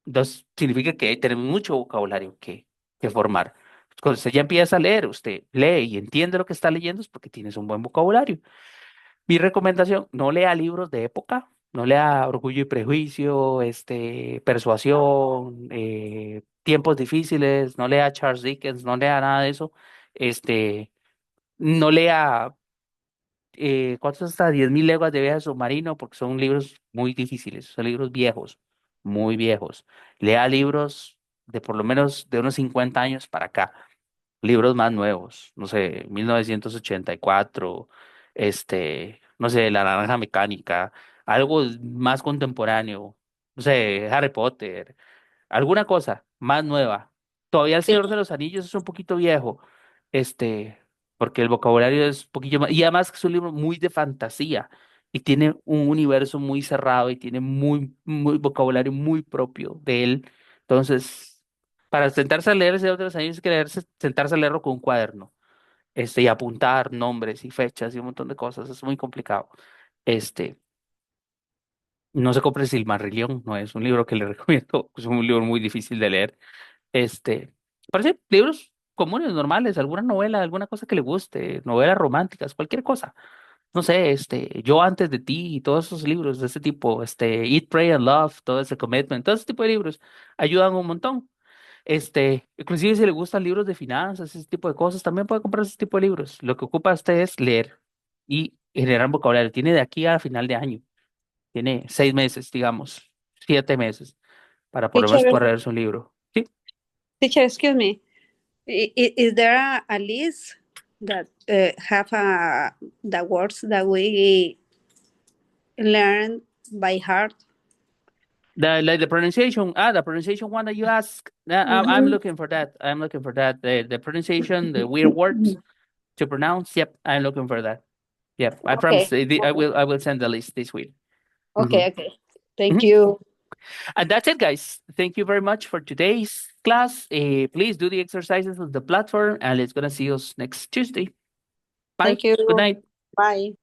Entonces, significa que tenemos mucho vocabulario que formar. Cuando usted ya empieza a leer, usted lee y entiende lo que está leyendo, es porque tienes un buen vocabulario. Mi recomendación, no lea libros de época, no lea Orgullo y Prejuicio, Persuasión, Tiempos Difíciles, no lea Charles Dickens, no lea nada de eso. No lea ¿cuántos hasta 10.000 leguas de viaje submarino? Porque son libros muy difíciles, son libros viejos, muy viejos. Lea libros de por lo menos de unos 50 años para acá, libros más nuevos, no sé, 1984, no sé, La Naranja Mecánica, algo más contemporáneo, no sé, Harry Potter, alguna cosa más nueva. Todavía El Señor de los Anillos es un poquito viejo, este, porque el vocabulario es un poquillo más, y además que es un libro muy de fantasía y tiene un universo muy cerrado y tiene muy vocabulario muy propio de él. Entonces, para sentarse a leer El Señor de los Anillos, hay que sentarse a leerlo con un cuaderno, y apuntar nombres y fechas y un montón de cosas. Es muy complicado. Este, no se compre Silmarillion, no es un libro que le recomiendo, es un libro muy difícil de leer. Este, parece libros comunes, normales, alguna novela, alguna cosa que le guste, novelas románticas, cualquier cosa. No sé, Yo antes de ti y todos esos libros de ese tipo, Eat, Pray and Love, todo ese Commitment, todo ese tipo de libros ayudan un montón. Inclusive si le gustan libros de finanzas, ese tipo de cosas, también puede comprar ese tipo de libros. Lo que ocupa usted es leer y generar vocabulario. Tiene de aquí a final de año, tiene 6 meses, digamos, 7 meses para por lo menos Teacher, poder leer su libro. Sí. teacher, excuse me. Is there a list that have the words that we learn by heart? The pronunciation, the pronunciation one that you ask, I'm Mhm. looking for that. I'm looking for that. The pronunciation, the weird words to pronounce. Yep, I'm looking for that. Yep, I Okay. promise. I will send the list this week. Okay. Mhm. Okay. Thank Mhm. you. And that's it, guys. Thank you very much for today's class. Please do the exercises on the platform, and it's gonna see us next Tuesday. Bye. Thank you. Good night. Bye.